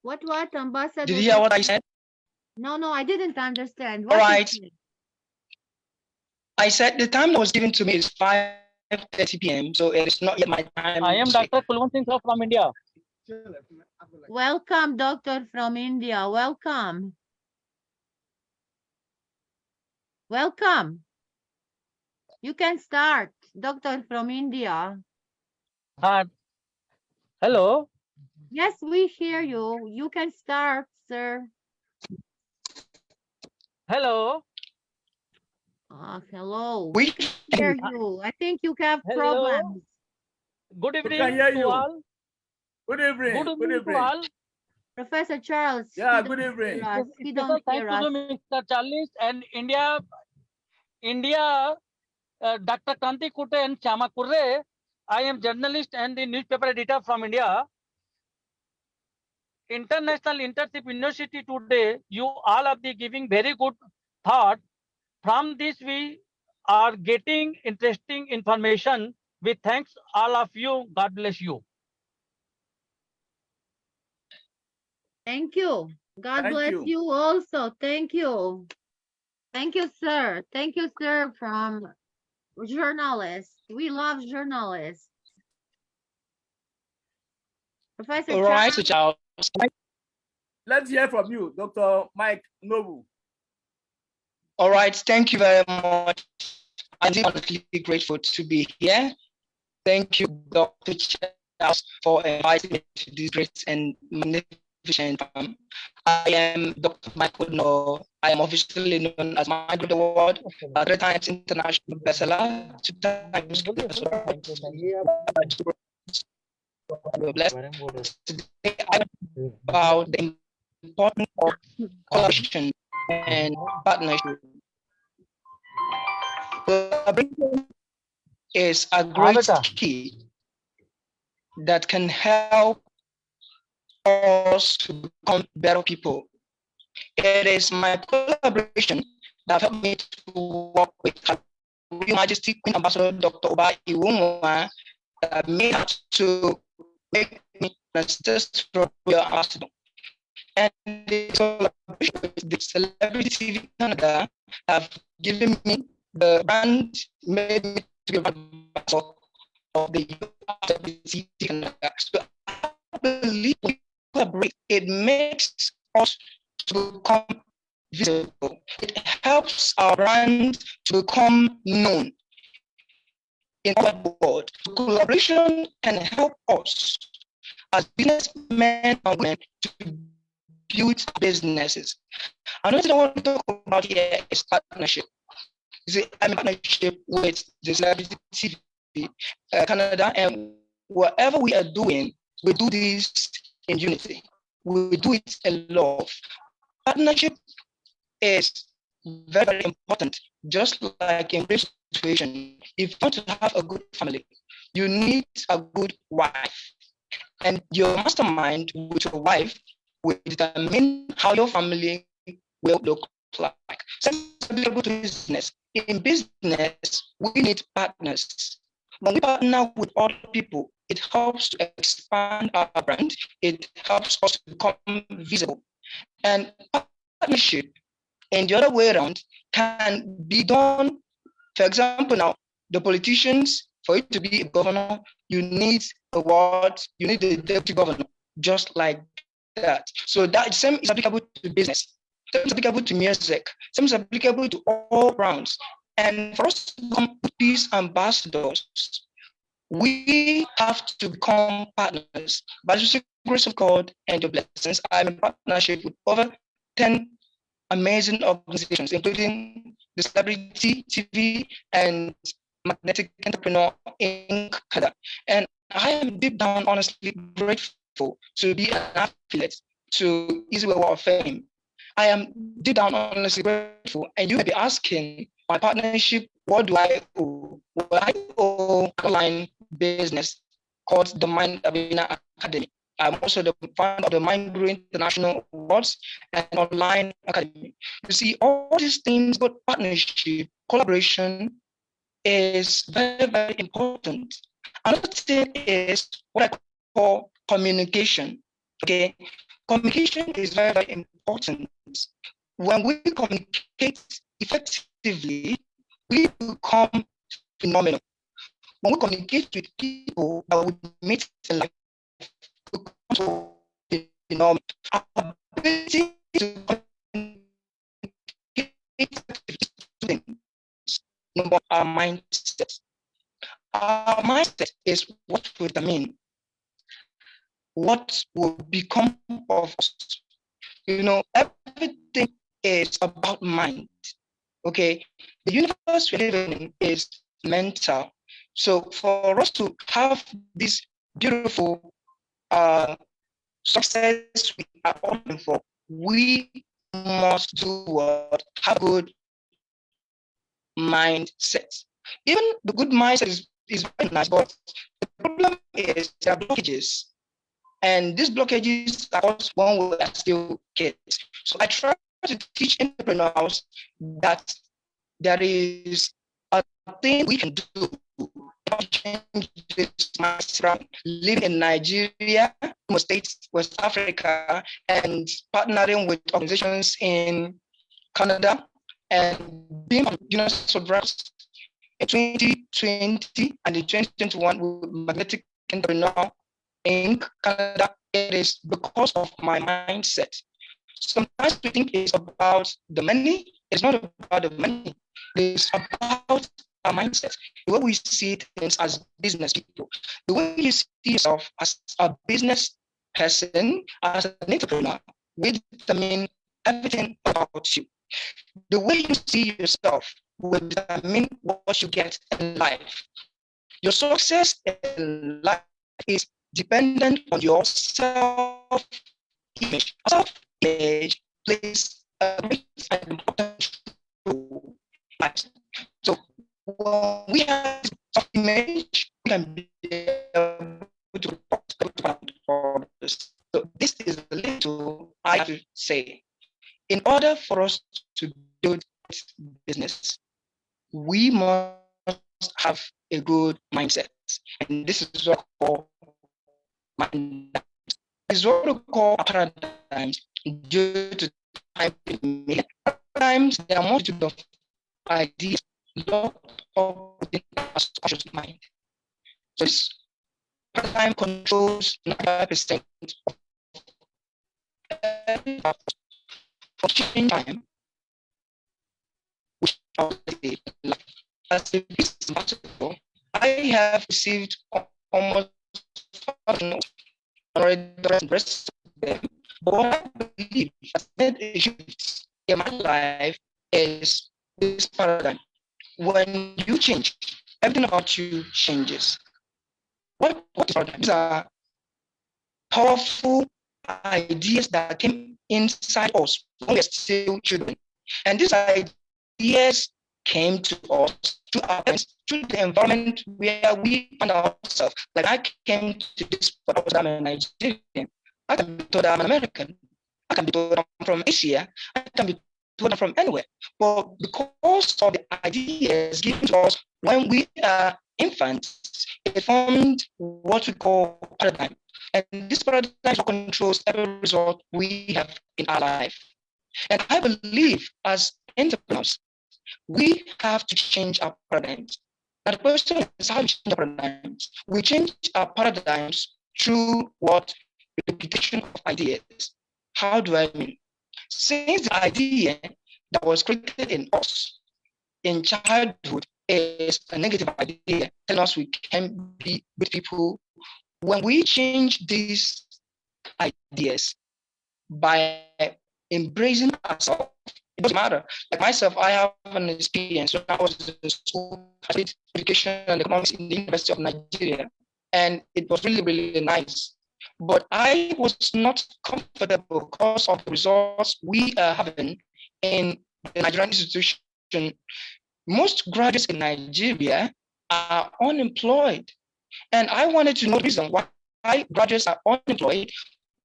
[SPEAKER 14] What, Ambassador?
[SPEAKER 19] Did you hear what I said?
[SPEAKER 14] No, I didn't understand.
[SPEAKER 19] All
[SPEAKER 14] What
[SPEAKER 19] right.
[SPEAKER 14] is it?
[SPEAKER 19] I said the time that was given to me is 5:30 p.m. So it is not yet my time.
[SPEAKER 16] I am Dr. Kulwant Singh from India.
[SPEAKER 14] Welcome, doctor from India. Welcome. You can start, doctor from India.
[SPEAKER 16] Hello.
[SPEAKER 14] Yes, we hear you. You can start, sir.
[SPEAKER 16] Hello.
[SPEAKER 14] Hello.
[SPEAKER 19] We
[SPEAKER 14] hear you. I think you have problems.
[SPEAKER 16] Good evening
[SPEAKER 8] hear
[SPEAKER 16] to
[SPEAKER 8] you.
[SPEAKER 16] all.
[SPEAKER 8] Good evening.
[SPEAKER 16] Good evening to all.
[SPEAKER 14] Professor Charles.
[SPEAKER 8] Yeah, good evening.
[SPEAKER 14] He don't hear us.
[SPEAKER 16] Thanks to Mr. Charles and India, Dr. Kranti Kutte and Chama Kurre. I am journalist and the newspaper editor from India. International Internship University today, you all are the giving very good thought. From this, we are getting interesting information. We thanks all of you. God bless you.
[SPEAKER 14] Thank you. God bless you also. Thank you. Thank you, sir. Thank you, sir, from journalists. We love journalists. Professor
[SPEAKER 19] All right,
[SPEAKER 14] Charles.
[SPEAKER 8] Let's hear from you, Dr. Mike Noble.
[SPEAKER 19] All right, thank you very much. I'm honestly grateful to be here. Thank you, Dr. Charles, for inviting me to this great and magnificent program. I am Dr. Michael No. I am officially known as Mind of the World, 3 times international bestseller, 2 times Today I will about the importance of collaboration and partnership. Collaboration is a great key that can help us to become better people. It is my collaboration that helped me to work with Her Majesty Queen Ambassador Dr. Oba Iwunwa that made her to make me a successful ambassador. And the collaboration with the Celebrity TV Canada have given me the brand, made me to be ambassador of the TV Canada. So I believe when we collaborate, it makes us to become visible. It helps our brand to become known in our world. Collaboration can help us as businessmen and women to build businesses. Another thing I want to talk about here is partnership. I'm in partnership with the Celebrity TV Canada, and whatever we are doing, we do this in unity. We do it in love. Partnership is very, very important. Just like in this situation, if you want to have a good family, you need a good wife. And your mastermind with your wife will determine how your family will look like. Same is applicable to business. In business, we need partners. When we partner with other people, it helps to expand our brand. It helps us to become visible. And partnership, in the other way around, can be done. For example, now, the politicians, for you to be a governor, you need a what? You need a deputy governor, just like that. So that same is applicable to business. Same is applicable to music. Same is applicable to all rounds. And for us to become peace ambassadors, we have to become partners. By the grace of God and your blessings, I'm in partnership with over 10 amazing organizations, including the Celebrity TV and Magnetic Entrepreneur Inc. And I am deep down honestly grateful to be an affiliate to Easy Way of Fame. I am deep down honestly grateful. And you may be asking, my partnership, what do I owe? Well, I owe an online business called the Mind Arena Academy. I'm also the founder of the Mind Guru International Awards and Online Academy. You see, all these things, but partnership, collaboration is very, very important. Another thing is what I call communication. Okay, communication is very, very important. When we communicate effectively, we become phenomenal. When we communicate with people that we meet in life, we become phenomenal. Our ability to communicate number one, our mindset. Our mindset is what will determine what will become of us. You know, everything is about mind. Okay, the universe we're living in is mental. So for us to have this beautiful success we are aiming for, we must do what? Have good mindset. Even the good mindset is very nice, but the problem is there are blockages. And these blockages are one way I still kids. So I try to teach entrepreneurs that there is a thing we can do to change this mindset. Living in Nigeria, most states, West Africa, and partnering with organizations in Canada, and being on Universal Breakfast in 2020 and in 2021 with Magnetic Entrepreneur Inc. Canada, it is because of my mindset. Sometimes we think it's about the money. It's not about the money. It's about our mindset. The way we see things as business people, the way you see yourself as a business person, as an entrepreneur, will determine everything about you. The way you see yourself will determine what you get in life. Your success in life is dependent on your self-image. Self-image plays a great and important role. So when we have self-image, we can be able to for this. So this is a little I have to say. In order for us to build business, we must have a good mindset. And this is what I call mindset. This is what we call paradigms due to time. Paradigms, there are multitude of ideas locked up within our subconscious mind. So this paradigm controls 95% of change time, which as a business ambassador, I have received almost already the rest of them. But what I believe has made a shift in my life is this paradigm. When you change, everything about you changes. What is paradigm? These are powerful ideas that came inside us when we were still children. And these ideas came to us through our parents, through the environment where we found ourselves. Like I came to this, but I was a Nigerian. I thought I'm an American. I can be told I'm from Asia, I can be told I'm from anywhere. But because of the ideas given to us when we are infants, it formed what we call paradigm. And this paradigm controls every result we have in our life. And I believe as entrepreneurs, we have to change our paradigms. Now the question is how we change our paradigms. We change our paradigms through what? Repetition of ideas. How do I mean? Since the idea that was created in us in childhood is a negative idea, telling us we can be good people, when we change these ideas by embracing ourselves, it doesn't matter. Like myself, I have an experience when I was in school, I studied education and economics in the University of Nigeria, and it was really, really nice. But I was not comfortable because of the results we are having in the Nigerian institution. Most graduates in Nigeria are unemployed. And I wanted to know the reason why graduates are unemployed.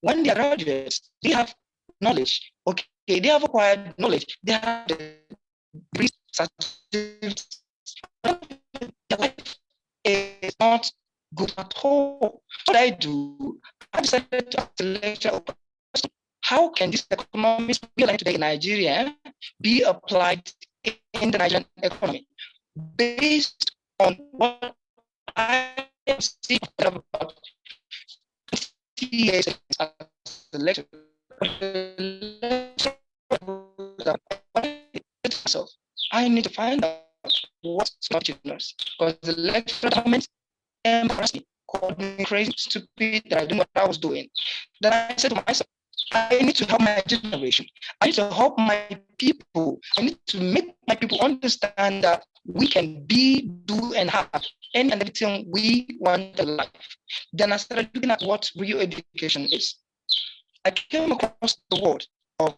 [SPEAKER 19] When they are graduates, they have knowledge. Okay, they have acquired knowledge. They have the certificates. Their life is not good at all. What I do, I decided to ask the lecturer, how can this economics we learn today in Nigeria be applied in the Nigerian economy based on what I see about 20 years as the lecturer. So I need to find out what's not because the lecturer government embarrassed me, called me crazy, stupid, that I didn't know what I was doing. Then I said to myself, I need to help my generation. I need to help my people. I need to make my people understand that we can be, do, and have any and everything we want in life. Then I started looking at what real education is. I came across the word of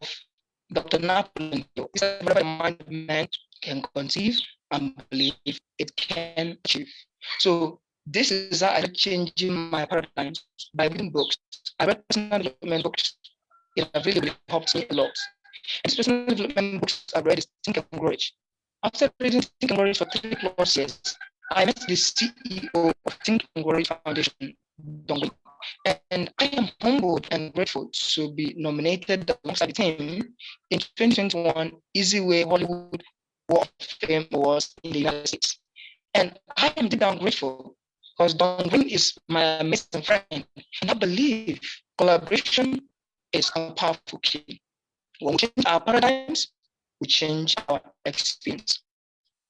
[SPEAKER 19] Dr. Napoleon Hill. He said, whatever the mind of man can conceive and believe, it can achieve. So this is how I started changing my paradigms by reading books. I read personal development books. It really, really helped me a lot. And these personal development books I read is Think and Grow Rich. After reading Think and Grow Rich for 3+ years, I met the CEO of Think and Grow Rich Foundation, Dongwei. And I am humbled and grateful to be nominated alongside the team in 2021 Easy Way Hollywood Walk of Fame Awards in the United States. And I am deep down grateful because Don Green is my amazing friend. And I believe collaboration is a powerful key. When we change our paradigms, we change our experience.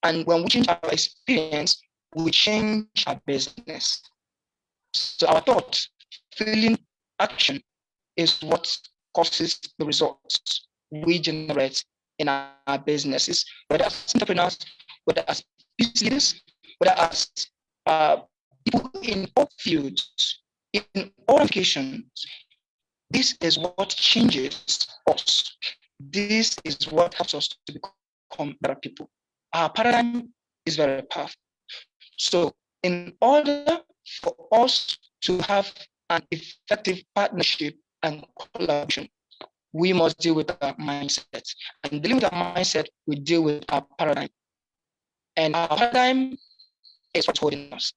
[SPEAKER 19] And when we change our experience, we change our business. So our thoughts, feeling, action is what causes the results we generate in our businesses, whether as entrepreneurs, whether as business leaders, whether as people in all fields, in all applications. This is what changes us. This is what helps us to become better people. Our paradigm is very powerful. So in order for us to have an effective partnership and collaboration, we must deal with our mindset. And dealing with our mindset, we deal with our paradigm. And our paradigm is what's holding us.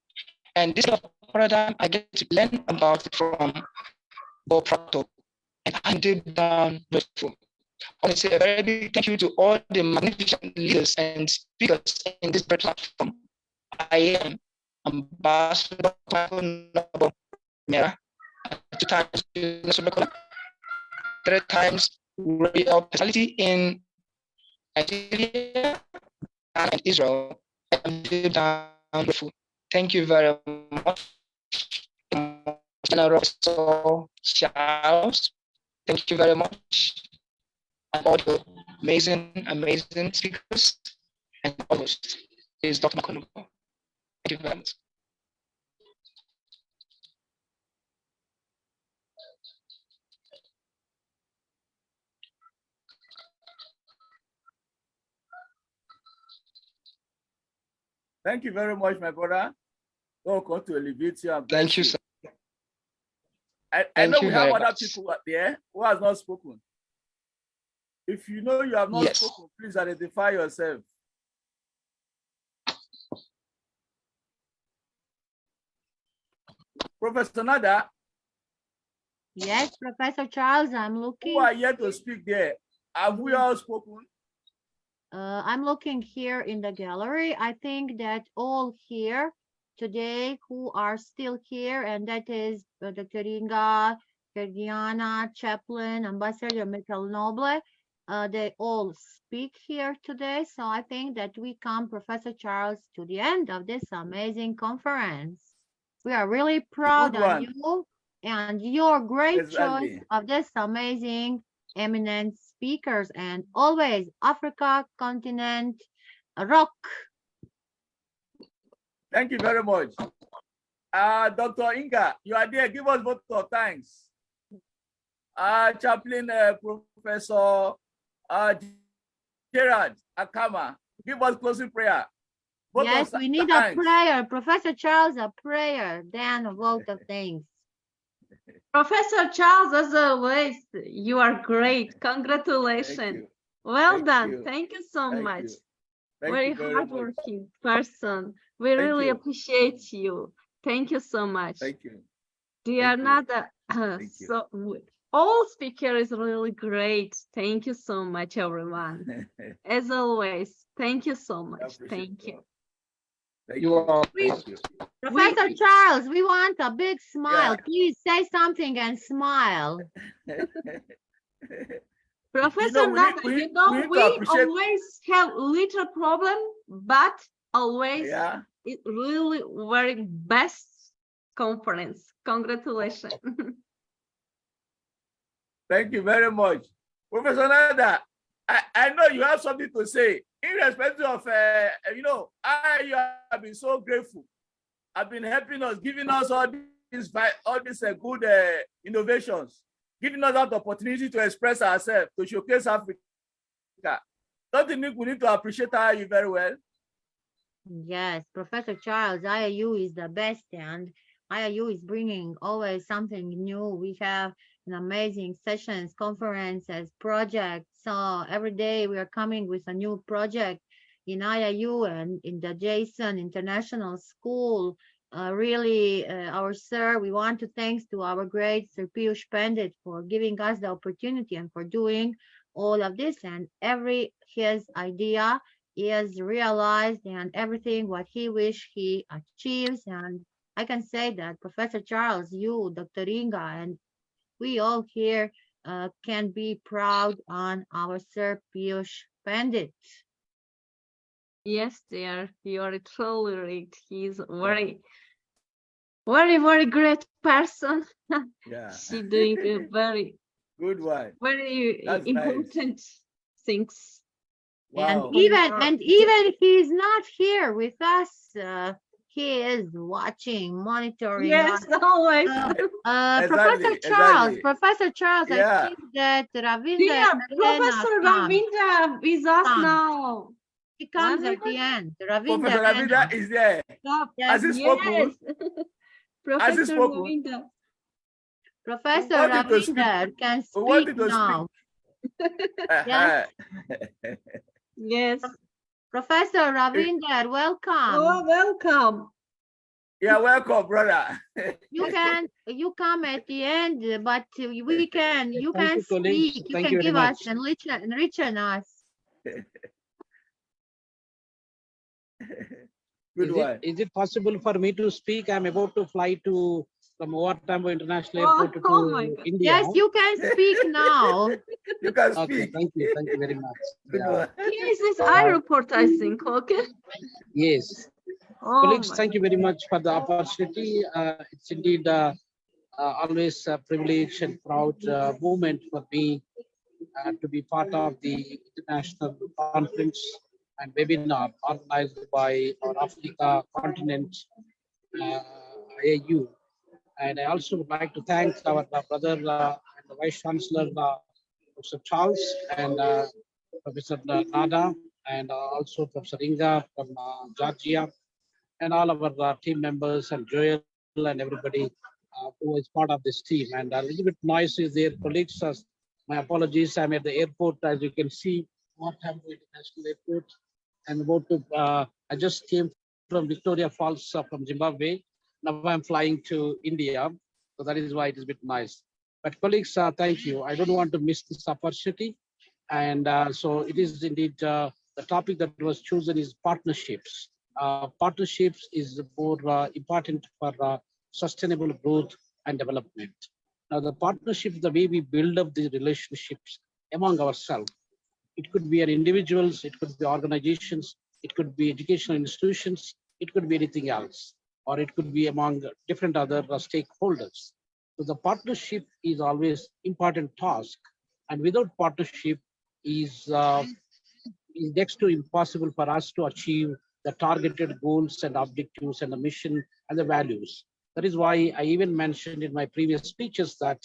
[SPEAKER 19] And this paradigm, I get to learn about it from Prof, and I'm deep down grateful. I want to say a very big thank you to all the magnificent leaders and speakers in this platform. I am Ambassador Mera, 2 times 3 times royal personality in Nigeria and Israel. I'm deep down grateful. Thank you very much. General Charles, thank you very much. And all the amazing speakers and hosts is Dr. Makonuko. Thank you very much.
[SPEAKER 8] Thank you very much, my brother. Welcome to elevate you.
[SPEAKER 19] Thank you, sir.
[SPEAKER 8] I know we have other people out there who has not spoken. If you know you have not
[SPEAKER 19] Yes.
[SPEAKER 8] spoken, please identify yourself. Professor Nada.
[SPEAKER 14] Yes, Professor Charles, I'm looking.
[SPEAKER 8] Who are yet to speak there? Have we all spoken?
[SPEAKER 14] I'm looking here in the gallery. I think that all here today who are still here, and that is Dr. Inga, Gerdiana, Chaplain, Ambassador Michael Noble. They all speak here today. So I think that we come, Professor Charles, to the end of this amazing conference. We are really proud of you and your great choice of this amazing eminent speakers, and always Africa continent rock.
[SPEAKER 8] Thank you very much. Dr. Inga, you are there. Give us vote of thanks. Chaplain Professor Gerald Akama, give us closing prayer. Vote
[SPEAKER 14] yes, we need a prayer. Professor Charles, a prayer, then a vote of thanks.
[SPEAKER 4] Professor Charles, as always, you are great. Congratulations. Well done. Thank you so much. Very hardworking person. We really appreciate you. Thank you so much.
[SPEAKER 8] Thank you.
[SPEAKER 4] They are not so all speakers really great. Thank you so much, everyone. As always, thank you so much. Thank you.
[SPEAKER 14] Professor Charles, we want a big smile. Please say something and smile.
[SPEAKER 4] Professor Nata, we always have little problem, but always it really very best conference. Congratulations.
[SPEAKER 8] Thank you very much. Professor Nada, I know you have something to say. Irrespective of, you have been so grateful. I've been helping us, giving us all these good innovations, giving us that opportunity to express ourselves, to showcase Africa. Don't you think we need to appreciate IIU very well?
[SPEAKER 14] Yes, Professor Charles, IIU is the best, and IIU is bringing always something new. We have an amazing sessions, conferences, projects. So every day we are coming with a new project in IIU and in the Jason International School. Really, our sir, we want to thanks to our great Sir Piyush Pandit for giving us the opportunity and for doing all of this, and his idea is realized, and everything what he wish he achieves. And I can say that Professor Charles, you, Dr. Inga, and we all here can be proud on our Sir Piyush Pandit.
[SPEAKER 4] Yes, dear, you are totally right. He's very great person.
[SPEAKER 8] Yeah.
[SPEAKER 4] She's doing a very
[SPEAKER 8] good one.
[SPEAKER 4] Very important things.
[SPEAKER 14] Wow. And even he's not here with us. He is watching, monitoring.
[SPEAKER 4] Yes, always.
[SPEAKER 14] Professor Charles, I think that Ravinda.
[SPEAKER 4] Professor Ravinda is us now.
[SPEAKER 14] He comes at the end.
[SPEAKER 8] Professor Ravinda is there. Has he spoken?
[SPEAKER 4] Professor Ravinda.
[SPEAKER 14] Professor Ravinda can speak now. Yes.
[SPEAKER 4] Yes.
[SPEAKER 14] Professor Ravinder, welcome.
[SPEAKER 4] Oh, welcome.
[SPEAKER 8] Yeah, welcome, brother.
[SPEAKER 14] You come at the end, but you can speak. You can give us and enrichen us.
[SPEAKER 20] Is it possible for me to speak? I'm about to fly from Tambo International Airport to India.
[SPEAKER 14] Yes, you can speak now.
[SPEAKER 8] You can speak.
[SPEAKER 20] Okay, thank you very much.
[SPEAKER 4] Here is this airport, I think, okay?
[SPEAKER 20] Yes. Colleagues, thank you very much for the opportunity. It's indeed always a privilege and proud moment for me to be part of the international conference and webinar organized by our Africa continent IIU. And I also would like to thank our brother and the Vice Chancellor, Professor Charles, and Professor Nada, and also Professor Inga from Georgia, and all of our team members, and Joel and everybody who is part of this team. And a little bit noise is there. Colleagues are My apologies, I'm at the airport, as you can see, Tambo International Airport. I'm about to, I just came from Victoria Falls from Zimbabwe. Now I'm flying to India. So that is why it is a bit nice. But colleagues, thank you. I don't want to miss this opportunity. And so it is indeed the topic that was chosen is partnerships. Partnerships is more important for sustainable growth and development. Now the partnerships, the way we build up the relationships among ourselves, it could be an individuals, it could be organizations, it could be educational institutions, it could be anything else, or it could be among different other stakeholders. So the partnership is always important task, and without partnership is next to impossible for us to achieve the targeted goals and objectives and the mission and the values. That is why I even mentioned in my previous speeches that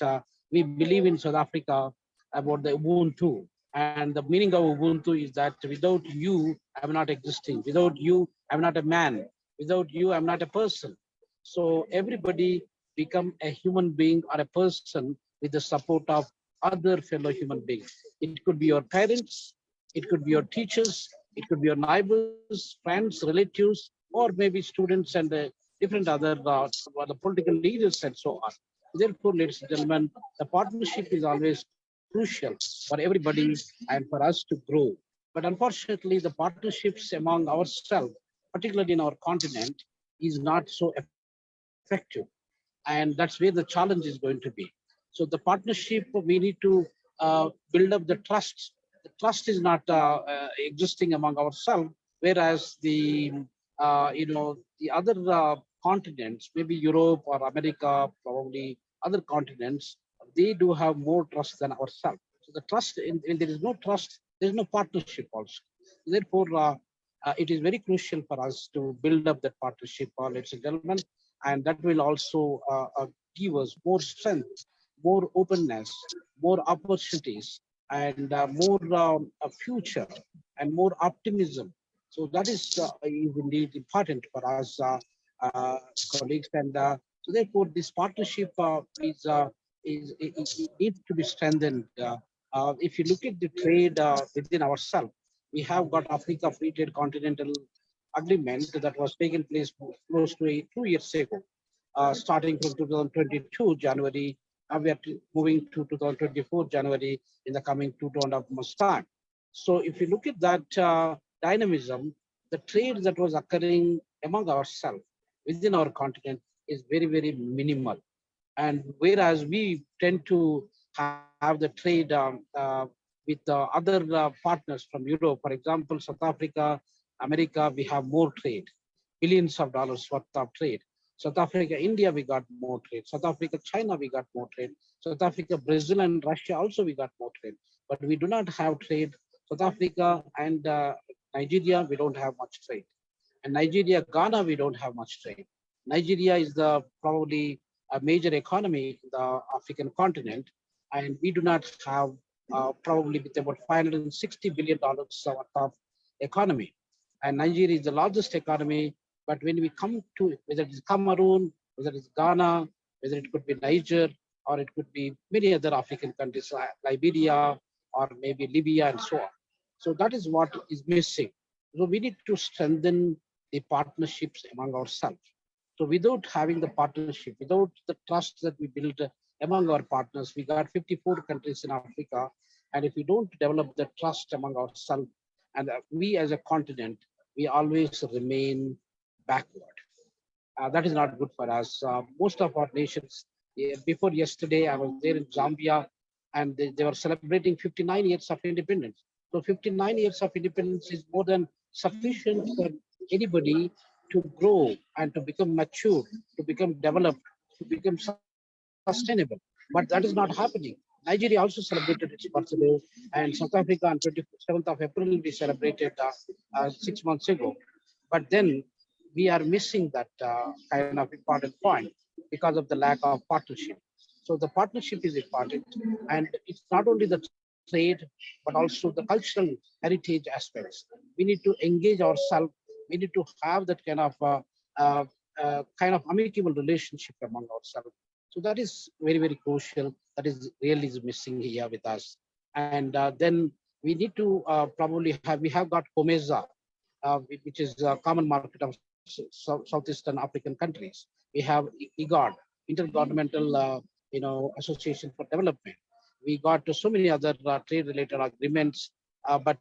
[SPEAKER 20] we believe in South Africa about the Ubuntu. And the meaning of Ubuntu is that without you, I'm not existing. Without you, I'm not a man. Without you, I'm not a person. So everybody become a human being or a person with the support of other fellow human beings. It could be your parents, it could be your teachers, it could be your neighbors, friends, relatives, or maybe students and different other the political leaders and so on. Therefore, ladies and gentlemen, the partnership is always crucial for everybody and for us to grow. But unfortunately, the partnerships among ourselves, particularly in our continent, is not so effective. And that's where the challenge is going to be. So the partnership, we need to build up the trust. The trust is not existing among ourselves, whereas the the other continents, maybe Europe or America, probably other continents, they do have more trust than ourselves. So the trust, when there is no trust, there is no partnership also. Therefore, it is very crucial for us to build up that partnership, ladies and gentlemen, and that will also give us more strength, more openness, more opportunities, and more a future and more optimism. So that is indeed important for us, colleagues, and so therefore this partnership is needs to be strengthened. If you look at the trade within ourselves, we have got Africa Free Trade Continental Agreement that was taken place close to 2 years ago, starting from 2022 January. Now we are moving to 2024 January in the coming 2.5 months time. So if you look at that dynamism, the trade that was occurring among ourselves within our continent is very, very minimal. And whereas we tend to have the trade with other partners from Europe, for example, South Africa, America, we have more trade, billions of dollars worth of trade. South Africa, India, we got more trade. South Africa, China, we got more trade. South Africa, Brazil, and Russia also we got more trade. But we do not have trade. South Africa and Nigeria, we don't have much trade. And Nigeria, Ghana, we don't have much trade. Nigeria is the probably a major economy in the African continent, and we do not have probably with about $560 billion worth of economy. And Nigeria is the largest economy, but when we come to whether it's Cameroon, whether it's Ghana, whether it could be Niger, or it could be many other African countries, like Liberia, or maybe Libya, and so on. So that is what is missing. So we need to strengthen the partnerships among ourselves. So without having the partnership, without the trust that we build among our partners, we got 54 countries in Africa. And if we don't develop the trust among ourselves, and we as a continent, we always remain backward. That is not good for us. Most of our nations, before yesterday, I was there in Zambia, and they were celebrating 59 years of independence. So 59 years of independence is more than sufficient for anybody to grow and to become mature, to become developed, to become sustainable. But that is not happening. Nigeria also celebrated its birthday, and South Africa on 27th of April we celebrated 6 months ago. But then we are missing that kind of important point because of the lack of partnership. So the partnership is important, and it's not only the trade, but also the cultural heritage aspects. We need to engage ourselves. We need to have that kind of amicable relationship among ourselves. So that is very, very crucial. That is really is missing here with us. And then we need to probably we have got COMESA, which is a common market of Southeastern African countries. We have IGAD, Intergovernmental Association for Development. We got so many other trade-related agreements, but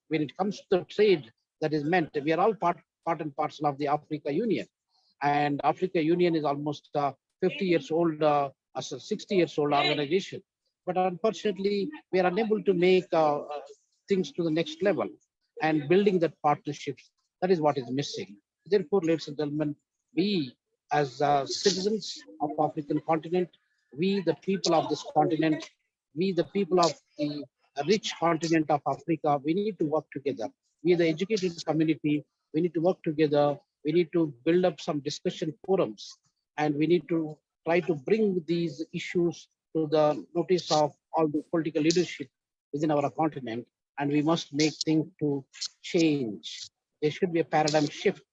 [SPEAKER 20] when it comes to trade, that is meant we are all part and parcel of the Africa Union, and Africa Union is almost 50 years old, as a 60 years old organization. But unfortunately, we are unable to make things to the next level and building that partnerships. That is what is missing. Therefore, ladies and gentlemen, we as citizens of African continent, we the people of this continent, we the people of the rich continent of Africa, we need to work together. We the educated community, we need to work together. We need to build up some discussion forums, and we need to try to bring these issues to the notice of all the political leadership within our continent, and we must make things to change. There should be a paradigm shift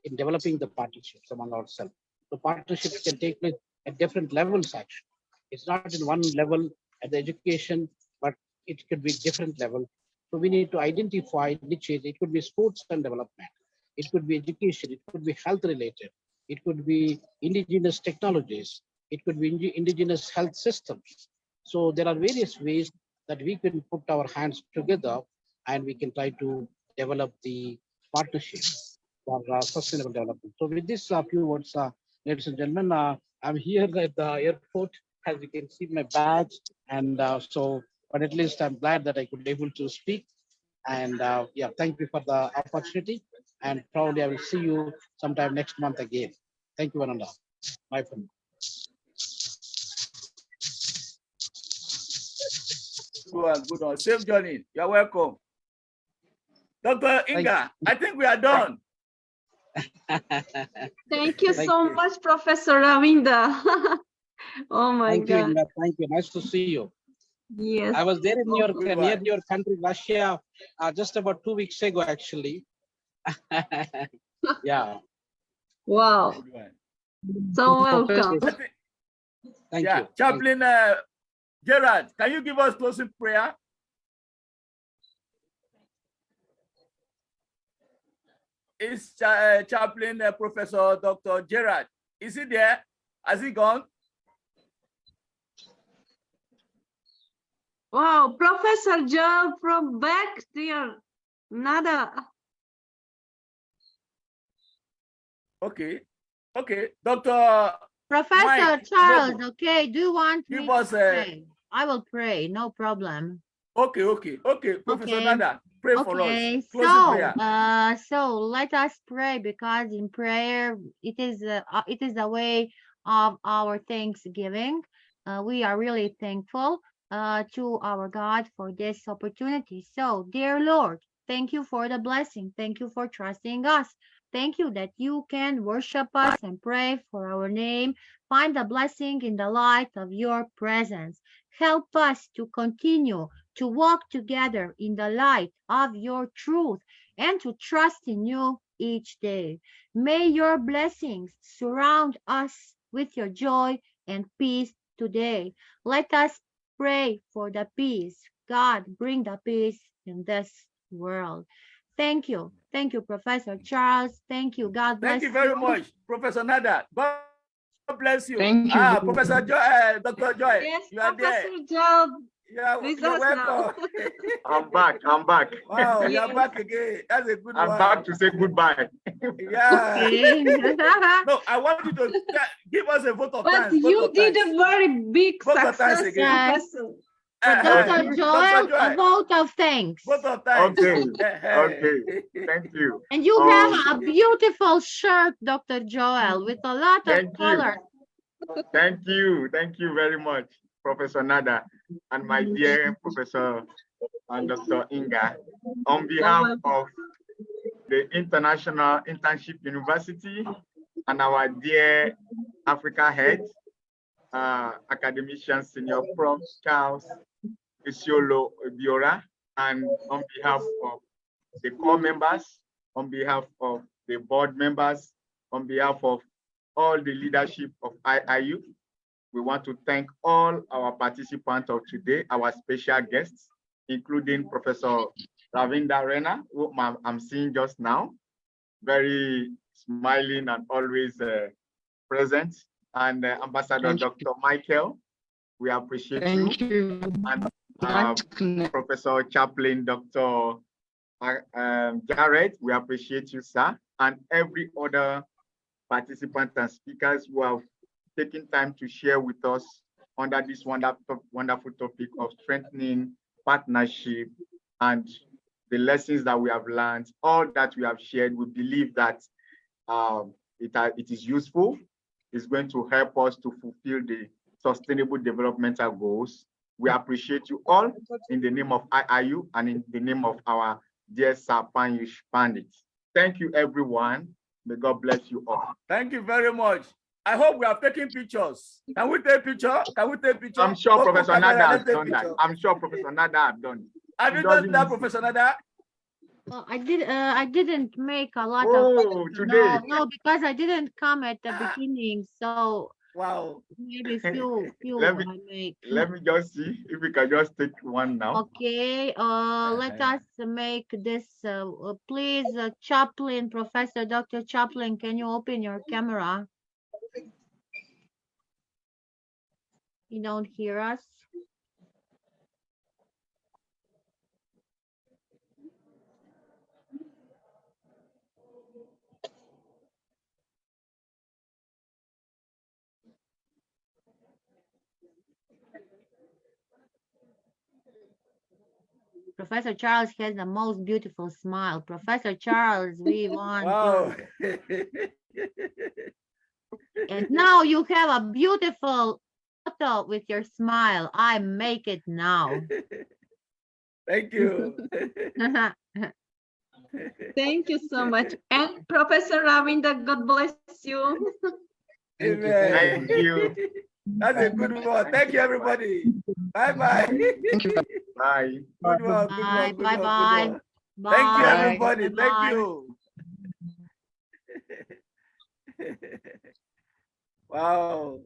[SPEAKER 20] in developing the partnerships among ourselves. The partnerships can take place at different levels, actually. It's not in one level at the education, but it could be different levels. So we need to identify niches. It could be sports and development. It could be education. It could be health related. It could be indigenous technologies. It could be indigenous health systems. So there are various ways that we can put our hands together and we can try to develop the partnership for sustainable development. So with this few words, ladies and gentlemen, I'm here at the airport, as you can see my badge, and but at least I'm glad that I could be able to speak. And yeah, thank you for the opportunity, and probably I will see you sometime next month again. Thank you, Ananda. Bye for now.
[SPEAKER 8] Good one. Safe journey. You're welcome. Dr. Inga, I think we are done.
[SPEAKER 4] Thank you so much, Professor Ravinda. Oh my
[SPEAKER 20] God.
[SPEAKER 4] God.
[SPEAKER 20] Thank you. Nice to see you.
[SPEAKER 4] Yes.
[SPEAKER 20] I was there in near your country, Russia, just about 2 weeks ago, actually. Yeah.
[SPEAKER 4] Wow. So welcome.
[SPEAKER 20] Thank you.
[SPEAKER 8] Chaplain Gerard, can you give us closing prayer? Is Chaplain Professor Dr. Gerard, is he there? Has he gone?
[SPEAKER 4] Wow, Professor Joe from back there. Nada.
[SPEAKER 8] Okay. Okay. Dr.
[SPEAKER 14] Professor
[SPEAKER 8] Mike,
[SPEAKER 14] Charles, okay, do you want me
[SPEAKER 8] give us
[SPEAKER 14] to pray? I will pray, no problem.
[SPEAKER 8] Okay. Professor Nada, pray for us.
[SPEAKER 14] So,
[SPEAKER 8] prayer.
[SPEAKER 14] So let us pray, because in prayer it is the way of our thanksgiving. We are really thankful to our God for this opportunity. So, dear Lord, thank you for the blessing. Thank you for trusting us. Thank you that you can worship us and pray for our name. Find the blessing in the light of your presence. Help us to continue to walk together in the light of your truth and to trust in you each day. May your blessings surround us with your joy and peace today. Let us pray for the peace. God, bring the peace in this world. Thank you. Thank you, Professor Charles. Thank you. God bless you.
[SPEAKER 8] Thank you very much, Professor Nada. God bless you.
[SPEAKER 14] Thank you.
[SPEAKER 8] Professor Dr. Joy,
[SPEAKER 4] yes,
[SPEAKER 8] you are
[SPEAKER 4] Professor
[SPEAKER 8] there.
[SPEAKER 4] Joe.
[SPEAKER 8] You're welcome.
[SPEAKER 1] I'm back.
[SPEAKER 8] Wow, you're back again. That's a good one.
[SPEAKER 1] I'm back to say goodbye.
[SPEAKER 8] Yeah.
[SPEAKER 4] Okay.
[SPEAKER 8] No, I want you to give us a vote of
[SPEAKER 4] But
[SPEAKER 8] thanks.
[SPEAKER 4] you did a very big success, Professor.
[SPEAKER 14] Dr. Joel, a vote of thanks.
[SPEAKER 8] Vote of thanks.
[SPEAKER 1] Okay. Thank you.
[SPEAKER 14] And you have a beautiful shirt, Dr. Joel, with a lot of color.
[SPEAKER 1] Thank you very much, Professor Nada, and my dear Professor and Dr. Inga. On behalf of the International Internship University and our dear Africa head, Academician Senior Prof. Charles Ebhoria, and on behalf of the core members, on behalf of the board members, on behalf of all the leadership of IIU, We want to thank all our participants of today, our special guests, including Professor Ravinda Rena, who I'm seeing just now, very smiling and always present, and Ambassador Dr. Michael. We appreciate you. And Professor Chaplain Dr. Jared, we appreciate you, sir, and every other participant and speakers who have taken time to share with us under this wonderful topic of strengthening partnership and the lessons that we have learned, all that we have shared. We believe that it is useful. It's going to help us to fulfill the sustainable developmental goals. We appreciate you all in the name of IIU and in the name of our dear Sir Panyush Pandit. Thank you, everyone. May God bless you all.
[SPEAKER 8] Thank you very much. I hope we are taking pictures. Can we take picture? Can we take picture?
[SPEAKER 1] I'm sure Professor Nada has done that. I'm sure Professor Nada has done it.
[SPEAKER 8] Have you done that, Professor Nada?
[SPEAKER 14] I didn't make a lot
[SPEAKER 1] of today.
[SPEAKER 14] No, because I didn't come at the beginning. So
[SPEAKER 8] wow,
[SPEAKER 14] maybe few
[SPEAKER 1] let
[SPEAKER 14] I make.
[SPEAKER 1] Let me just see if we can just take one now.
[SPEAKER 14] Okay, let us make this, please, Chaplain, Professor Dr. Chaplain, can you open your camera? You don't hear us? Professor Charles has the most beautiful smile. Professor Charles, we want you. And now you have a beautiful photo with your smile. I make it now.
[SPEAKER 8] Thank you.
[SPEAKER 4] Thank you so much. And Professor Ravinda, God bless you.
[SPEAKER 8] Amen.
[SPEAKER 1] Thank you.
[SPEAKER 8] That's a good one. Thank you, everybody. Bye-bye.
[SPEAKER 1] Thank you. Bye.
[SPEAKER 8] Good one.
[SPEAKER 14] Bye.
[SPEAKER 8] Good one.
[SPEAKER 14] Bye.
[SPEAKER 8] Thank you,
[SPEAKER 14] Bye.
[SPEAKER 8] everybody.
[SPEAKER 14] Bye.
[SPEAKER 8] Thank you. Wow.